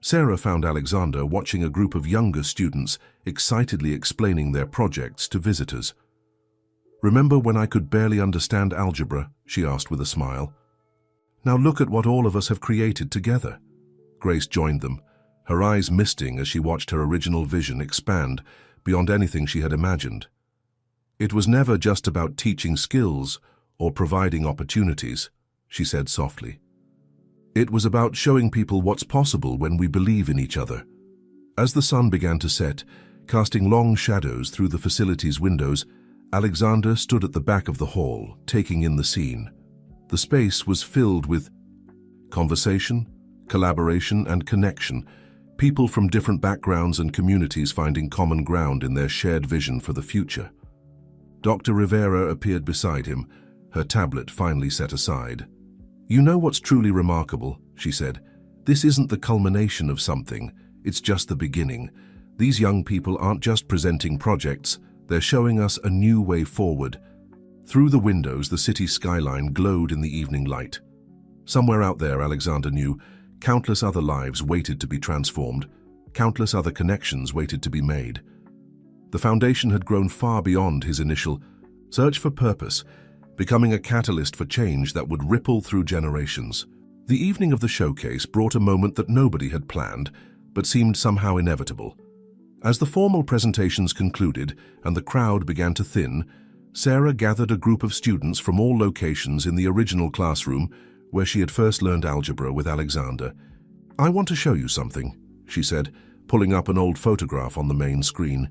Sarah found Alexander watching a group of younger students excitedly explaining their projects to visitors. "Remember when I could barely understand algebra?" she asked with a smile. "Now look at what all of us have created together." Grace joined them, her eyes misting as she watched her original vision expand beyond anything she had imagined. "It was never just about teaching skills or providing opportunities," she said softly. "It was about showing people what's possible when we believe in each other." As the sun began to set, casting long shadows through the facility's windows, Alexander stood at the back of the hall, taking in the scene. The space was filled with conversation, collaboration, and connection, people from different backgrounds and communities finding common ground in their shared vision for the future. Dr. Rivera appeared beside him, her tablet finally set aside. "You know what's truly remarkable," she said. "This isn't the culmination of something, it's just the beginning. These young people aren't just presenting projects, they're showing us a new way forward." Through the windows, the city skyline glowed in the evening light. Somewhere out there, Alexander knew, countless other lives waited to be transformed, countless other connections waited to be made. The Foundation had grown far beyond his initial search for purpose, becoming a catalyst for change that would ripple through generations. The evening of the showcase brought a moment that nobody had planned, but seemed somehow inevitable. As the formal presentations concluded and the crowd began to thin, Sarah gathered a group of students from all locations in the original classroom where she had first learned algebra with Alexander. "I want to show you something," she said, pulling up an old photograph on the main screen.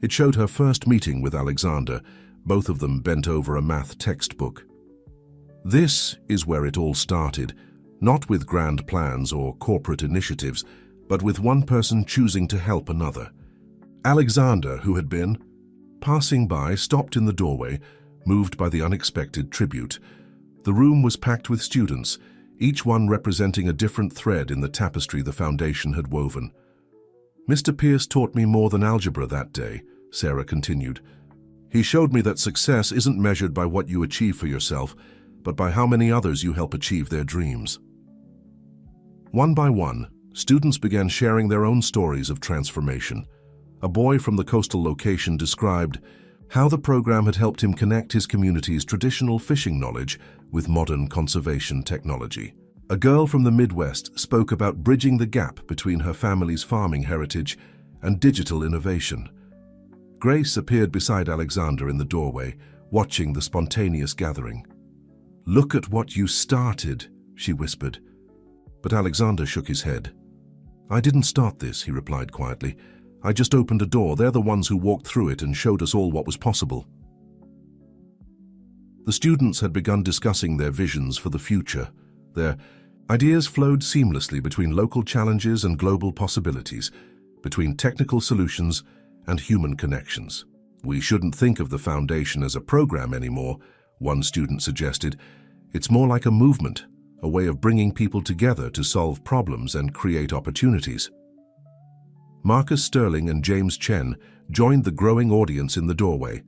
It showed her first meeting with Alexander, both of them bent over a math textbook. "This is where it all started, not with grand plans or corporate initiatives, but with one person choosing to help another." Alexander, who had been passing by, stopped in the doorway, moved by the unexpected tribute. The room was packed with students, each one representing a different thread in the tapestry the Foundation had woven. "Mr. Pierce taught me more than algebra that day," Sarah continued. "He showed me that success isn't measured by what you achieve for yourself, but by how many others you help achieve their dreams." One by one, students began sharing their own stories of transformation. A boy from the coastal location described how the program had helped him connect his community's traditional fishing knowledge with modern conservation technology. A girl from the Midwest spoke about bridging the gap between her family's farming heritage and digital innovation. Grace appeared beside Alexander in the doorway, watching the spontaneous gathering. "Look at what you started," she whispered. But Alexander shook his head. "I didn't start this," he replied quietly. "I just opened a door. They're the ones who walked through it and showed us all what was possible." The students had begun discussing their visions for the future. Their ideas flowed seamlessly between local challenges and global possibilities, between technical solutions and human connections. "We shouldn't think of the foundation as a program anymore," one student suggested. "It's more like a movement, a way of bringing people together to solve problems and create opportunities." Marcus Sterling and James Chen joined the growing audience in the doorway.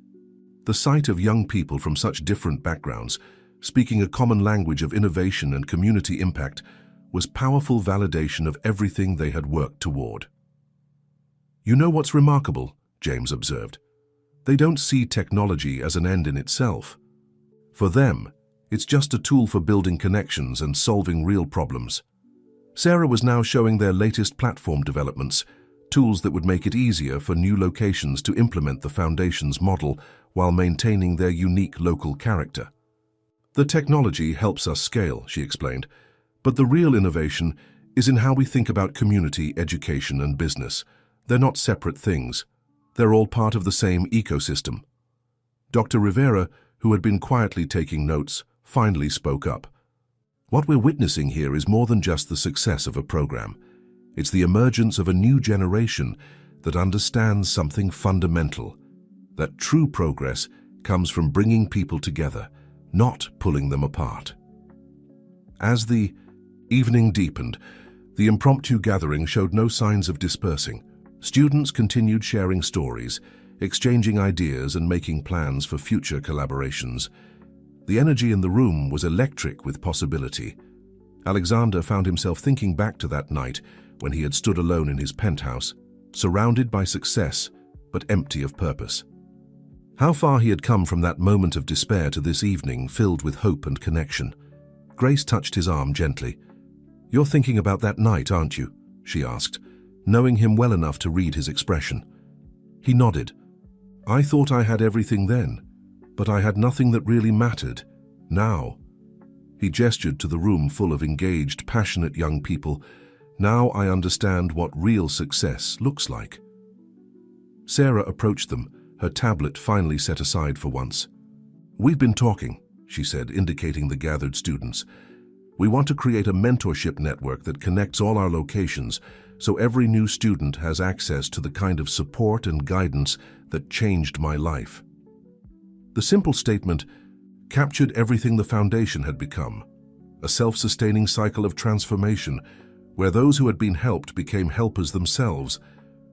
The sight of young people from such different backgrounds, speaking a common language of innovation and community impact, was powerful validation of everything they had worked toward. "You know what's remarkable?" James observed. "They don't see technology as an end in itself. For them, it's just a tool for building connections and solving real problems." Sarah was now showing their latest platform developments, tools that would make it easier for new locations to implement the Foundation's model while maintaining their unique local character. "The technology helps us scale," she explained, "but the real innovation is in how we think about community, education, and business. They're not separate things. They're all part of the same ecosystem." Dr. Rivera, who had been quietly taking notes, finally spoke up. "What we're witnessing here is more than just the success of a program. It's the emergence of a new generation that understands something fundamental, that true progress comes from bringing people together, not pulling them apart." As the evening deepened, the impromptu gathering showed no signs of dispersing. Students continued sharing stories, exchanging ideas and making plans for future collaborations. The energy in the room was electric with possibility. Alexander found himself thinking back to that night when he had stood alone in his penthouse, surrounded by success but empty of purpose. How far he had come from that moment of despair to this evening filled with hope and connection. Grace touched his arm gently. "You're thinking about that night, aren't you?" she asked, knowing him well enough to read his expression. He nodded. "I thought I had everything then, but I had nothing that really mattered. Now." He gestured to the room full of engaged, passionate young people. "Now I understand what real success looks like." Sarah approached them, her tablet finally set aside for once. "We've been talking," she said, indicating the gathered students. "We want to create a mentorship network that connects all our locations so every new student has access to the kind of support and guidance that changed my life." The simple statement captured everything the Foundation had become, a self-sustaining cycle of transformation where those who had been helped became helpers themselves,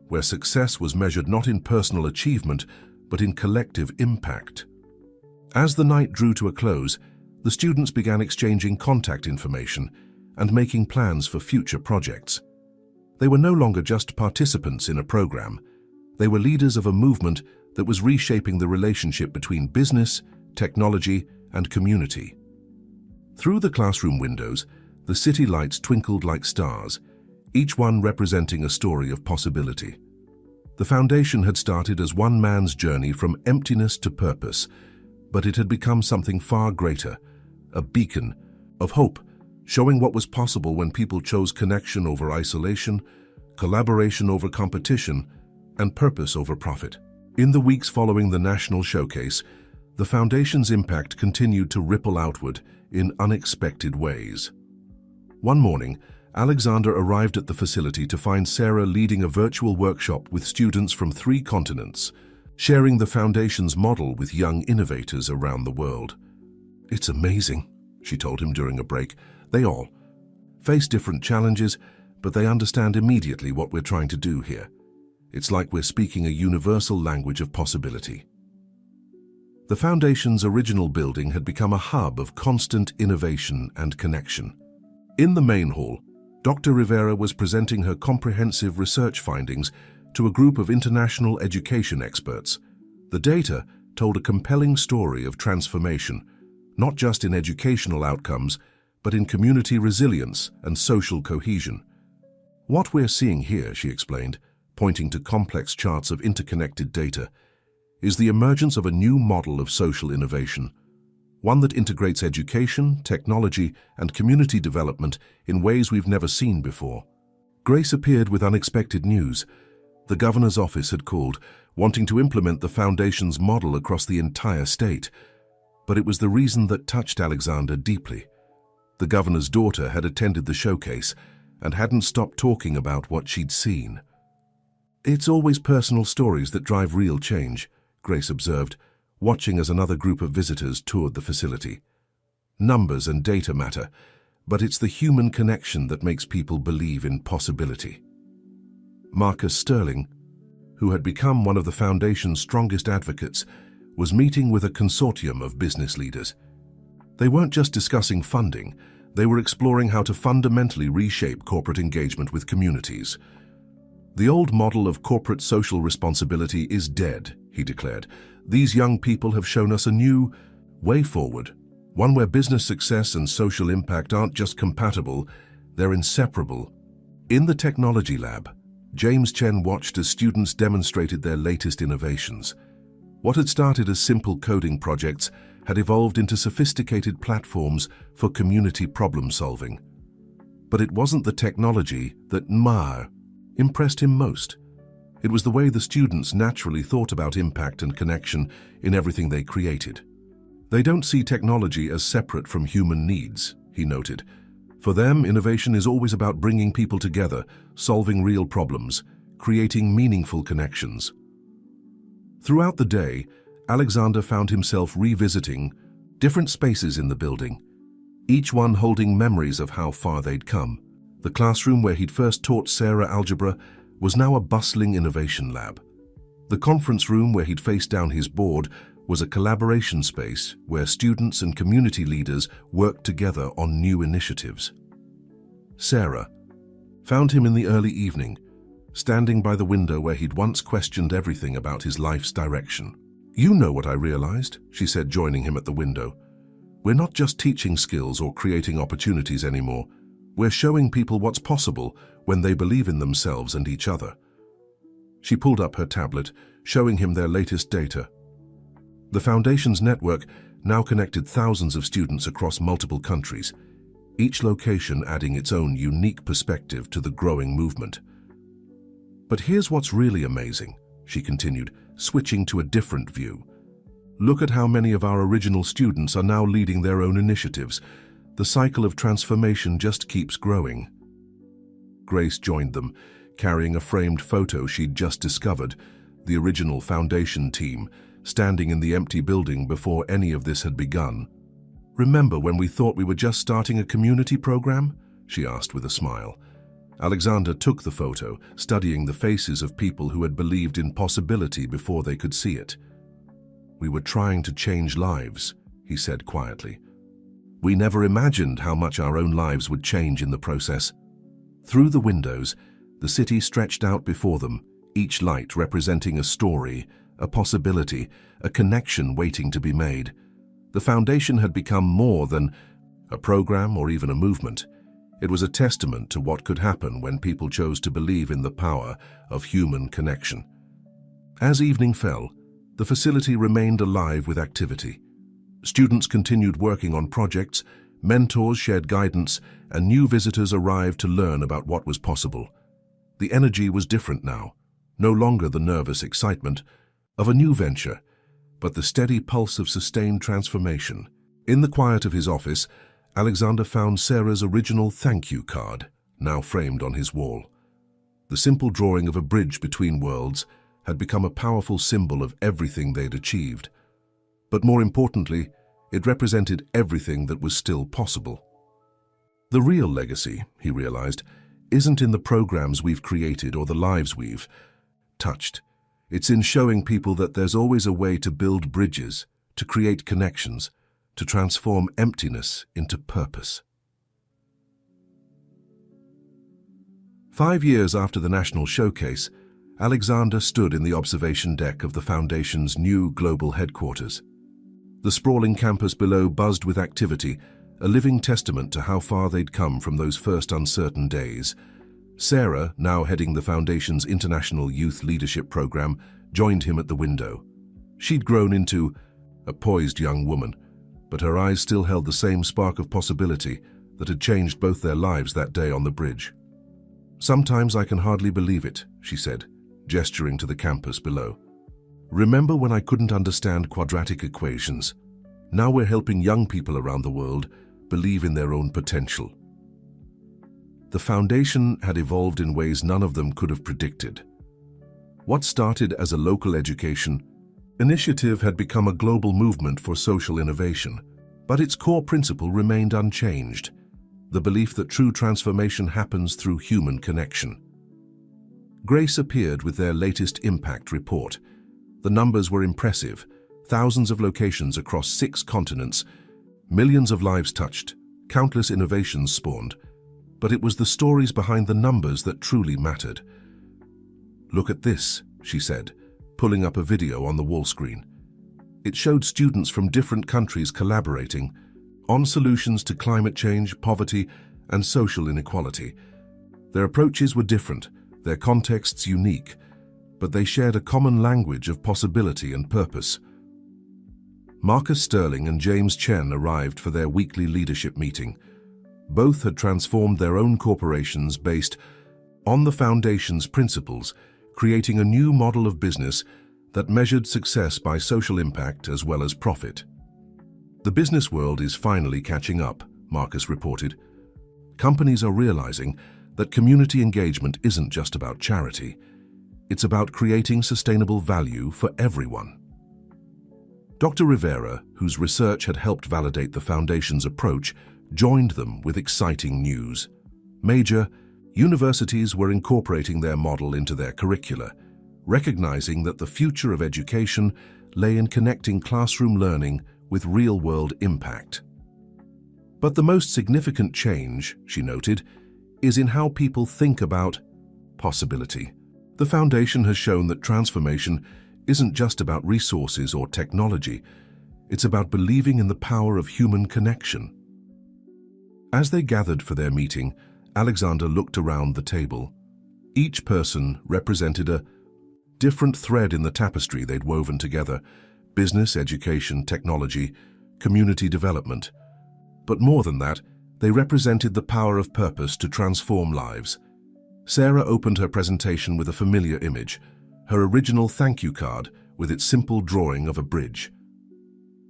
where success was measured not in personal achievement, but in collective impact. As the night drew to a close, the students began exchanging contact information and making plans for future projects. They were no longer just participants in a program. They were leaders of a movement that was reshaping the relationship between business, technology, and community. Through the classroom windows, the city lights twinkled like stars, each one representing a story of possibility. The Foundation had started as one man's journey from emptiness to purpose, but it had become something far greater, a beacon of hope, showing what was possible when people chose connection over isolation, collaboration over competition, and purpose over profit. In the weeks following the national showcase, the Foundation's impact continued to ripple outward in unexpected ways. One morning, Alexander arrived at the facility to find Sarah leading a virtual workshop with students from 3 continents, sharing the Foundation's model with young innovators around the world. "It's amazing," she told him during a break. "They all face different challenges, but they understand immediately what we're trying to do here. It's like we're speaking a universal language of possibility." The Foundation's original building had become a hub of constant innovation and connection. In the main hall, Dr. Rivera was presenting her comprehensive research findings to a group of international education experts. The data, told a compelling story of transformation, not just in educational outcomes, but in community resilience and social cohesion. What we're seeing here, she explained, pointing to complex charts of interconnected data, is the emergence of a new model of social innovation, one that integrates education, technology, and community development in ways we've never seen before. Grace appeared with unexpected news. The governor's office had called, wanting to implement the foundation's model across the entire state. But it was the reason that touched Alexander deeply. The governor's daughter had attended the showcase and hadn't stopped talking about what she'd seen. "It's always personal stories that drive real change," Grace observed, watching as another group of visitors toured the facility. "Numbers and data matter, but it's the human connection that makes people believe in possibility." Marcus Sterling, who had become one of the Foundation's strongest advocates, was meeting with a consortium of business leaders. They weren't just discussing funding, they were exploring how to fundamentally reshape corporate engagement with communities. "The old model of corporate social responsibility is dead," he declared. "These young people have shown us a new way forward, one where business success and social impact aren't just compatible, they're inseparable." In the technology lab, James Chen watched as students demonstrated their latest innovations. What had started as simple coding projects had evolved into sophisticated platforms for community problem-solving. But it wasn't the technology that impressed him most. It was the way the students naturally thought about impact and connection in everything they created. "They don't see technology as separate from human needs," he noted. "For them, innovation is always about bringing people together, solving real problems, creating meaningful connections." Throughout the day, Alexander found himself revisiting different spaces in the building, each one holding memories of how far they'd come. The classroom where he'd first taught Sarah algebra was now a bustling innovation lab. The conference room where he'd faced down his board was a collaboration space where students and community leaders worked together on new initiatives. Sarah found him in the early evening, standing by the window where he'd once questioned everything about his life's direction. "You know what I realized," she said, joining him at the window. "We're not just teaching skills or creating opportunities anymore. We're showing people what's possible when they believe in themselves and each other." She pulled up her tablet, showing him their latest data. The Foundation's network now connected thousands of students across multiple countries, each location adding its own unique perspective to the growing movement. "But here's what's really amazing," she continued, switching to a different view. "Look at how many of our original students are now leading their own initiatives. The cycle of transformation just keeps growing." Grace joined them, carrying a framed photo she'd just discovered, the original Foundation team, standing in the empty building before any of this had begun. "Remember when we thought we were just starting a community program?" she asked with a smile. Alexander took the photo, studying the faces of people who had believed in possibility before they could see it. "We were trying to change lives," he said quietly. "We never imagined how much our own lives would change in the process." Through the windows, the city stretched out before them, each light representing a story, a possibility, a connection waiting to be made. The Foundation had become more than a program or even a movement. It was a testament to what could happen when people chose to believe in the power of human connection. As evening fell, the facility remained alive with activity. Students continued working on projects, mentors shared guidance, and new visitors arrived to learn about what was possible. The energy was different now, no longer the nervous excitement of a new venture, but the steady pulse of sustained transformation. In the quiet of his office, Alexander found Sarah's original thank you card, now framed on his wall. The simple drawing of a bridge between worlds had become a powerful symbol of everything they'd achieved. But more importantly, it represented everything that was still possible. The real legacy, he realized, isn't in the programs we've created or the lives we've touched. It's in showing people that there's always a way to build bridges, to create connections, to transform emptiness into purpose. 5 years after the National Showcase, Alexander stood in the observation deck of the Foundation's new global headquarters. The sprawling campus below buzzed with activity, a living testament to how far they'd come from those first uncertain days. Sarah, now heading the Foundation's International Youth Leadership Program, joined him at the window. She'd grown into a poised young woman, but her eyes still held the same spark of possibility that had changed both their lives that day on the bridge. "Sometimes I can hardly believe it," she said, gesturing to the campus below. "Remember when I couldn't understand quadratic equations? Now we're helping young people around the world believe in their own potential." The Foundation had evolved in ways none of them could have predicted. What started as a local education initiative had become a global movement for social innovation, but its core principle remained unchanged: the belief that true transformation happens through human connection. Grace appeared with their latest impact report. The numbers were impressive: thousands of locations across 6 continents, millions of lives touched, countless innovations spawned. But it was the stories behind the numbers that truly mattered. "Look at this," she said, pulling up a video on the wall screen. It showed students from different countries collaborating on solutions to climate change, poverty, and social inequality. Their approaches were different, their contexts unique, but they shared a common language of possibility and purpose. Marcus Sterling and James Chen arrived for their weekly leadership meeting. Both had transformed their own corporations based on the Foundation's principles, creating a new model of business that measured success by social impact as well as profit. "The business world is finally catching up," Marcus reported. "Companies are realizing that community engagement isn't just about charity. It's about creating sustainable value for everyone." Dr. Rivera, whose research had helped validate the Foundation's approach, joined them with exciting news. Major universities were incorporating their model into their curricula, recognizing that the future of education lay in connecting classroom learning with real-world impact. But the most significant change, she noted, is in how people think about possibility. The Foundation has shown that transformation isn't just about resources or technology. It's about believing in the power of human connection. As they gathered for their meeting, Alexander looked around the table. Each person represented a different thread in the tapestry they'd woven together: business, education, technology, community development. But more than that, they represented the power of purpose to transform lives. Sarah opened her presentation with a familiar image, her original thank you card with its simple drawing of a bridge.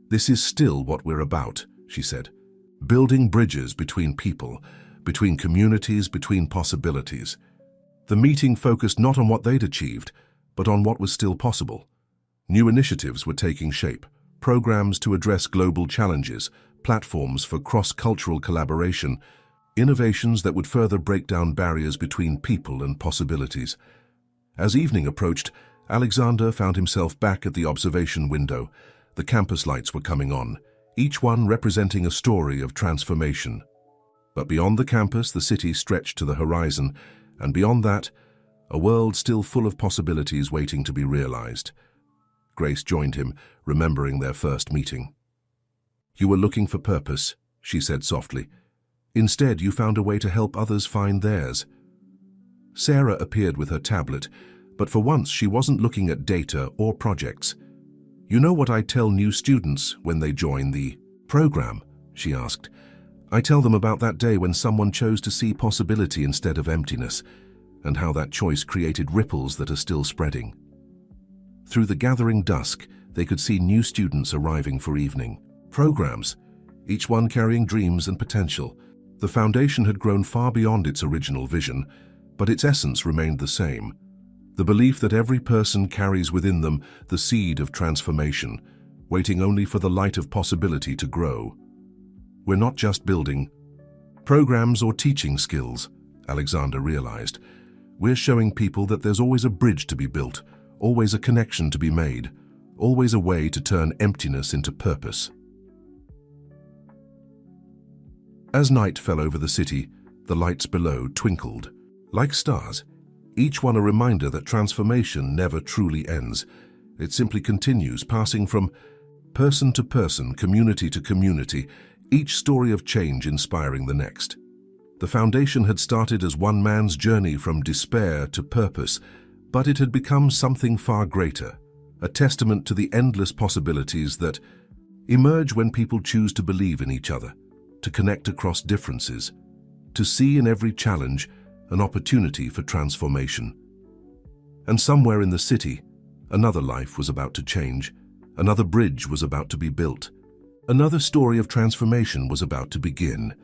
"This is still what we're about," she said. "Building bridges between people, between communities, between possibilities." The meeting focused not on what they'd achieved, but on what was still possible. New initiatives were taking shape: programs to address global challenges, platforms for cross-cultural collaboration, innovations that would further break down barriers between people and possibilities. As evening approached, Alexander found himself back at the observation window. The campus lights were coming on, each one representing a story of transformation. But beyond the campus, the city stretched to the horizon, and beyond that, a world still full of possibilities waiting to be realized. Grace joined him, remembering their first meeting. "You were looking for purpose," she said softly. "Instead, you found a way to help others find theirs." Sarah appeared with her tablet, but for once she wasn't looking at data or projects. "You know what I tell new students when they join the program?" she asked. "I tell them about that day when someone chose to see possibility instead of emptiness, and how that choice created ripples that are still spreading." Through the gathering dusk, they could see new students arriving for evening programs, each one carrying dreams and potential. The Foundation had grown far beyond its original vision, but its essence remained the same: the belief that every person carries within them the seed of transformation, waiting only for the light of possibility to grow. "We're not just building programs or teaching skills," Alexander realized. "We're showing people that there's always a bridge to be built, always a connection to be made, always a way to turn emptiness into purpose." As night fell over the city, the lights below twinkled like stars. each one a reminder that transformation never truly ends. It simply continues, passing from person to person, community to community, each story of change inspiring the next. The foundation had started as one man's journey from despair to purpose, but it had become something far greater, a testament to the endless possibilities that emerge when people choose to believe in each other, to connect across differences, to see in every challenge an opportunity for transformation. And somewhere in the city, another life was about to change, another bridge was about to be built, another story of transformation was about to begin.